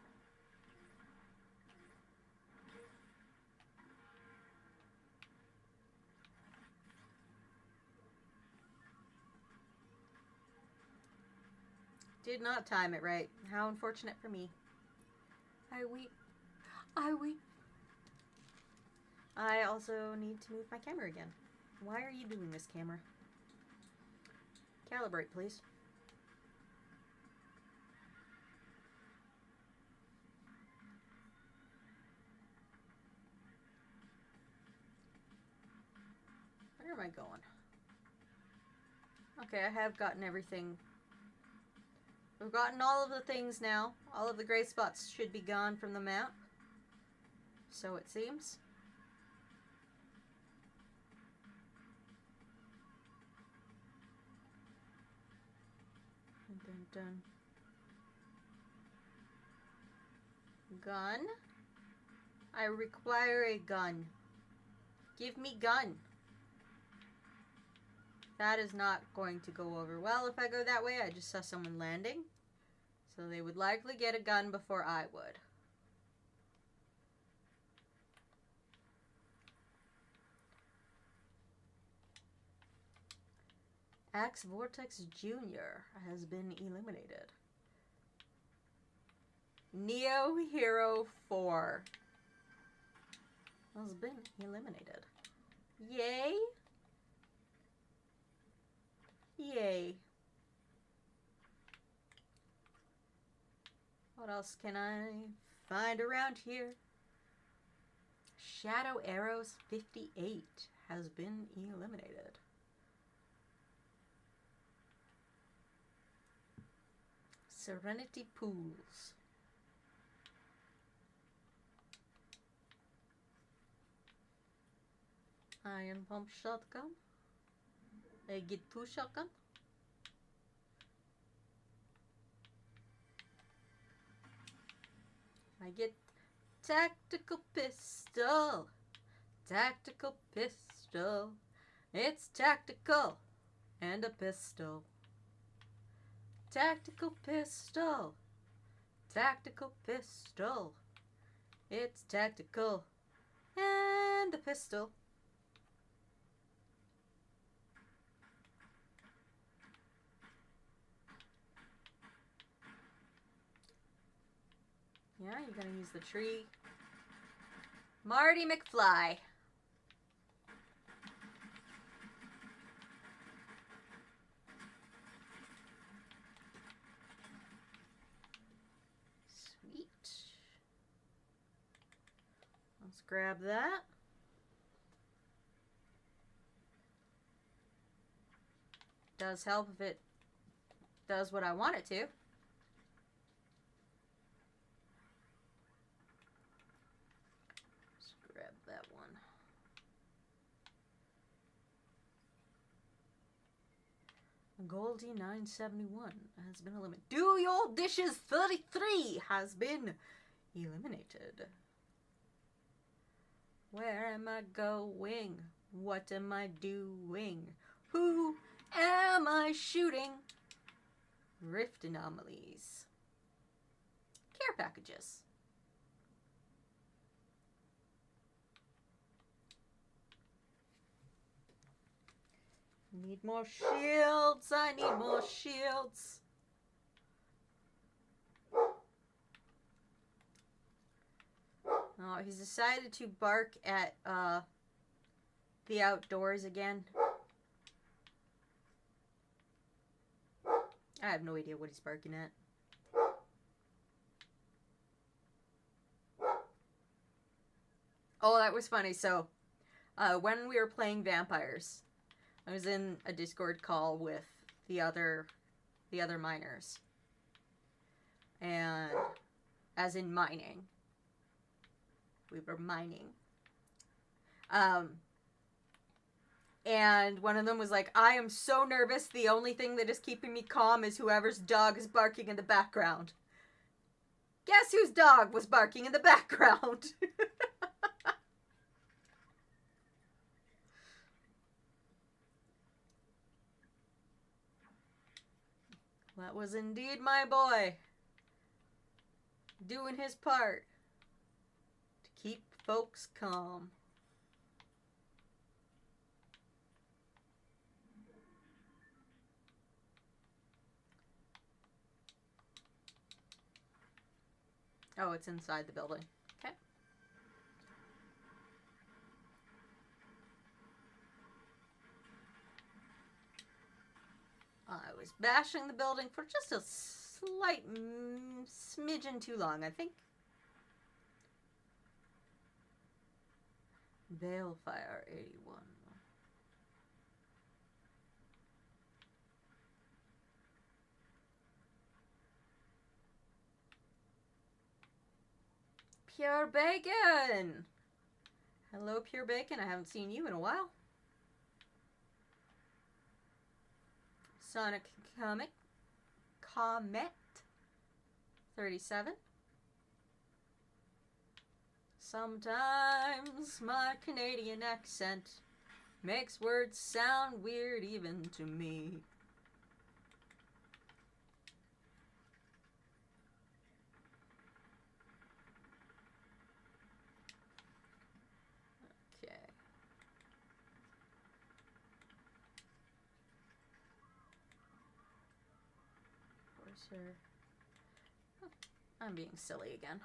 Did not time it right. How unfortunate for me. I weep. I weep. I also need to move my camera again. Why are you doing this, camera? Calibrate, please. Where am I going? Okay, I have gotten everything. We've gotten all of the things now. All of the gray spots should be gone from the map. So it seems. Dun, dun, dun. Gun. I require a gun. Give me gun. That is not going to go over well if I go that way. I just saw someone landing. So they would likely get a gun before I would. Axe Vortex Jr. has been eliminated. Neo Hero 4 has been eliminated. Yay! Yay. What else can I find around here? Shadow Arrows 58 has been eliminated. Serenity Pools. Iron Pump Shotgun. I get 2 shotgun. I get tactical pistol. Tactical pistol. It's tactical. And a pistol. Tactical pistol. Tactical pistol. It's tactical. And a pistol. Yeah, you're gonna use the tree. Marty McFly. Sweet. Let's grab that. Does help if it does what I want it to. Let's grab that one. Goldie 971 has been eliminated. Do your dishes 33 has been eliminated. Where am I going? What am I doing? Who am I shooting? Rift anomalies. Care packages. Need more shields. I need more shields. Oh, he's decided to bark at the outdoors again. I have no idea what he's barking at. Oh, that was funny. So, when we were playing vampires, I was in a Discord call with the other miners. And as in mining. We were mining. And one of them was like, I am so nervous. The only thing that is keeping me calm is whoever's dog is barking in the background. Guess whose dog was barking in the background? That was indeed my boy. Doing his part to keep folks calm. Oh, it's inside the building. Okay. I was bashing the building for just a slight smidgen too long, I think. Balefire 81. Pure Bacon! Hello, Pure Bacon. I haven't seen you in a while. Sonic Comet 37. Sometimes my Canadian accent makes words sound weird even to me. Okay. Where's her? Oh, I'm being silly again.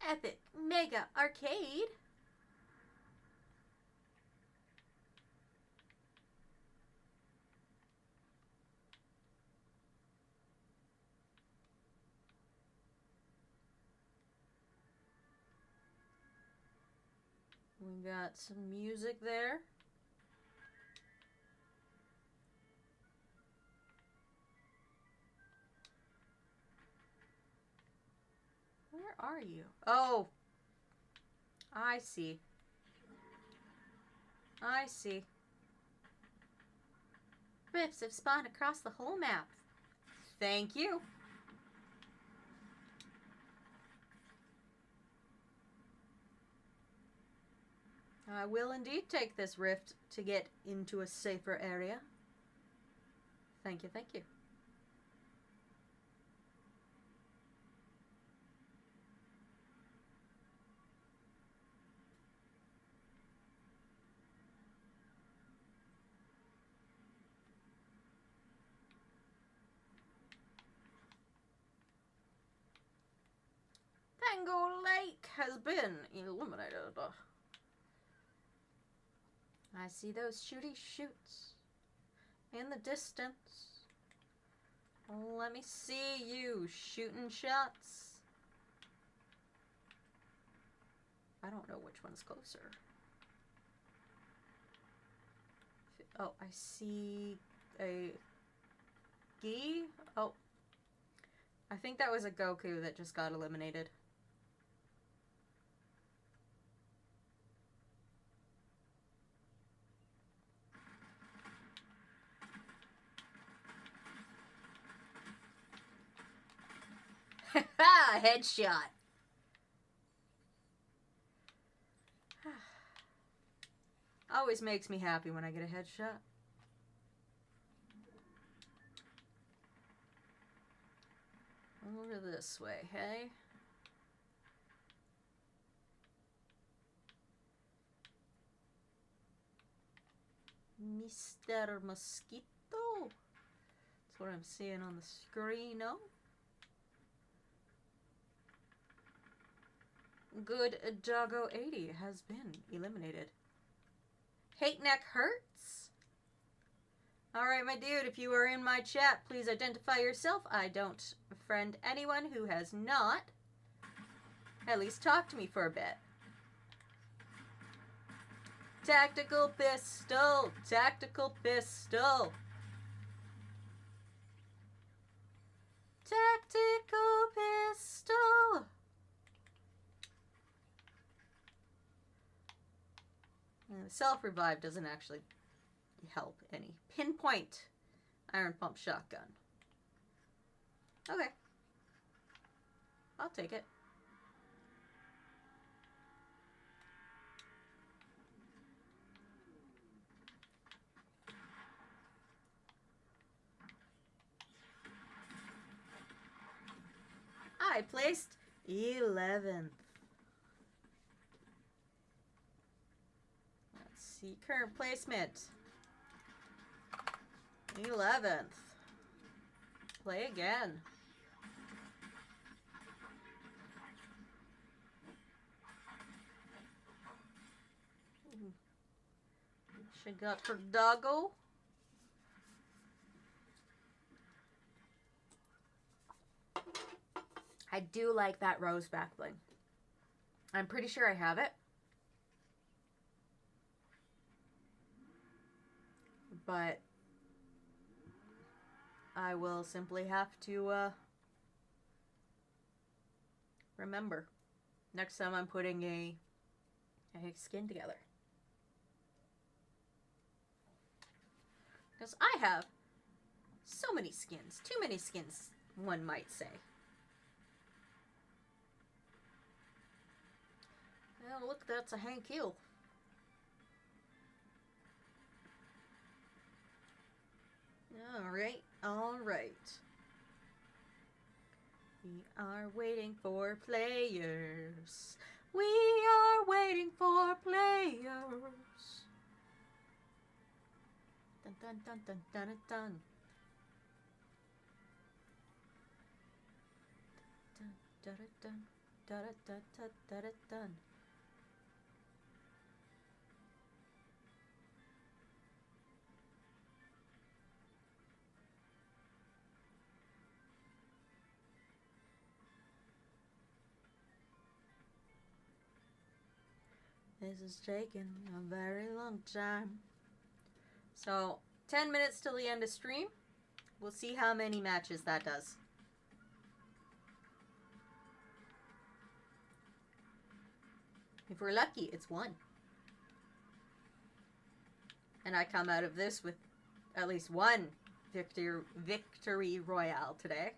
Epic Mega Arcade. We got some music there. Where are you? Oh, I see. I see. Rifts have spawned across the whole map. Thank you. I will indeed take this rift to get into a safer area. Thank you, thank you. Tango Lake has been illuminated. I see those shooty shoots in the distance. Let me see you shooting shots. I don't know which one's closer. Oh, I see a Gi. Oh, I think that was a Goku that just got eliminated. Ha! Headshot. Always makes me happy when I get a headshot. Over this way, hey? Mr. Mosquito? That's what I'm seeing on the screen, no? Good Doggo 80 has been eliminated. Hate Neck Hurts? Alright, my dude, if you are in my chat, please identify yourself. I don't friend anyone who has not. At least talk to me for a bit. Tactical pistol! Tactical pistol! Tactical pistol! The self-revive doesn't actually help any. Pinpoint iron pump shotgun. Okay. I'll take it. I placed 11th. Let's see, current placement. 11th. Play again. She got her doggo. I do like that rose back bling. I'm pretty sure I have it. But I will simply have to remember next time I'm putting a skin together. Because I have so many skins. Too many skins, one might say. Oh, look, that's a Hank Hill. Alright, alright. We are waiting for players. We are waiting for players. Dun dun dun dun dun dun. Dun dun dun dun dun dun dun dun. This is taking a very long time. So, 10 minutes till the end of stream. We'll see how many matches that does. If we're lucky, it's one. And I come out of this with at least one victory royale today.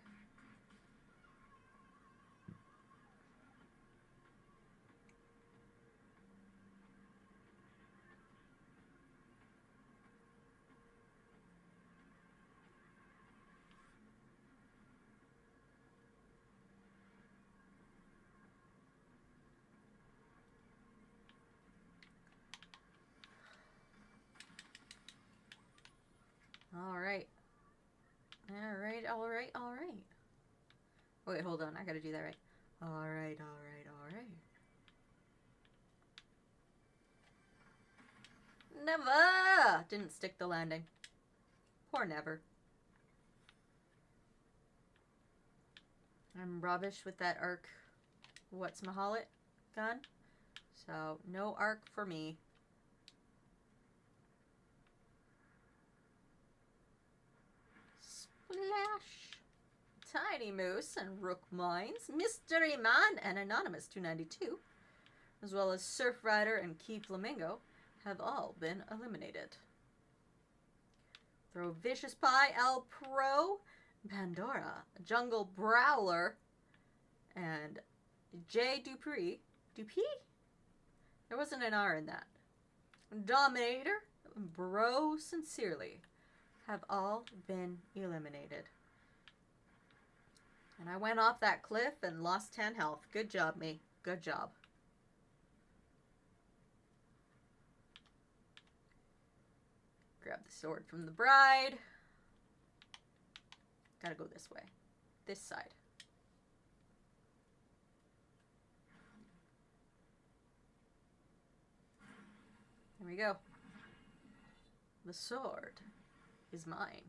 Alright, alright, alright. Wait, hold on. I gotta do that right. Alright, alright, alright. Never! Didn't stick the landing. Poor Never. I'm rubbish with that arc. What's-mahallet gun. So, no arc for me. Splash! Tiny Moose and Rook Mines, Mystery Man and Anonymous 292, as well as Surf Rider and Key Flamingo, have all been eliminated. Throw Vicious Pie, El Pro, Pandora, Jungle Brawler, and J. Dupree. Dupree? There wasn't an R in that. Dominator, Bro Sincerely, have all been eliminated. And I went off that cliff and lost 10 health. Good job, me. Good job. Grab the sword from the bride. Gotta go this way. This side. There we go. The sword is mine.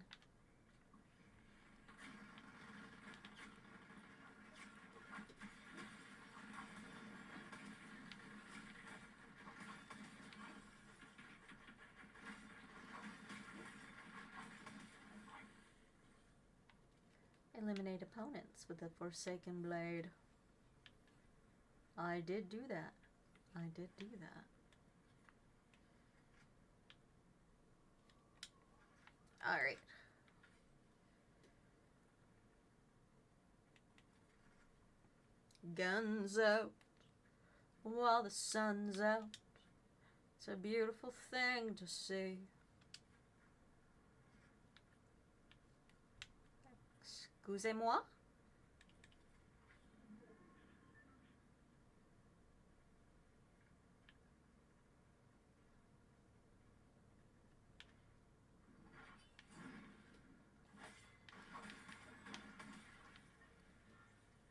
Eliminate opponents with the Forsaken Blade. I did do that. I did do that. Alright. Guns out while the sun's out. It's a beautiful thing to see. Excusez-moi.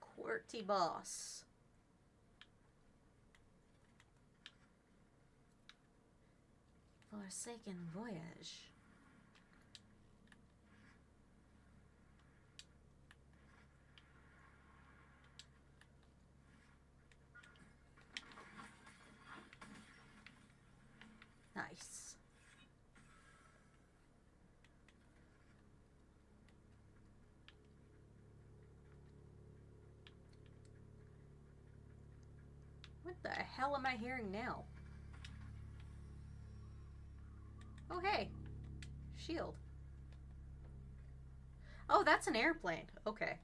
QWERTY boss. Forsaken Voyage. Nice. What the hell am I hearing now? Oh, hey. Shield. Oh, that's an airplane. Okay.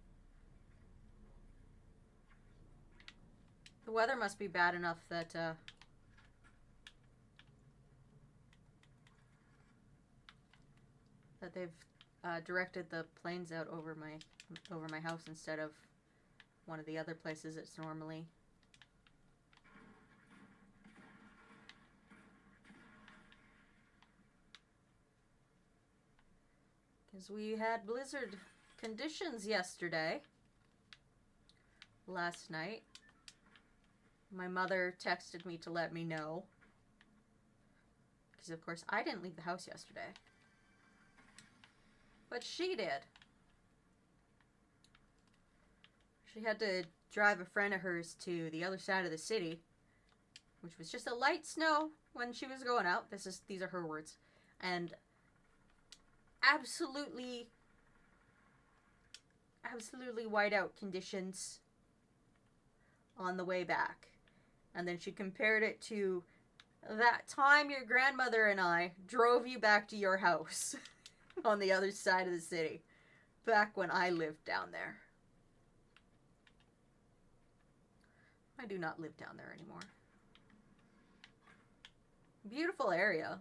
The weather must be bad enough that, that they've directed the planes out over my house instead of one of the other places it's normally. Because we had blizzard conditions yesterday. Last night. My mother texted me to let me know. Because, of course, I didn't leave the house yesterday. But she did. She had to drive a friend of hers to the other side of the city, which was just a light snow when she was going out. These are her words. And absolutely whiteout conditions on the way back. And then she compared it to that time your grandmother and I drove you back to your house on the other side of the city, back when I lived down there. I do not live down there anymore. Beautiful area.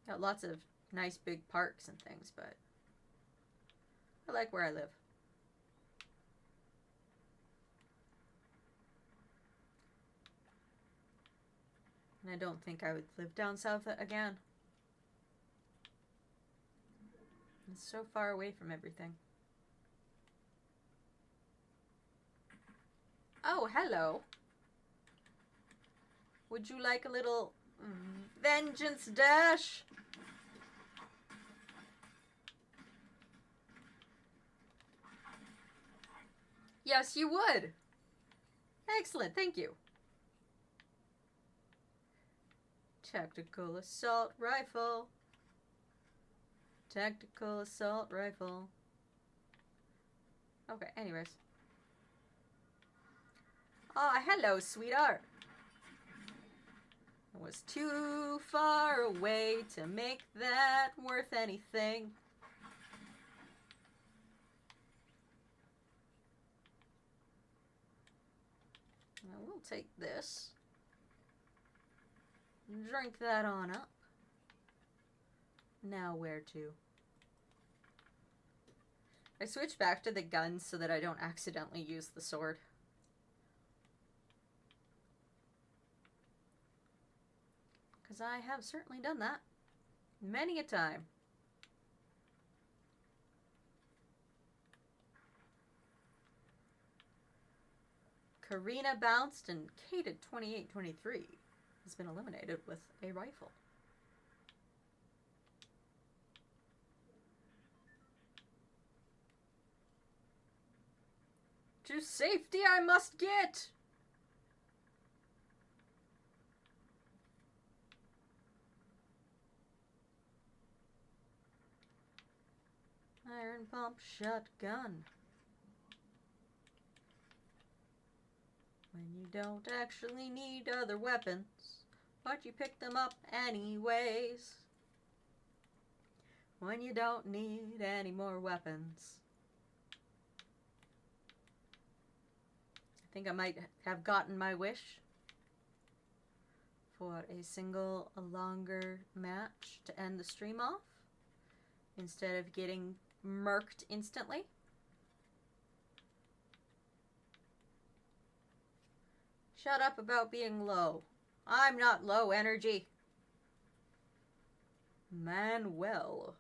Got lots of nice big parks and things, but I like where I live. And I don't think I would live down south again. It's so far away from everything. Oh, hello. Would you like a little vengeance dash? Yes, you would. Excellent, thank you. Tactical assault rifle. Tactical assault rifle. Okay, anyways. Ah, hello, sweetheart. I was too far away to make that worth anything. I will take this. Drink that on up. Now where to? I switch back to the guns so that I don't accidentally use the sword. Because I have certainly done that many a time. Karina bounced and Kated 2823 has been eliminated with a rifle. To safety I must get! Iron pump shotgun. When you don't actually need other weapons, but you pick them up anyways. When you don't need any more weapons. I think I might have gotten my wish for a single, longer match to end the stream off instead of getting murked instantly. Shut up about being low. I'm not low energy. Manuel.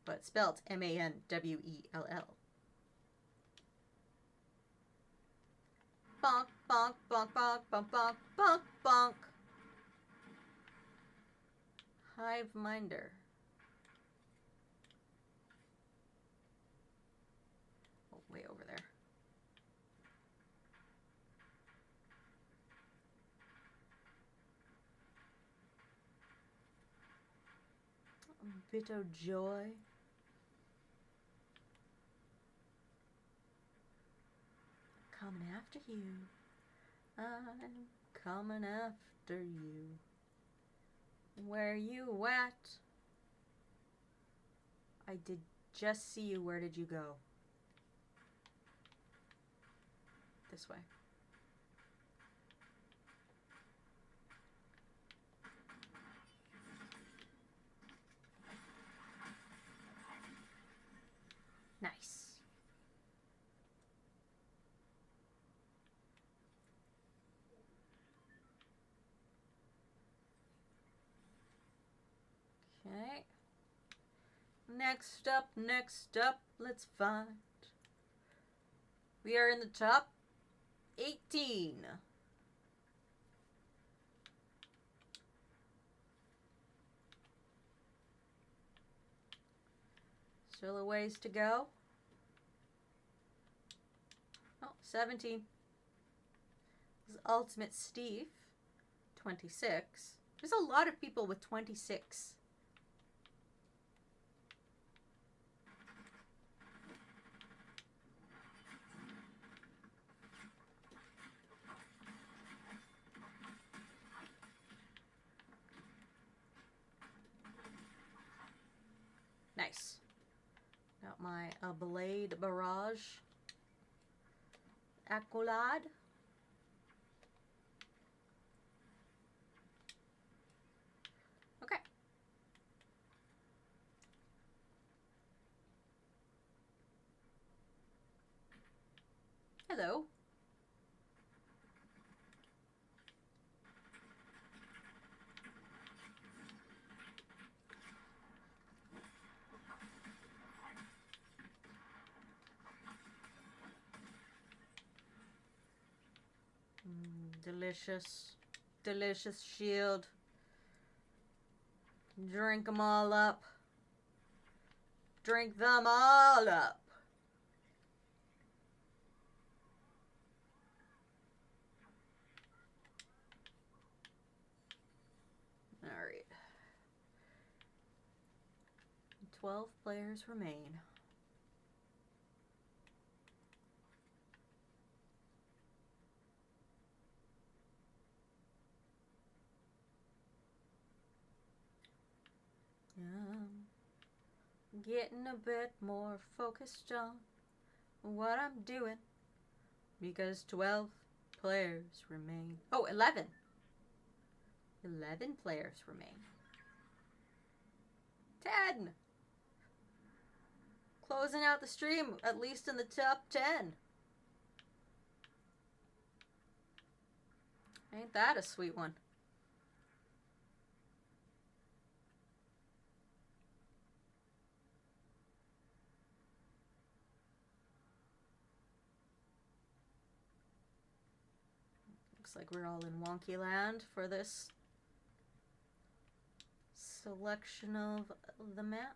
But spelled M-A-N-W-E-L-L. Bonk, bonk, bonk, bonk, bonk, bonk, bonk, bonk. Hive Minder. Oh, way over there. A bit of joy. Coming after you. I'm coming after you. Where you at? I did just see you. Where did you go? This way. Nice. Okay. Next up, let's find. We are in the top 18. Still a ways to go. Oh, 17. This is Ultimate Steve, 26. There's a lot of people with 26. Nice. Got my Blade Barrage. Accolade. Okay. Hello. delicious. Delicious shield. Drink them all up. Drink them all up. Alright. 12 players remain. Getting a bit more focused on what I'm doing because 12 players remain. Oh, 11. 11 players remain. 10. Closing out the stream, at least in the top 10. Ain't that a sweet one? Looks like we're all in wonky land for this selection of the match.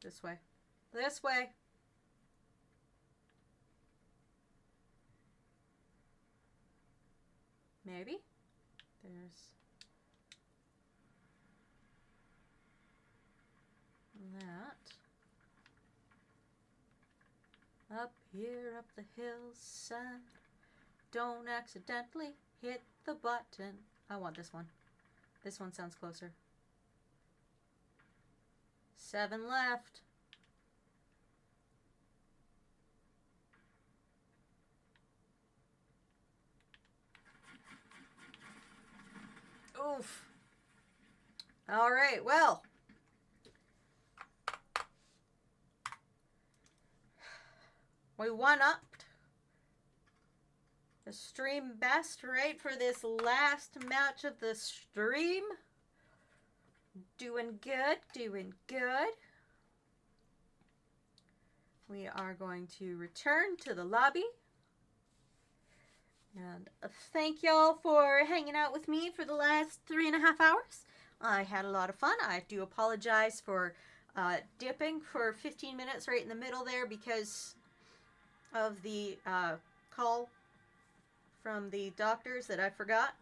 This way. This way. Maybe? There's that. Up here, up the hillside. Don't accidentally hit the button. I want this one. This one sounds closer. 7 left. Oof. All right, well. We one-upped the stream best right for this last match of the stream. Doing good, doing good. We are going to return to the lobby. And thank y'all for hanging out with me for the last 3.5 hours. I had a lot of fun. I do apologize for dipping for 15 minutes right in the middle there because of the call from the doctors that I forgot.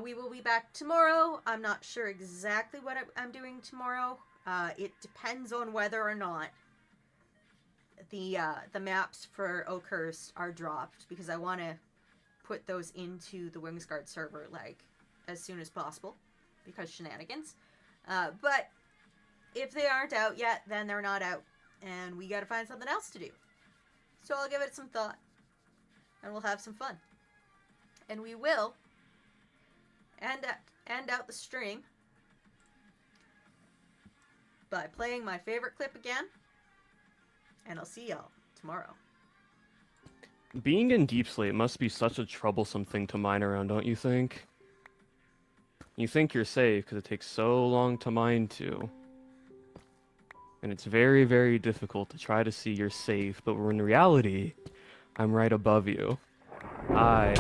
We will be back tomorrow. I'm not sure exactly what I'm doing tomorrow. It depends on whether or not the maps for Oakhurst are dropped, because I want to put those into the Wingsguard server like as soon as possible because shenanigans. But if they aren't out yet, then they're not out, and we got to find something else to do. So I'll give it some thought, and we'll have some fun, and we will end out the stream by playing my favorite clip again, and I'll see y'all tomorrow. Being in Deep Slate must be such a troublesome thing to mine around, don't you think? You think you're safe because it takes so long to mine too. And it's very, very difficult to try to see you're safe, but when in reality, I'm right above you. I